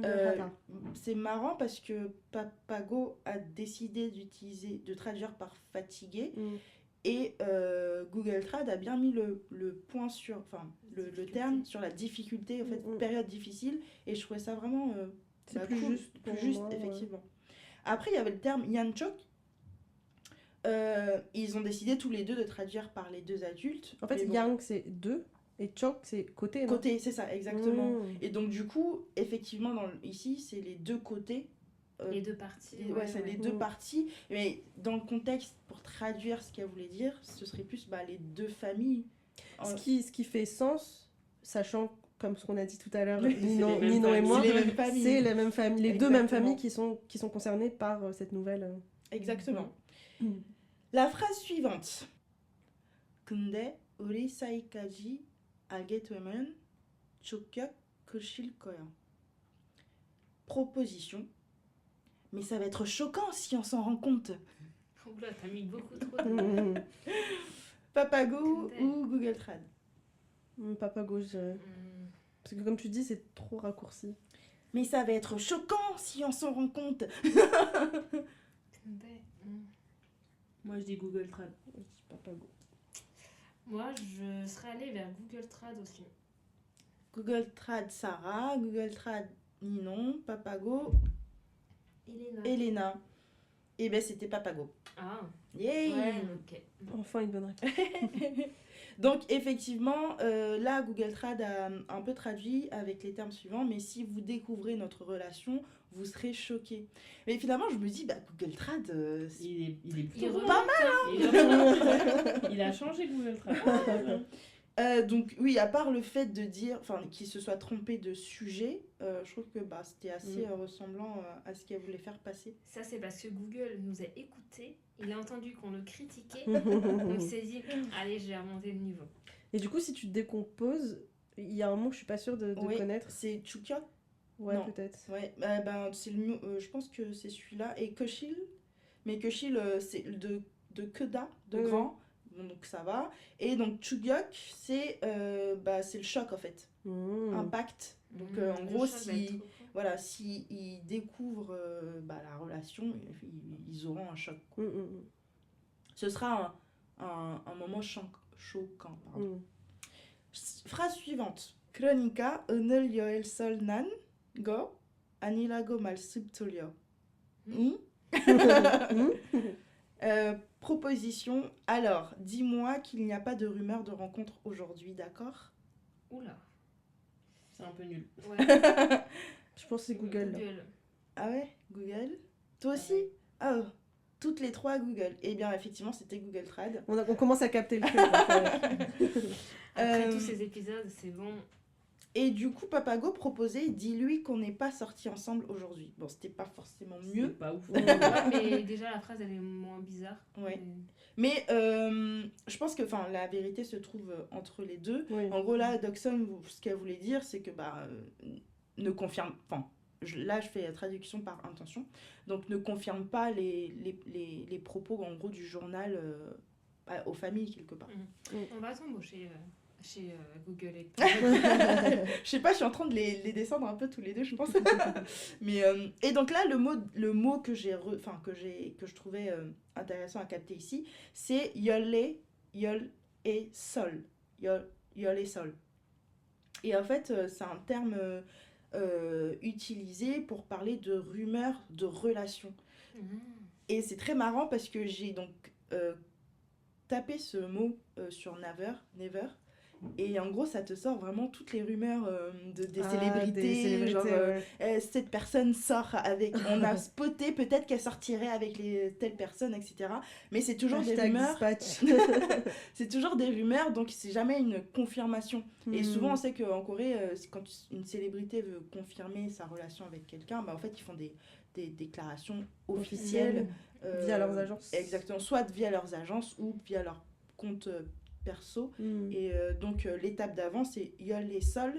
Attends. C'est marrant parce que Papago a décidé de traduire par fatigué Hmm. et Google Trad a bien mis le point sur, enfin le Difficulté. terme sur la difficulté, en fait, Mm. période difficile, et je trouvais ça vraiment C'est plus cool, juste plus pour juste moi, ouais. effectivement. Après, il y avait le terme Yanchok. Ils ont décidé tous les deux de traduire par les deux adultes. En fait, mais bon, yang, c'est deux, et chok, c'est côté, non côté, c'est ça, exactement. Hmm. Et donc, du coup, effectivement, ici, c'est les deux côtés. Les deux parties. Ouais, c'est les deux Mm. parties. Mais dans le contexte, pour traduire ce qu'elle voulait dire, ce serait plus les deux familles. Ce qui fait sens, sachant, comme ce qu'on a dit tout à l'heure, Oui, Ninon les mêmes et moi, C'est les mêmes familles. c'est les mêmes familles, les deux mêmes Exactement. familles qui sont concernées par cette nouvelle. Exactement. Mm. La phrase suivante. 근데 우리 사이까지 알게 되면 충격 크실 거야. Proposition. Mais ça va être choquant si on s'en rend compte. Oula, t'as mis beaucoup trop de... Papago Kindle. ou Google Trad? Papago, je dirais. Hmm. Parce que comme tu dis, c'est trop raccourci. Mais ça va être choquant si on s'en rend compte. Kindle. Moi, je dis Google Trad. Je dis Papago. Moi, je serais allée vers Google Trad aussi. Google Trad Sarah, Google Trad Ninon, Papago Elena. Elena. Et ben c'était Papago. Ah, Yay! ouais, ok. Enfin une bonne réponse. Donc effectivement, là Google Trad a un peu traduit avec les termes suivants, mais si vous découvrez notre relation, vous serez choqués. Mais finalement, je me dis, bah Google Trad, Il est Il plutôt remonte, pas hein. Il a changé Google Trad. donc oui, à part le fait de dire, enfin, qu'il se soit trompé de sujet, je trouve que bah, c'était assez ressemblant à ce qu'elle voulait faire passer. Ça, c'est parce que Google nous a écoutés. Il a entendu qu'on le critiquait. Donc, il s'est dit, allez, je vais remonter le niveau. Et du coup, si tu décomposes, il y a un mot que je suis pas sûre de Oui, connaître. c'est Chukia. Ouais, non. peut-être. Ouais, ben, c'est le mot, je pense que c'est celui-là. Et Koshil, mais Koshil, c'est de Keda, de Oui, grand, donc ça va. Et donc Chugyok, c'est le choc en fait, impact. Donc en Le gros, choc va être si trop fort. voilà, ils découvrent la relation, ils auront un choc. Quoi. Ce sera un moment choquant. Pardon. Phrase suivante. Kronika 오늘 열설 난 거 아니라고 말씀드려. Proposition. Alors, dis-moi qu'il n'y a pas de rumeur de rencontre aujourd'hui, d'accord? Oula. C'est un peu nul. Ouais. Je pense que c'est Google. là. Ah ouais, Google. Toi aussi? Ah, toutes les trois Google. Eh bien, effectivement, c'était Google Trad. On commence à capter le truc. Après tous ces épisodes, c'est bon. Et du coup, Papago proposait, dis-lui qu'on n'est pas sortis ensemble aujourd'hui. Bon, c'était pas forcément mieux. C'est pas ouf. Ouais, mais déjà, la phrase, elle est moins bizarre. Ouais. Mais je pense que la vérité se trouve entre les deux. Oui. En gros, là, Doxon, ce qu'elle voulait dire, c'est que ne confirme. Enfin, là, je fais la traduction par intention. Donc, ne confirme pas les propos, en gros, du journal aux familles, quelque part. On va t'embaucher chez Google. Je sais pas, je suis en train de les descendre un peu tous les deux, je pense. Mais et donc là, le mot que je trouvais intéressant à capter ici, c'est yole et sol. Yole et sol. Et en fait, c'est un terme utilisé pour parler de rumeurs de relations. Et c'est très marrant parce que j'ai donc tapé ce mot sur Never. Et en gros, ça te sort vraiment toutes les rumeurs des célébrités. Genre, cette personne sort avec. On a spoté, peut-être qu'elle sortirait avec telle personne, etc. Mais c'est toujours des rumeurs. C'est toujours des rumeurs, donc c'est jamais une confirmation. Et souvent, on sait qu'en Corée, quand une célébrité veut confirmer sa relation avec quelqu'un, en fait, ils font des déclarations officielles. Via leurs agences. Exactement, soit via leurs agences ou via leur compte perso. Et donc l'étape d'avant, c'est yol et sol,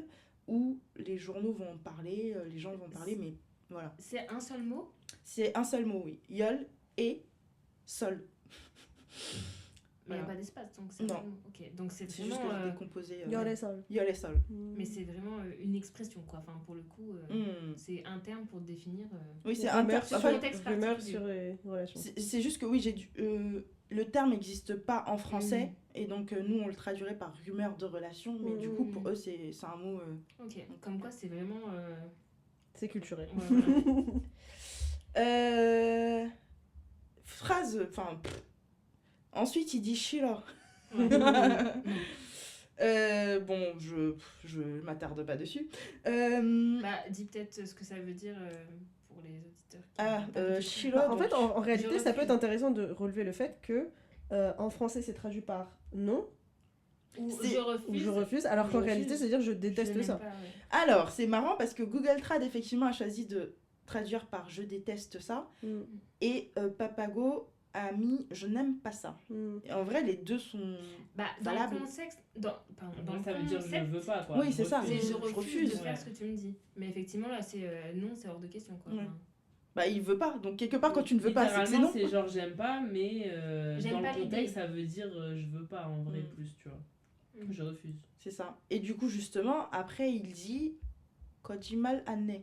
où les journaux vont en parler, les gens vont en parler, mais voilà. C'est un seul mot? C'est un seul mot, oui. Yol et sol. Mais il n'y a Voilà. pas d'espace, donc c'est Non. vraiment... Ok, donc c'est C'est juste vraiment... que je décomposais. Yol et sol. Yol et sol. Mais c'est vraiment une expression, quoi. Enfin, pour le coup, c'est un terme pour définir... Oui, c'est un terme. sur Enfin, le contexte Rumeur particulier. sur les relations. c'est juste que oui, le terme n'existe pas en français, et donc nous on le traduirait par rumeur de relation, mais du coup pour eux c'est un mot. Ok, comme quoi c'est vraiment... C'est culturel. ouais, voilà. Phrase, enfin. Ensuite il dit Shiro. Ouais. Bon, je m'attarde pas dessus. Bah, dis peut-être ce que ça veut dire pour les auditeurs. Shiro. Bah, en fait, donc, en réalité, je ça peut refuse. être intéressant de relever le fait que en français, c'est traduit par non Ou c'est- je ou refuse. je refuse, alors Je qu'en refuse. réalité, c'est dire je Je déteste n'aime ça. pas, ouais. Alors, c'est marrant parce que Google Trad effectivement a choisi de traduire par je déteste ça, et Papago a mis je n'aime pas ça. Et en vrai, les deux sont. Bah, dans Valable. le contexte... Dans Moi, le ça veut dire je concept, veux pas, quoi. Oui, c'est ça. c'est je Je refuse refuse, de faire ouais. ce que tu me dis. Mais effectivement, là, c'est non, c'est hors de question, quoi. Ouais. Enfin, Bah, il veut pas. Donc, quelque part, quand tu ne veux pas, c'est que c'est Littéralement, non. c'est genre j'aime pas, mais J'aime dans pas le l'idée. contexte, ça veut dire je veux pas en vrai Mm. plus, tu vois. Mm. Je refuse. C'est ça. Et du coup, justement, après, il dit Kojimal Anne.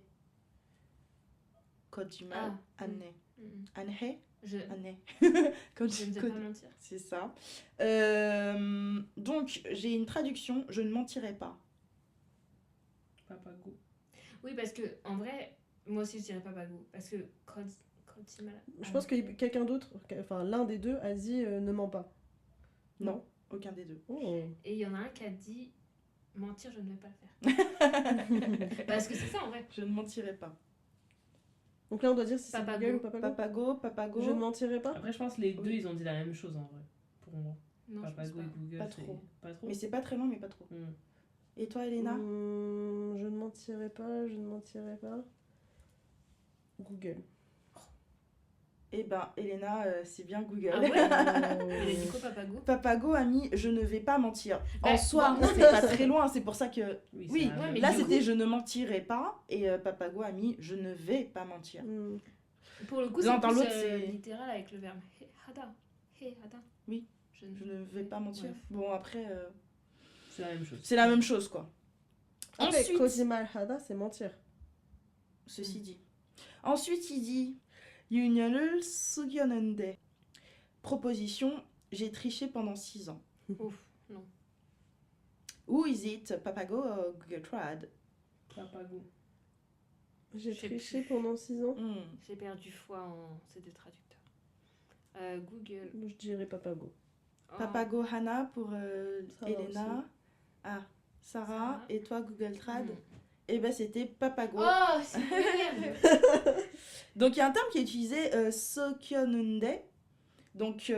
Kojimal Ah. Anne. Mm. Anne. Je Anne. je ne vais pas mentir. C'est ça. Donc, j'ai une traduction. Je ne mentirai pas. Papago. Oui, parce que en vrai, moi aussi je dirais Papago. Parce que quand il m'a. Je pense que quelqu'un d'autre, enfin l'un des deux, a dit ne mens pas. Non, aucun des deux. Oh. Et il y en a un qui a dit mentir, je ne vais pas le faire. Parce que c'est ça en vrai. Je ne mentirai pas. Donc là, on doit dire si c'est Papago. Google ou Papago. Papago, Papago. Je ne mentirai pas. Après, je pense que les deux, Oui. ils ont dit la même chose en vrai. Pour moi. Non, je pense Papago pas. et Google, Pas c'est trop. pas trop. Mais c'est pas très long, mais pas trop. Mm. Et toi, Elena Je ne mentirai pas, je ne mentirai pas. Google. Eh ben, Elena, c'est bien Google. Ah ouais. Il a dit quoi Papago? Papago a mis je ne vais pas mentir. En Bah, soi, bon, c'est pas très loin, c'est pour ça que. Oui, Oui, c'est la même mais là du chose. c'était je ne mentirai pas et Papago a mis je ne vais pas mentir. Hmm. Pour le coup, L'un c'est dans plus l'autre, c'est- littéral avec le verbe hada. Hada. Oui. Je Je ne vais pas mentir. Bref. Bon, après, C'est la même chose. c'est la même chose quoi. Après, Ensuite, Kojimal Hada, c'est mentir. ceci dit. Ensuite, il dit Union을 숙였는데. Proposition j'ai triché pendant 6 ans. Ouf, non. Who is it, Papago or Google Trad? Papago. J'ai Je sais triché plus. pendant 6 ans. J'ai perdu foi en ces deux traducteurs. Google. Je dirais Papago. Oh. Papago Hana pour Sarah Elena. aussi. Ah, Sarah. Sarah. Et toi, Google Trad? Mm. Et ben c'était Papago. Oh, c'est merde. Donc il y a un terme qui est utilisé, Sokionunde, donc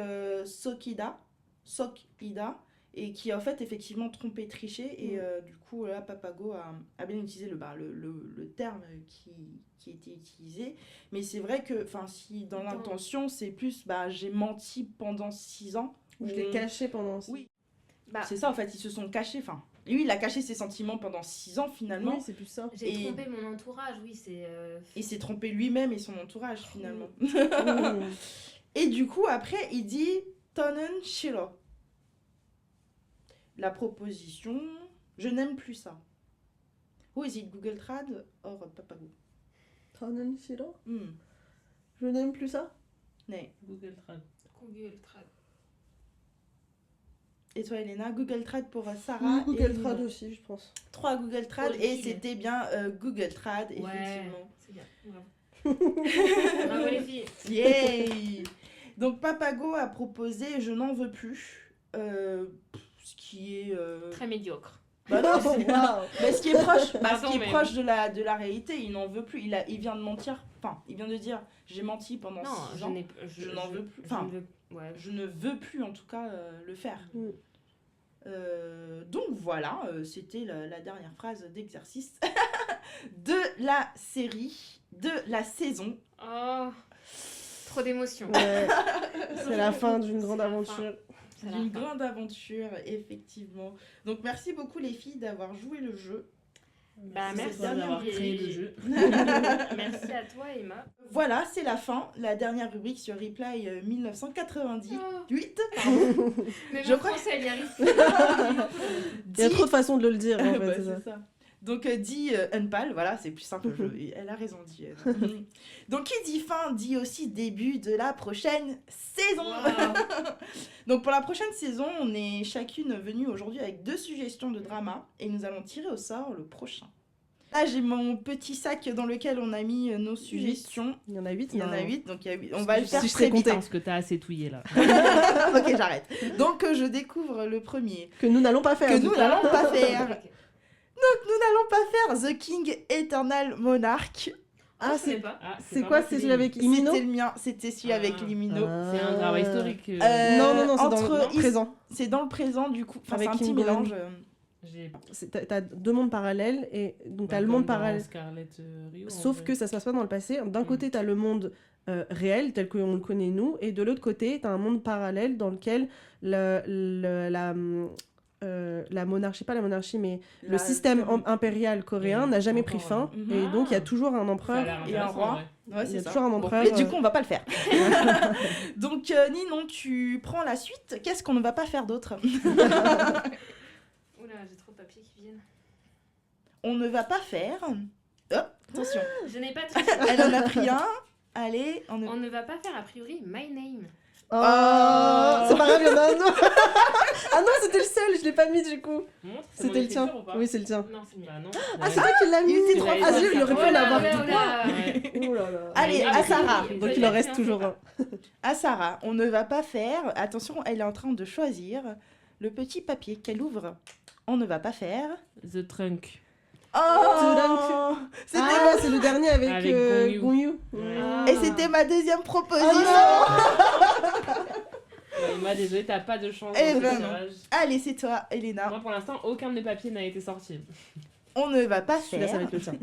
Sokida, Sokida, et qui en fait effectivement trompé, triché, et du coup là Papago a bien utilisé le terme qui était utilisé, mais c'est vrai que si dans l'intention c'est plus j'ai menti pendant 6 ans, Je l'ai caché pendant 6 ans. Oui. Bah, C'est ça en fait, ils se sont cachés, lui il a caché ses sentiments pendant 6 ans finalement, Oui, c'est plus ça. j'ai Et- trompé mon entourage, oui, c'est. et s'est trompé lui-même et son entourage finalement. Hmm. Et du coup, après, il dit Tonen Shiro. La proposition, je n'aime plus ça. Who is it, Google Trad or Papago? Tonen Shiro. Je n'aime plus ça. Nee. Google Trad. Google Trad. Et toi, Elena, Google Trad pour Sarah. Google et Trad Lina. aussi, je pense. 3 Google Trad, Oh, et Lille. c'était bien Google Trad, Ouais, effectivement. c'est bien. Bravo. Bravo les filles. Yay! Donc, Papago a proposé Je n'en veux plus. Ce qui est. Très médiocre. Bah non, c'est- Waouh. Bah, ce qui est proche, ce Pardon, qui est mais- proche de la réalité, il n'en veut plus. Il vient de mentir. Il vient de dire j'ai menti pendant Non, 6 je ans. n'ai je n'en veux plus. je ne veux- ouais. Je ne veux plus en tout cas le faire. Mm. Donc voilà, c'était la dernière phrase d'exercice de la série, de la saison. Oh, trop d'émotions. Ouais. C'est la fin d'une grande C'est la aventure. C'est la Une fin. grande aventure, effectivement. Donc merci beaucoup les filles d'avoir joué le jeu. Bah, Merci merci à toi d'avoir Olivier. créé le jeu. Merci à toi, Emma. Voilà, c'est la fin. La dernière rubrique sur Reply 1998. Mais Je mon crois- français, elle y arrive. Il y a trop de façons de le dire, en fait. Bah, c'est ça. c'est ça. Donc dit Unpal, voilà, c'est plus simple. Elle a raison, dit. Donc qui dit fin dit aussi début de la prochaine saison. Wow. Donc pour la prochaine saison, on est chacune venue aujourd'hui avec 2 suggestions de drama et nous allons tirer au sort le prochain. Là, j'ai mon petit sac dans lequel on a mis nos suggestions. Il y en a 8. Il y en a 8, donc il y a 8. On va le faire Si je très sais vite. compter. hein. Parce que t'as assez touillé là. Ok, j'arrête. Donc je découvre le premier. Que nous n'allons pas faire. Que du nous coup. n'allons pas faire. Ok. Nous n'allons pas faire The King Eternal Monarch. Ah, Je sais pas. Ah, c'est pas quoi? moi qui C'est l'ai celui mis. avec Imino? C'était le mien, c'était celui avec Ah. Limino. C'est un drama historique. Non, c'est entre dans le is- présent. C'est dans le présent du coup. Enfin, c'est Avec un petit Kim Bolan. mélange. J'ai T'as 2 mondes parallèles et donc t'as le comme monde dans parallèle. Scarlet Rio, en Sauf vrai. que ça se passe pas dans le passé. D'un Mm. côté, t'as le monde réel tel qu'on le connaît nous, et de l'autre côté, t'as un monde parallèle dans lequel la monarchie, pas la monarchie, mais le système impérial coréen n'a jamais pris fin, Mhm. et donc il y a toujours un Ça a empereur l'air Et un intéressant, roi. en vrai. Ouais, Il y c'est a ça. toujours un Bon, empereur. mais du coup, on va pas le faire. Donc, Ninon, tu prends la suite. Qu'est-ce qu'on ne va pas faire d'autre? Oula, j'ai trop de papiers qui viennent. On ne va pas faire... Oh, attention. Je n'ai pas triché. Elle en a pris un. Allez, on ne... On ne va pas faire a priori My Name. Oh, c'est pas grave, il y en a un autre. Ah non, c'était le seul, je l'ai pas mis du coup. Montre, c'est C'était mon le tien. écriture ou pas Oui, c'est le tien. Non, c'est mieux. Bah non. Ah, c'est toi qui l'as mis. Il était trop Ah, fort. il aurait pu Oh en là avoir là, deux. oh là. Oh là là. Allez, Ah, à mais Sarah. oui, Donc oui, il en oui, reste on toujours sait un. pas. À Sarah, on ne va pas faire... Attention, elle est en train de choisir le petit papier qu'elle ouvre. On ne va pas faire... The Trunk. Oh, c'était Ah, c'est le dernier avec, Avec Gong Gong Yu. Ouais. Ah. Et c'était ma deuxième proposition. Ouais, Emma, désolée, t'as pas de chance Eh dans ce ben non. tirage. Allez, c'est toi, Elena. Moi, pour l'instant, aucun de mes papiers n'a été sorti. On ne va pas Celui-là, ça va faire... être le tien.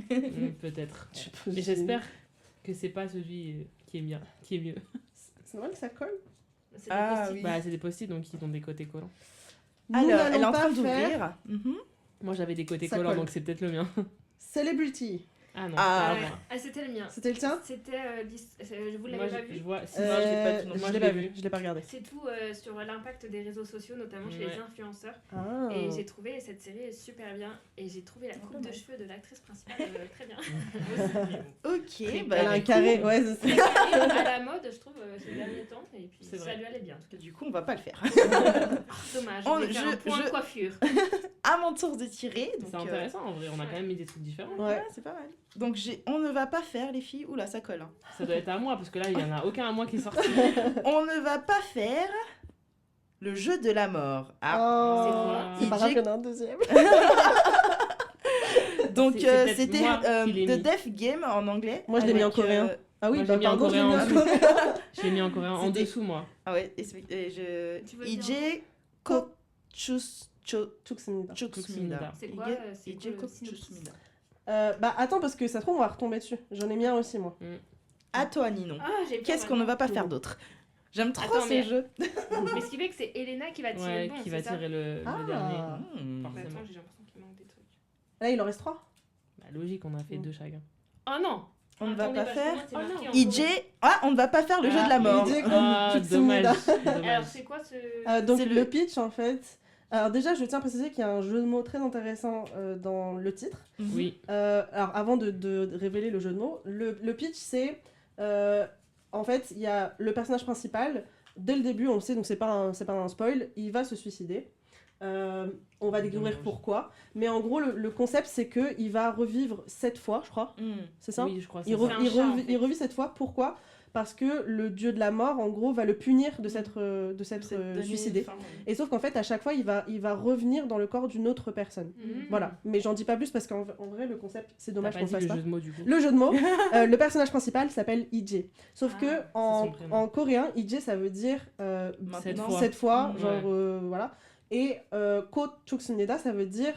Peut-être. Mais j'espère que c'est pas celui qui est bien, qui est mieux. C'est normal que ça colle. C'est Ah, des post-it. oui. Bah, c'est des post-it, donc ils ont des côtés collants. Nous Alors, n'allons elle est en pas train faire d'ouvrir. Mhm. Moi, j'avais des côtés Ça collants, colle. donc c'est peut-être le mien. Celebrity. Ah non, Ah, c'est Ouais. pas moi. Ah, c'était le mien. C'était le tien C'était. Vous Moi, l'avez pas je vu vois. Si, je l'ai pas vu non Je plus. Moi, l'ai je pas l'ai vu, vu. je l'ai pas regardé. C'est tout sur l'impact des réseaux sociaux, notamment chez les Ouais. influenceurs. Ah. Et j'ai trouvé cette série super bien. Et j'ai trouvé la coupe de cheveux de l'actrice principale très bien. Ok, bah, Elle a un du coup- carré, ouais, c'est Très ça. carré, à la mode, je trouve, ces derniers temps. Et puis C'est ça vrai. lui allait bien. En tout cas. Du coup, on va pas le faire. Dommage, Oh, je vais faire un je- point je- coiffure. À mon tour de tirer. C'est Donc, intéressant en vrai, on a quand même mis des trucs différents. Ouais. ouais, c'est pas mal. Donc, on ne va pas faire, les filles. Oula, ça colle. Hein. Ça doit être à moi, parce que là, il y en a aucun à moi qui est sorti. On ne va pas faire le jeu de la mort. Ah. Oh. C'est C'est pas grave, il y en a un deuxième. Donc, C'est peut-être c'était moi qui l'ai The mis. Death Game en anglais. Moi, je l'ai mis en avec, coréen. Ah oui, Moi, bah j'ai mis en pardon, je l'ai coréen mis en en dessous. coréen. Je l'ai mis en coréen en C'était- dessous, moi. Ah ouais, et je... Tu veux le dire Ije Kochusmida. Tsuksumida. Tsuksumida. C'est quoi, c'est quoi Ije le synopsis Kochusmida. Bah attends, parce que ça se trouve, on va retomber dessus. J'en ai mis un aussi, moi. À toi, Ninon. Ah, j'ai peur Qu'est-ce qu'on ne va pas faire Ninon. d'autre? J'aime trop Attends, ces mais- jeux. Mais ce qui fait que c'est Elena qui va tirer Ouais, le bon, qui c'est va ça tirer le Ah. dernier. Hmm. Bah, Forcément. attends, j'ai l'impression qu'il manque des trucs. Là, il en reste 3. Bah, logique, on a fait deux chacun. Oh non On ne va Attendez, pas parce que faire. moi, c'est Oh marqué non. en Ije. coréen. Ah, on ne va pas faire le jeu de la mort. Ije Ah, Tsuksumida. dommage. Alors, c'est quoi ce... Donc C'est le... le- pitch, en fait... Alors déjà, je tiens à préciser qu'il y a un jeu de mots très intéressant dans le titre. Oui. Alors avant de révéler le jeu de mots, le pitch c'est... en fait, il y a le personnage principal, dès le début, on le sait, donc c'est pas un spoil, il va se suicider. On va découvrir Dommage. pourquoi. Mais en gros, le concept c'est qu'il va revivre 7 fois, je crois. Hmm. C'est ça? Oui, je crois. Il, c'est ça. un chat, en fait. il revit cette fois, pourquoi? Parce que le dieu de la mort, en gros, va le punir de s'être C'est donné suicidé. fin, ouais. Et sauf qu'en fait, à chaque fois, il va revenir dans le corps d'une autre personne. Mhm. Voilà, mais j'en dis pas plus parce qu'en en vrai, le concept, c'est T'as dommage pas qu'on dit fasse le pas. jeu de mots du coup. Le jeu de mots, le personnage principal s'appelle Ije. Sauf Ah, que c'est en, son prénom. en coréen, Ije ça veut dire Maintenant. cette fois, Mm. genre voilà. Et Ko Chuksuneda ça veut dire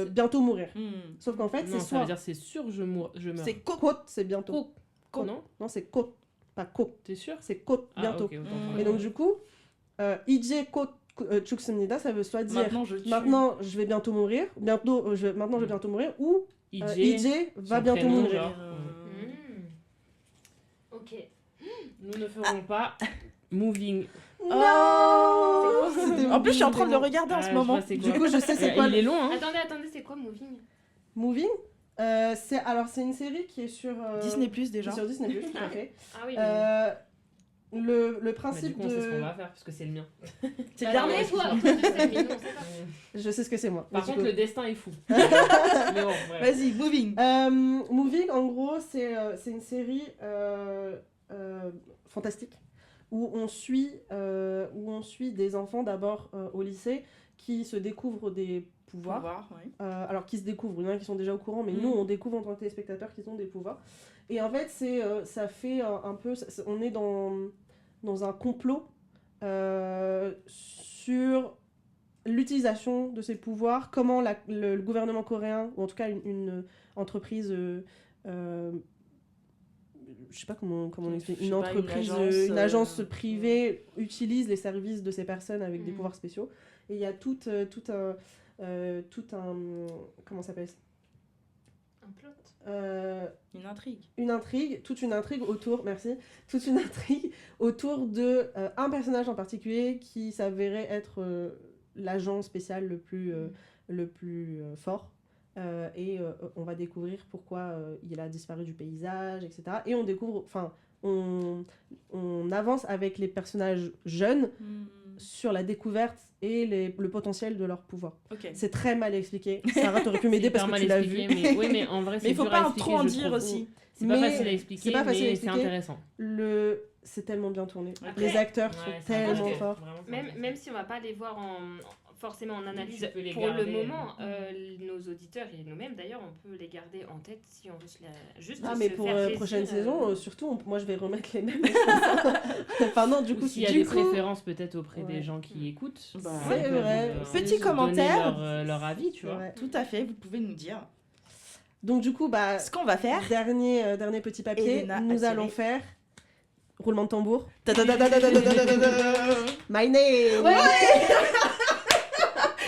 bientôt mourir. Hmm. Sauf qu'en fait, Non, c'est ça soit veut dire c'est sûr, je meurs. C'est Ko. Kot, c'est bientôt. Ko, non? Non, c'est Kot, pas Ko. T'es sûr? C'est Kot, Ah, bientôt. ok, autant Mm. pour Et moi. donc du coup, Ije Ko Chuksuneda ça veut soit dire Maintenant, je tue. maintenant je vais bientôt mourir, maintenant je vais bientôt mourir, ou Ije va son bientôt prénom, mourir. genre. Mhm. Ok. Nous ne ferons pas Moving. Oh C'était En plus, je suis en train de le Moving. regarder en Ah, ce je moment. vois c'est Du quoi. coup, je sais c'est quoi. Il est long, hein? Attendez, c'est quoi Moving Moving, c'est une série qui est sur Disney Plus qui est déjà. sur Disney Plus, tout à fait. Ah oui, Le Bah, du principe coup, on sait ce qu'on de va faire, puisque c'est le mien. C'est Bah, le non, dernier. mais toi, toi, tu sais, mais nous, on sait pas. je sais ce que c'est moi. Par Du contre, coup. le destin est fou. Mais bon, bref. Vas-y, moving. Moving, en gros, c'est une série fantastique où on suit des enfants d'abord au lycée qui se découvrent des pouvoirs. Voir, ouais. Alors qui se découvrent, il y en a qui sont déjà au courant, mais Mhm. nous on découvre en tant que téléspectateurs qu'ils ont des pouvoirs. Et en fait, ça fait un peu, on est dans un complot sur l'utilisation de ces pouvoirs, comment le gouvernement coréen, ou en tout cas une entreprise, je sais pas comment on explique, Je sais une pas, entreprise, une agence privée utilise les services de ces personnes avec des Mhm. pouvoirs spéciaux. Et il y a tout un comment ça s'appelle, Un plot. Une toute intrigue. une intrigue autour de un personnage en particulier qui s'avérait être l'agent spécial le plus fort. Et on va découvrir pourquoi il a disparu du paysage, etc. Et on découvre, on avance avec les personnages jeunes sur la découverte et le potentiel de leur pouvoir. Ok. C'est très mal expliqué. Sarah, t'aurais pu m'aider parce que tu l'as vu. Mais en vrai, c'est Mais il faut dur pas à en expliquer, trop en je dire trouve. aussi. C'est pas Mais facile à expliquer, c'est pas facile à mais c'est expliquer. intéressant. C'est tellement bien tourné. Après- Les acteurs Ouais, sont c'est tellement intéressant. forts. Vraiment, c'est Même intéressant. si on va pas les voir forcément en analyse Tu peux les pour garder, le moment, nos auditeurs et nous-mêmes d'ailleurs, on peut les garder en tête si on veut juste Ah, se mais pour faire plaisir, prochaine saison, surtout, moi je vais remettre les mêmes. Enfin, non, du Ou coup, s'il y a du des coup, préférences peut-être auprès Ouais. des gens qui écoutent. Bah, ils c'est peuvent, vrai. Petit donner commentaire. leur avis, tu vois. Ouais. Tout à fait, vous pouvez nous dire. Donc, du coup, bah, Ce qu'on va faire. dernier petit papier, Elena nous a allons tiré. faire. Roulement de tambour. Ta-da-da-da-da-da-da-da-da. My name!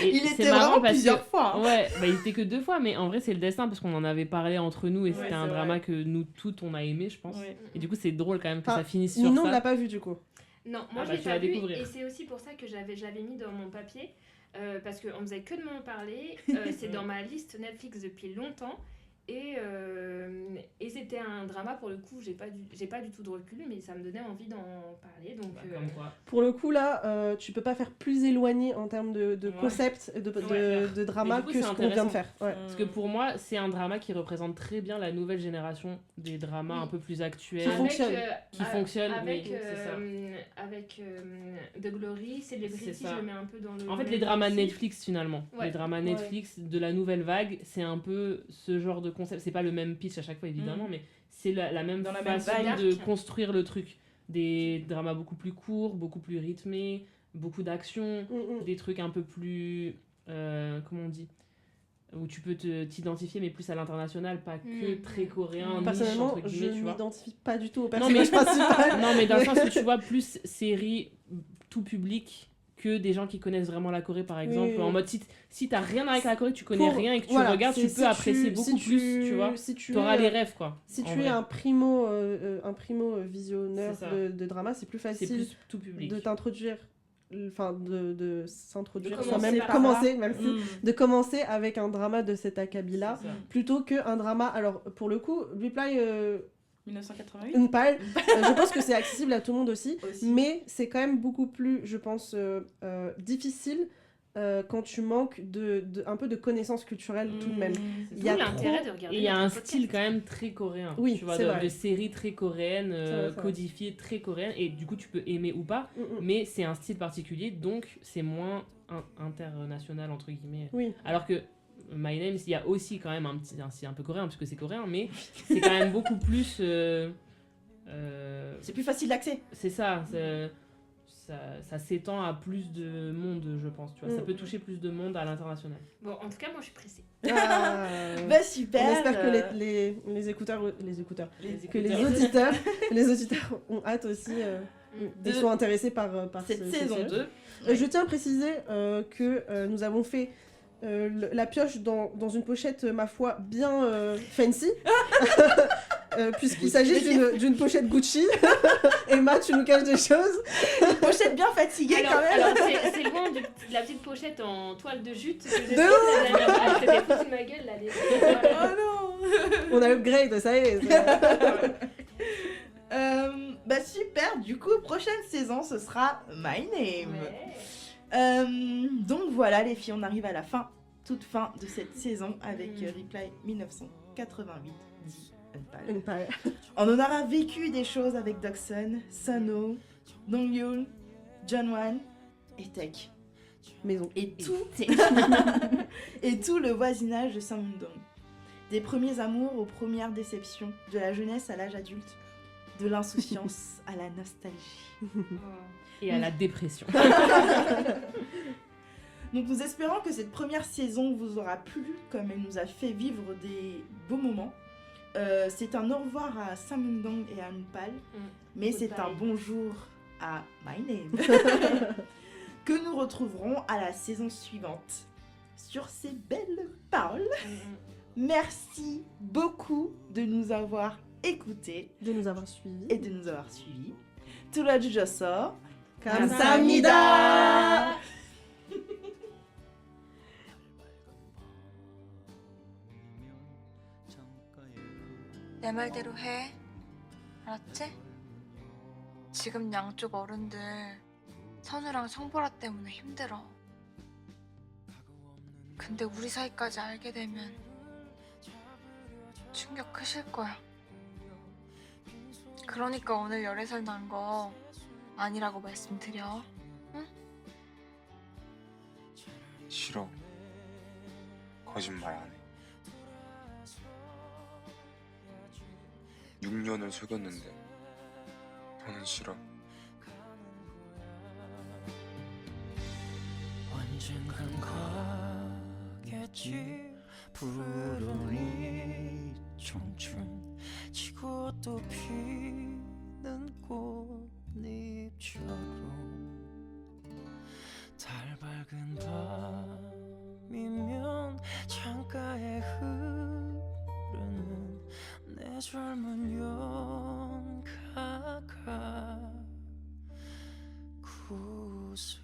Et Il c'est était marrant vraiment parce plusieurs que- fois. hein. Ouais, bah il était que 2 fois, mais en vrai c'est le destin parce qu'on en avait parlé entre nous et Ouais, c'était un c'est drama vrai. que nous toutes on a aimé, je pense. Ouais. Et du coup c'est drôle quand même que Enfin, ça finisse sur Ninon ne ça. l'a pas vu, du coup. Non, Ah moi je bah, l'ai tu pas vas vu découvrir. et c'est aussi pour ça que j'avais mis dans mon papier parce qu'on faisait que de m'en parler. C'est dans ma liste Netflix depuis longtemps et c'était un drama pour le coup. J'ai pas du tout de recul, mais ça me donnait envie d'en parler. Donc Bah, comme quoi. Pour le coup, là, tu peux pas faire plus éloigné en termes de Ouais. concept, de drama Mais du coup, que c'est ce qu'on vient de intéressant. faire. Ouais. Parce que pour moi c'est un drama qui représente très bien la nouvelle génération des dramas Oui. un peu plus actuels. Qui fonctionne. Qui fonctionne, avec, oui, c'est ça. avec The Glory, Celebrity, C'est ça. je le mets un peu dans le. En fait, même les dramas aussi. Netflix, finalement. Ouais. Les dramas Ouais. Netflix de la nouvelle vague, c'est un peu ce genre de concept. C'est pas le même pitch à chaque fois, évidemment, mais c'est la même Dans la même façon vague. de construire le truc. Des dramas beaucoup plus courts, beaucoup plus rythmés, beaucoup d'action, des trucs un peu plus... comment on dit, où tu peux t'identifier, mais plus à l'international, pas que très coréen, niche, Personnellement, entre je guillemets, tu vois. m'identifie pas du tout au Non, mais- personnage principal. Non, mais dans le sens où tu vois plus série tout public que des gens qui connaissent vraiment la Corée, par exemple. oui. En mode, si t'as rien avec la Corée, tu connais Pour- rien et que tu voilà, regardes, c'est- tu si peux apprécier beaucoup si plus, tu vois. Si tu T'auras es, les rêves, quoi. Si en tu es vrai. un primo visionneur C'est ça. de drama, c'est plus C'est facile plus tout public. de t'introduire, enfin de s'introduire De soi-même, commencer par commencer, merci, Mm. de commencer avec un drama de cet acabit-là, C'est ça. plutôt qu'un drama. Alors pour le coup, Reply 1988 Unpal, je pense que c'est accessible à tout le monde aussi, aussi. mais c'est quand même beaucoup plus, je pense, difficile quand tu manques un peu de connaissances culturelles tout de même. C'est Il y a tout trop- l'intérêt de regarder Et il y a un notre podcast. style quand même très coréen. Oui, tu vois, c'est vrai. de séries très coréennes, C'est vrai, c'est vrai. codifiées très coréennes. Et du coup, tu peux aimer ou pas, Mm, mm. mais c'est un style particulier, donc c'est moins international, entre guillemets. Oui. Alors que My Name, il y a aussi quand même un style un peu coréen, puisque c'est coréen, mais c'est quand même beaucoup plus... C'est plus facile d'accès. c'est ça, ça s'étend à plus de monde, je pense. Tu vois. Ça Mm. peut toucher plus de monde à l'international. Bon, en tout cas, moi je suis pressée. Ah. Bah super. On espère que les écouteurs, que écouteurs. les auditeurs ont hâte aussi et De- sont intéressés par cette ce saison série. 2. Je tiens à préciser que nous avons fait la pioche dans une pochette, ma foi, bien fancy. Puisqu'il s'agit d'une pochette Gucci. Emma, tu nous caches des choses. Une pochette bien fatiguée quand même. Alors c'est loin de la petite pochette en toile de jute que j'ai De faite la dernière fois. Elle s'était foutue de ma gueule là. Oh non. On a upgrade, ça y est. Bah super, du coup, prochaine saison, ce sera My Name. Donc voilà les filles, on arrive à la toute fin de cette saison avec Reply 1988 dit Unpal. On en aura vécu des choses avec Doksun, Sunho, Donghyun, Jeonwon et Taek. Maison. Et tout, et tout le voisinage de Samundong. Des premiers amours aux premières déceptions, de la jeunesse à l'âge adulte, de l'insouciance à la nostalgie. Et à la dépression. Donc nous espérons que cette première saison vous aura plu, comme elle nous a fait vivre des beaux moments. C'est un au revoir à Samundong et à Unpal, mais c'est un bonjour à My Name, que nous retrouverons à la saison suivante. Sur ces belles paroles, Merci beaucoup de nous avoir écoutés De nous avoir suivis. et de nous avoir suivis. 들어주셔서 감사합니다. 내 말대로 해. 알았지? 지금 양쪽 어른들 선우랑 성보라 때문에 힘들어. 근데 우리 사이까지 알게 되면 충격 크실 거야. 그러니까 오늘 열애설 난 거 아니라고 말씀드려. 응? 싫어. 거짓말 안 해. 6년을 속였는데 더는 싫어. 언젠간 가겠지 푸른 이 청춘 지고 또 피는 꽃잎처럼 달 밝은 밤이면 창가에 흐르는 내 젊은 연가가 구슬